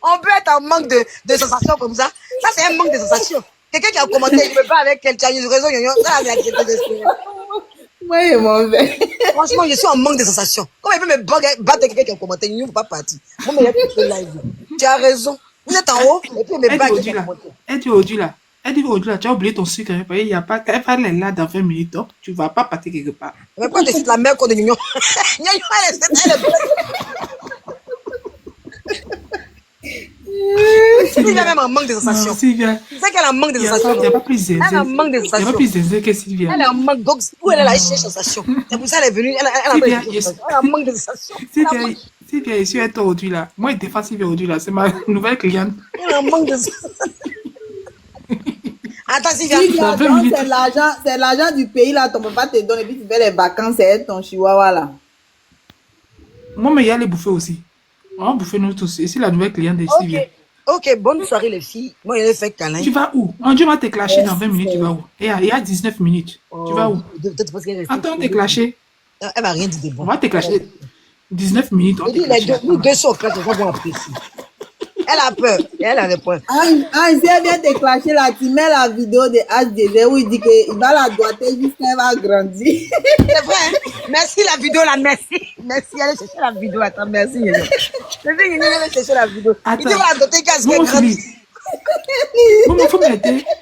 On peut être en manque de sensations comme ça. Ça, c'est un manque de sensations. Quelqu'un qui a commenté, il ne peut pas avec quelqu'un, il a raison, ça, c'est accepté d'esprit. Moi, je m'en vais. Franchement, je suis en manque de sensations. Comment il peut me battre quelqu'un qui a commenté, il ne peut pas partir. Moi, mais il y a tout le live. Tu as raison. Vous êtes en haut, et puis il me bat quelqu'un qui a commenté. Elle dit aujourd'hui là. Elle dit aujourd'hui là, tu as oublié ton sucre. Il y a pas, elle va là dans 20 minutes, donc tu ne vas pas partir quelque part. Mais pourquoi tu es la mère qu'on est mignon? Sylvia est même en manque de sensations. Sylvia. Tu sais qu'elle a un manque de sensations. Il n'y a pas plus zézé. Elle a un manque de sensations. Il n'y a pas plus zézé que Sylvia. Elle a un manque. Donc, où elle est là, elle cherche sensations. C'est pour ça qu'elle est venue. Elle a un manque de sensations. Sylvia, je suis à toi aujourd'hui là. Moi, je défends Sylvia aujourd'hui là. C'est ma nouvelle cliente. Elle a un manque de sensations. Attends, Sylvia. C'est l'argent du pays là, ton papa te donne et puis tu fais les vacances et ton chihuahua là. Moi, mais il y a les bouffer aussi. On va bouffer nous tous. Et c'est la nouvelle cliente de Sylvia. Ok, bonne soirée les filles. Moi, je vais faire câlin. Tu vas où? On dit, on va te clasher dans 20 minutes, tu vas où? Il y a 19 minutes. Tu vas où? Attends, te clasher. Elle m'a rien dit de bon. On va te clasher 19 minutes. Nous deux sont clashés, on va apprécier. Elle a peur. Et elle a des points. Si elle vient te clasher là, tu mets la vidéo de HDZ où il dit qu'il va la doigter jusqu'à elle va grandir. C'est vrai, hein? Merci la vidéo là, merci. Merci, allez chercher la vidéo. Attends, merci. Allez chercher la vidéo. Il dit va la doter qu'elle se grandit.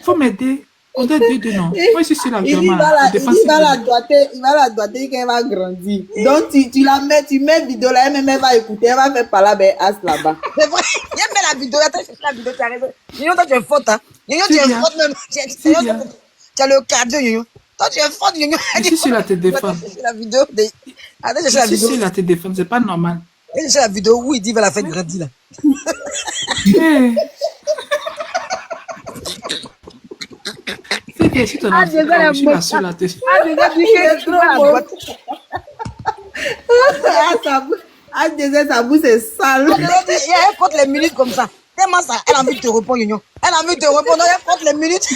Faut m'aider. On doit aider, non. Moi, si c'est la Il va la doigter qu'elle va grandir. Donc, tu la mets, tu mets vidéo là, elle va écouter, elle va faire par là, ben, as là-bas. C'est vrai, viens mettre la vidéo, attends, chercher la vidéo, tu as raison. Yoyo, toi, tu es forte, hein. Yoyo, tu es forte même. Tu as le cardio, Yoyo. Toi, tu es forte, Yoyo. Si c'est la te défendre. La vidéo, attends, chercher la vidéo. Si c'est la te défendre, c'est pas normal. Chercher la vidéo où il dit, il va la faire grandir, là. Si tu as je suis la seule à te... Sa bouche est sale. Elle compte les minutes comme ça. Tellement ça, elle a envie de te répondre, Yoyo. Elle a envie de te répondre, elle compte les minutes.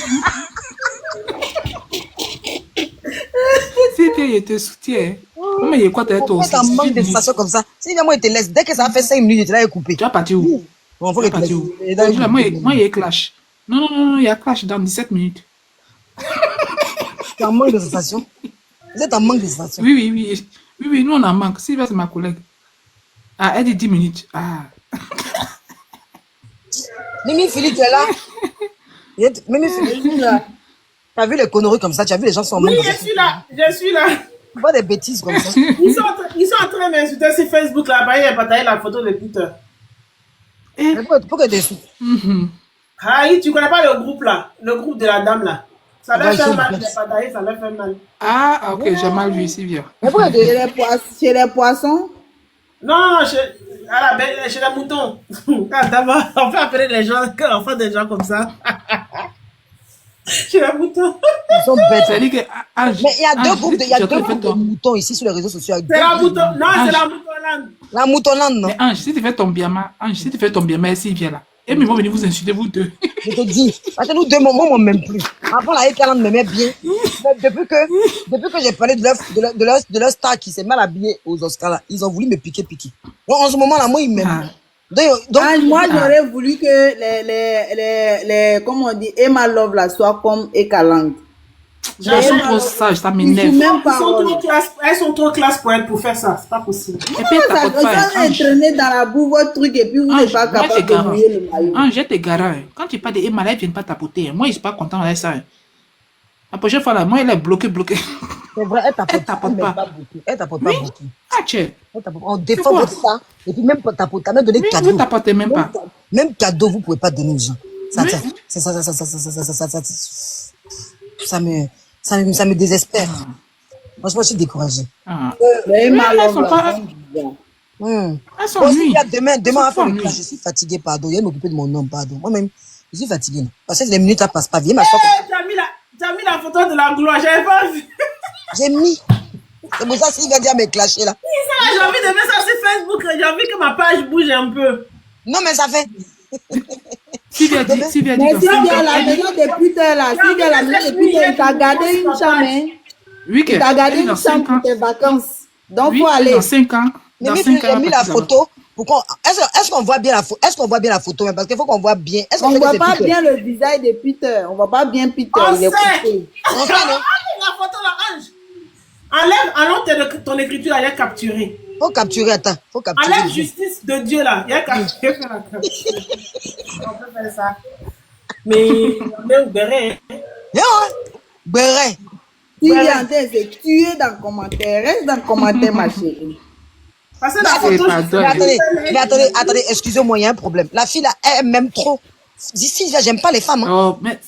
Si tu te soutiens, mais il y a quoi toi aussi? Tu manque de sensation comme ça. Si moi, il te laisse, dès que ça fait 5 minutes, là, il est coupé. Tu vas partir où? Bon, faut que tu laisses. Moi, il y a clash. Non, il y a clash dans 17 minutes. Tu as un manque de sensation. Vous êtes en manque de sensation. Oui, nous on en manque. Sylvia, c'est ma collègue. Ah, elle dit 10 minutes. Ah. Mimi Philippe, tu es là? Mimi Philippe, là. Tu as vu les conneries comme ça? Tu as vu les gens sont Oui, je suis là. Pas des bêtises comme ça. Ils sont en train d'insulter sur Facebook là-bas. Il a partagé la photo de Peter. Mais pourquoi t'es sous? Aïe, tu connais pas le groupe là? Le groupe de la dame là? Ça leur Ouais, ils fait sont mal, bêtes. les patailles, ça leur fait mal. Ah, ok, j'ai mal vu, Sylvia. Mais pourquoi Chez t'es... chez les poissons, Non, chez les moutons. Ah, d'abord, on peut appeler les gens, enfin des gens comme ça. Chez les moutons. Ils sont bêtes. C'est-à-dire que, Ange, Mais il y a deux Ange, groupes tu es en train de faire de ton... moutons ici sur les réseaux sociaux. C'est la mouton. Non, c'est Ange. la moutonlande. La moutonlande, non? Mais Ange, si tu fais ton biama, Ange, si tu fais ton biama et Sylvia là, et ils vont venir vous insulter, vous deux. Je te dis, parce que nous deux, moi, on m'aime plus. Avant, la Ekalande m'aimait bien. Mais depuis que j'ai parlé de leur star qui s'est mal habillé aux Oscars, là, ils ont voulu me piquer. Bon, en ce moment, là, moi, ils m'aiment. Donc, moi, j'aurais voulu que comment on dit, Emma Love là soit comme Ekaland. Elles sont trop sages, ça Ils m'énerve. jouent même pas. Elles sont trop classe pour être pour faire ça. C'est pas possible. Et puis, Ça t'apportes pas, doit Ange. entraîner dans la boue votre truc et puis vous n'êtes pas Moi, t'es capable de garant. mouiller le maillot. Ange, j'étais garant. Quand tu parles de Emma, là, ils viennent pas tapoter. Moi, je suis pas content avec ça. La prochaine fois, là, moi, elle est bloquée. c'est vrai, elle t'apporte pas. beaucoup. Elle t'apporte pas beaucoup. Ah, tiens. On défend votre ça. Et puis même pour t'apporter, t'as même donné Oui, cadeau. vous t'apportez même pas. Même cadeau, vous pouvez pas donner aux gens. Ça me désespère. Franchement, je suis découragée. Mais Emma elles Love sont là, pas- c'est bizarre. Elles sont Bon, nues. demain, on va faire le nues. clash. Je suis fatiguée, pardon. Il va m'occuper de mon nom, pardon. Moi-même, je suis fatiguée. Parce que les minutes, ça passe pas. Viens m'asseoir. Tu as mis la photo de la gloire, j'avais pas vu. J'ai mis. C'est pour ça qu'il va dire me clasher là. Ça, j'ai envie de mettre ça sur Facebook. J'ai envie que ma page bouge un peu. Non, mais ça fait. Sylvia dit Mais dans Sylvia, 5 la ans. maison de Peter là, Sylvia, la maison de Peter, il t'a gardé une chambre, hein. Oui, Il t'a gardé une dans chambre 5 ans. pour tes vacances. Donc, Oui, faut aller. dans 5 ans. Mais Dans j'ai 5 ans, mis la photo. Est-ce qu'on voit bien la photo? Est-ce qu'on voit bien la photo? Parce qu'il faut qu'on voit bien. Est-ce qu'on On sait ne que voit c'est pas Peter? bien le visage de Peter. On ne voit pas bien Peter. On Il est sait. coupé. On sait, non? La photo là, Ange. Enlève ton écriture, il y a capturé. Faut capturer, attends. Faut capturer. Enlève justice de Dieu là, il y a capturé. On peut faire ça. Mais on est au béret. Béret. Sylvia, en train de se tuer dans le commentaire. Reste dans le commentaire, ma chérie. Parce que la photo, Mais attendez, excusez-moi, il y a un problème. La fille là, elle m'aime trop. D'ici, j'aime pas les femmes. Hein. Oh, mais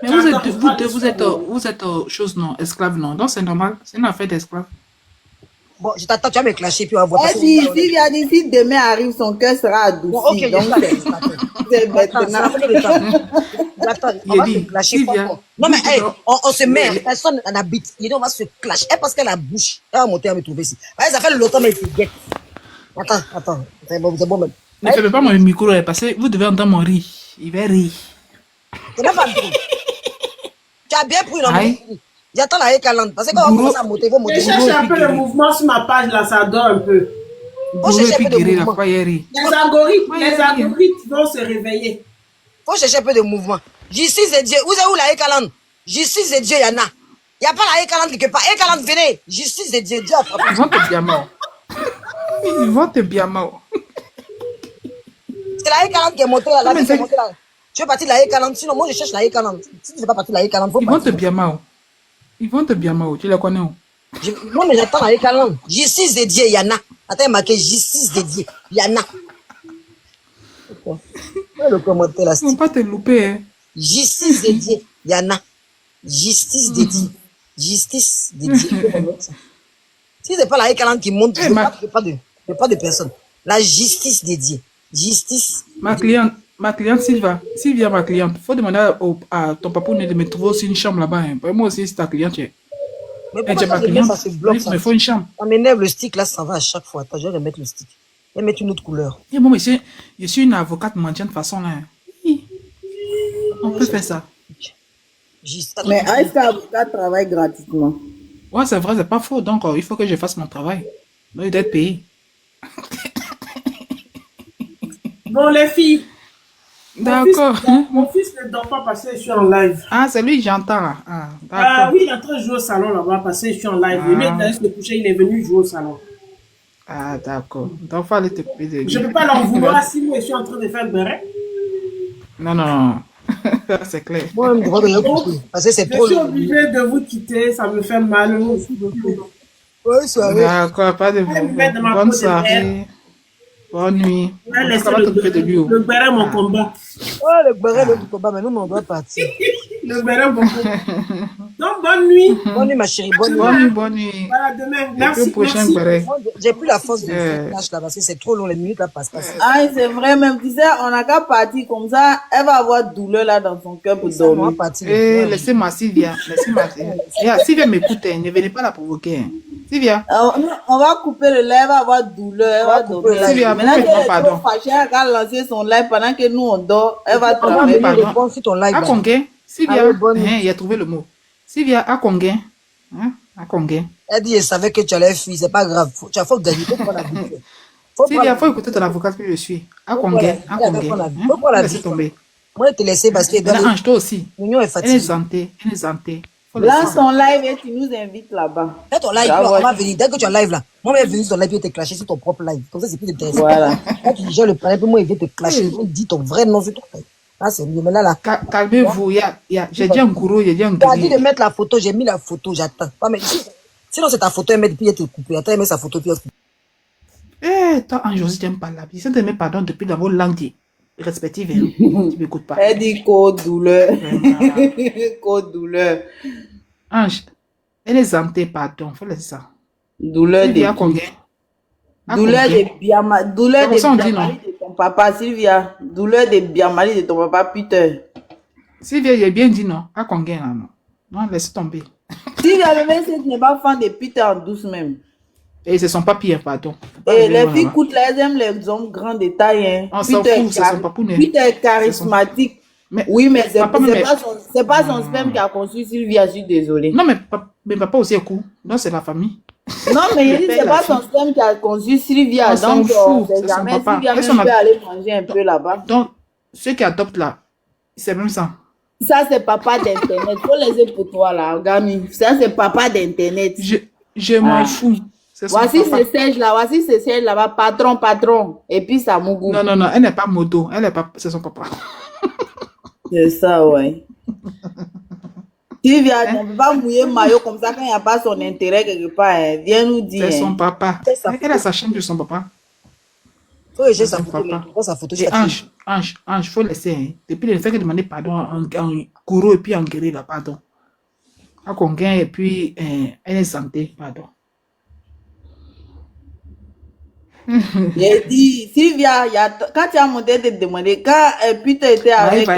vous êtes chose non, esclave non. Donc c'est normal, c'est une affaire d'esclave. Bon, je t'attends, tu vas me clasher, puis on va voir. Elle dit, Sylvia dit, si demain arrive, son cœur sera adouci. Bon, ok, donc, c'est maintenant. Attends, on va se clasher fort. Non, mais hey, on se met, personne n'habite. On va se clasher. Elle, parce qu'elle a bouche. Elle va monter à me trouver ici. Ça fait longtemps, mais c'est guette. Attends. C'est bon même. Ne fais pas mon micro, parce que vous devez entendre mon rire. Il va rire. C'est même pas drôle. Tu as bien pris l'homme. J'attends la Ekalande. Parce que quand on commence à monter, il faut monter. Je cherche un peu le mouvement sur ma page là, ça dort un peu. Faut chercher un peu de mouvement. Les algorithmes vont se réveiller. Faut chercher un peu de mouvement. Justice de Dieu. Vous êtes où la Ekalande? Justice de Dieu, il y en a. Il n'y a pas la Ekalande quelque part. Ekalande, venez. Justice de Dieu. Dieu a frappé. Ils vont te bien mort. Ils vont te bien mort. C'est la Ekalande qui est montée là. Tu veux partir de la Ekalande? Sinon, moi, je cherche la Ekalande. Si tu ne veux pas partir de la Ekalande, faut Ils vont te bien mort. Ils vont te bien mort. Tu les connais où? Non, mais j'attends la Ekalande. Justice de Dieu, il y en a. Attends, il marqué justice de Dieu. Il y en a. Le commentaire là. Ils ne vont pas te louper. Hein. Justice de Dieu, il y en a. Justice de Dieu. Justice de Dieu. Si c'est pas la Ekalande qui monte, je ne veux pas de personne. La justice de Dieu. Justice. Ma cliente Sylvia, ma cliente, il faut demander à ton papa de me trouver aussi une chambre là-bas. Hein. Moi aussi, c'est ta cliente. Mais pourquoi ma ça cliente, se bloque, il me faut une chambre. Ça m'énerve, le stick là, ça va à chaque fois. Attends, je vais remettre le stick. Je vais mettre une autre couleur. Et bon, monsieur, je suis une avocate mendiante de façon là. Oui. On peut faire ça. Mais est-ce qu'un avocat travaille gratuitement? Ouais, c'est vrai, c'est pas faux. Donc, il faut que je fasse mon travail. Donc, il doit être payé. Bon, les filles. D'accord. Mon fils ne dort pas parce que je suis en live. Ah, c'est lui, j'entends. Oui, il est en train de jouer au salon là-bas parce que je suis en live. Il est d'aller se coucher, il est venu jouer au salon. Ah, d'accord. Donc, il faut aller te payer. Je ne peux pas l'en vouloir si moi je suis en train de faire le béret. Non. C'est clair. Moi, je crois que j'ai compris. Parce que c'est trop. Je suis obligée de vous quitter, ça me fait mal. Ouais, soirée. D'accord, pas de problème. Bonne soirée. Bonne nuit. On a En tout laissé cas, va t'occuper de lui. le béret mon combat. Oh, le béret, le combat, mais nous, on doit partir. Le béret mon combat. Donc, bonne nuit. Bonne nuit, ma chérie. Bonne nuit. Bonne nuit, bonne nuit. Voilà, demain. Et puis Merci. au prochain Merci. béret. J'ai plus la force de faire flash là parce que c'est trop long, les minutes là passent pas. Ah, c'est vrai, même, tu sais, on n'a qu'à partir comme ça, elle va avoir douleur là dans son cœur pour dormir. Eh, laissez-moi, Sylvia. Laissez-moi. Sylvia m'écoute, hein. Ne venez pas la provoquer. Hein. Sylvia. On va couper le live, elle va avoir douleur, elle va dormir. Sylvia, Maintenant vous qu'elle faites est pardon. trop fâchée, elle va lancer son live pendant que nous on dort, elle va travailler. Réponds sur ton live. À combien? Sylvia, Allez, bonne nuit. il a trouvé le mot. Sylvia, à combien? Hein? À combien? Elle dit, elle savait que tu allais fuir, c'est pas grave. Tu as faut gagner, faut prendre la vie. Sylvia, faut écouter ton avocat que je suis. À combien? À combien? Faut prendre la Laissez vie. tomber. Moi, je te laisser parce que Ange, toi aussi. l'union est Elle est fatiguée. santé. Elle est santé. Lance ton live et tu nous invites là-bas. Fais ton live, on va venir. Dès que tu as live là, moi, je vais venir sur ton live et te clasher sur ton propre live. Comme ça, c'est plus intéressant. Voilà. Quand tu gères le panel, puis moi, il vient te clasher. Il dit ton vrai nom sur ton live. Ah, c'est mieux. Mais là, Calmez-vous. J'ai dit un gourou, j'ai dit un tu as dit gourou. de mettre la photo, j'ai mis la photo, j'attends. Pas, mais sinon, c'est ta photo, elle met, puis elle te coupe. Attends, elle met sa photo, puis elle te coupe. Eh, toi, Ange, tu n'aimes pas la vie. Si tu me pardon depuis dans vos langues respectives, hein, tu ne m'écoutes pas. Elle dit code douleur. Code douleur. Ange, elle est santé, pardon. Faut laisser ça. Douleur Sylvia, de à combien? À Douleur combien? de Biama, douleur Comme ça, on de dit, Biamali non? de ton papa, Sylvia. Douleur de Biamali de ton papa, Peter. Sylvia, j'ai bien dit non. À combien là, non? Non, laisse tomber. Sylvia, le mec, n'est pas fan de Peter en douce même. Et c'est son papier, pardon. Et les filles coûtent là, elles aiment les hommes grands de taille. Hein. On s'en fout, c'est son papounet. Peter est charismatique. Mais, oui, mais c'est papa, pas son sperme qui a conçu Sylvia, je suis désolée. Non, mais papa aussi est cool. Non, c'est la famille. Non, mais il dit c'est pas son sperme qui a conçu Sylvia. On s'en Donc, fout, c'est c'est son jamais papa. Sylvia Et même son peut aller manger un peu là-bas. Donc, ceux qui adoptent là, c'est même ça. Ça, c'est papa d'Internet. Faut laisser pour toi, là, Gami. Ça, c'est papa d'Internet. Je m'en fous. Voici ce siège là, voici ce siège là-bas, patron. Et puis ça Mougou. Non, elle n'est pas modo. Elle est pas, c'est son papa. C'est ça, ouais. Sylvia, on ne peut pas mouiller maillot comme ça quand il n'y a pas son intérêt quelque part. Hein. Viens nous dire. C'est son papa. Elle a sa chaîne de son papa. Faut léger sa photo. Sa photo. Et Ange, faut laisser. Hein. Depuis le fait que demander pardon en Kourou et puis en guéri là, pardon. À Conguin et puis elle est santé, pardon. J'ai dit, Sylvia, quand tu as monté de te demander, quand Peter était avec...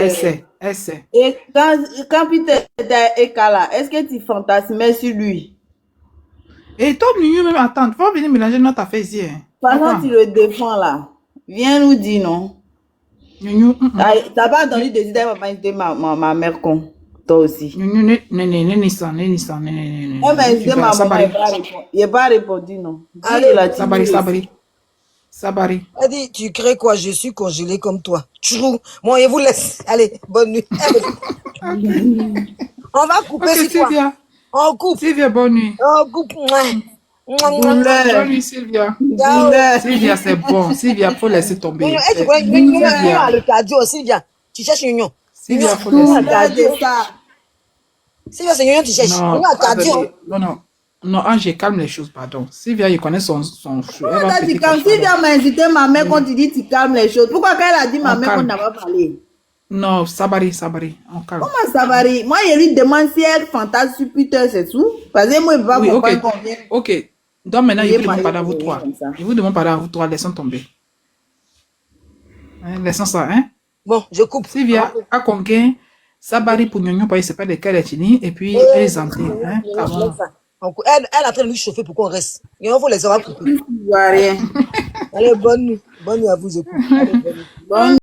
Elle sait. Et quand Peter était avec Kala, est-ce que tu fantasmais sur lui? Et toi, Nuyu, même attends, tu vas venir mélanger notre affaire ici. Hein. Pendant que tu le défends là, viens nous dire non. Nuyu, t'as pas entendu de dire papa invité ma mère con, toi aussi. Nuyu, non. Elle m'a invité ma maman, il n'a pas répondu non. Allez, Sabari. Elle dit, tu crées quoi? Je suis congelé comme toi. Trou. Moi, je vous laisse. Allez, bonne nuit. On va couper sur toi. On coupe. Sylvia, bonne nuit. On coupe. Bonne nuit, Sylvia. Sylvia, c'est bon. Sylvia, faut laisser tomber. Le cardio, Sylvia. Tu cherches une union. Sylvia, faut laisser. Sylvia, c'est une union, tu cherches. Non, Ange, calme les choses, pardon. Sylvia, il connaît son Sylvia m'a invité ma mère quand tu dis tu calmes les choses. Pourquoi quand elle a dit ma mère qu'on n'a pas parlé? Non, Sabari, on calme. Comment Sabari? Moi, je lui demande si elle fantasme sur Peter, c'est tout. Parce que moi, je ne vais pas comprendre combien. Ok. Donc maintenant, je vous demande pas à vous trois. Je vous demande pas à vous trois, laissons tomber. Laissons ça, hein? Bon, je coupe. Sylvia, à combien? Sabari pour Nyonyo, parce que c'est pas des cas d'Etini, et puis elle est santé, hein? Elle est en train de nous chauffer pour qu'on reste. Et on faut les avoir coupés. Rien. Allez, bonne nuit. Bonne nuit à vous, je coupe. Allez, bonne nuit.